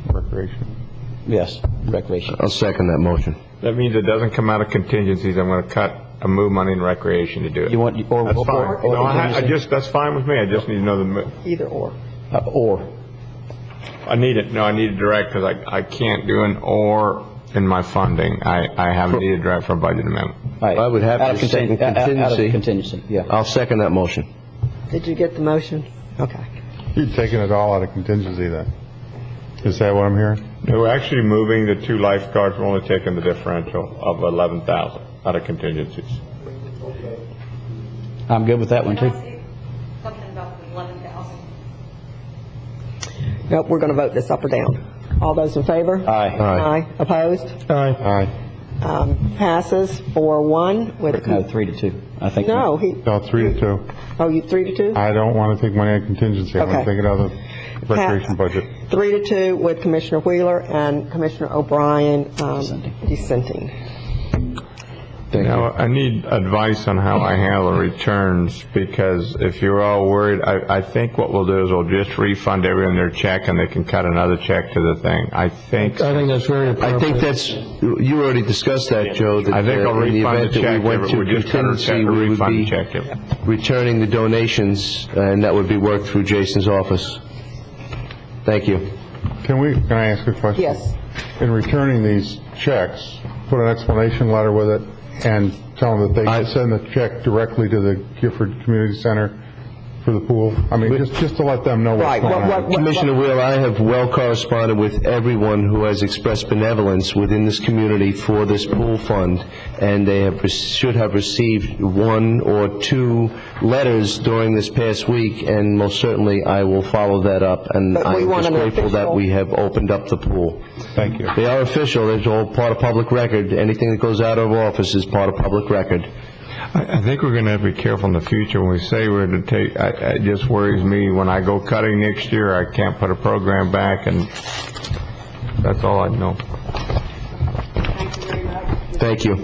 Recreation. Yes, recreation. I'll second that motion. That means it doesn't come out of contingencies. I'm going to cut and move money in recreation to do it. You want... That's fine. That's fine with me. I just need to know the... Either or. I need it. No, I need it direct because I can't do an or in my funding. I have needed direct for a budget amendment. Right. I would have Out to of second contingency. Out of contingency, yeah. I'll second that motion. Did you get the motion? Okay. You're taking it all out of contingency then. Is that what I'm hearing? No, we're actually moving the 2 lifeguards. We're only taking the differential of 11,000 out of contingencies. I'm good with that one, too. Something about the 11,000. Nope, we're going to vote this up or down. All those in favor? Aye. Aye. Opposed? Aye. Passes 4-1 with... No, 3-2. I think... No, No, 3-2. Oh, you 3-2? I don't want to take money out of contingency. I want Okay. to take it out of the recreation budget. 3-2 with Commissioner Wheeler and Commissioner O'Brien dissenting. Now, I need advice on how I handle returns, because if you're all worried, I think what we'll do is we'll just refund everyone their check and they can cut another check to the thing. I think that's very appropriate. I think that's, you already discussed that, Joe, that I think I'll in the refund event the that check. we went to We'll just cut our check contingency, or we would refund be the check. returning the donations, and that would be worked through Jason's office. Thank you. Can I ask a question? Yes. In returning these checks, put an explanation letter with it and tell them that they can send the check directly to the Gifford Community Center for the pool. I mean, just to let them know what's going on. Commissioner Wheel, I have well corresponded with everyone who has expressed benevolence within this community for this pool fund, and they should have received 1 or 2 letters during this past week, and most certainly I will follow that up, and I'm just grateful that we have opened up the pool. Thank you. They are official. It's all part of public record. Anything that goes out of office is part of public record. I think we're going to have to be careful in the future when we say we're to take, it just worries me when I go cutting next year, I can't put a program back, and that's all I know. Thank you.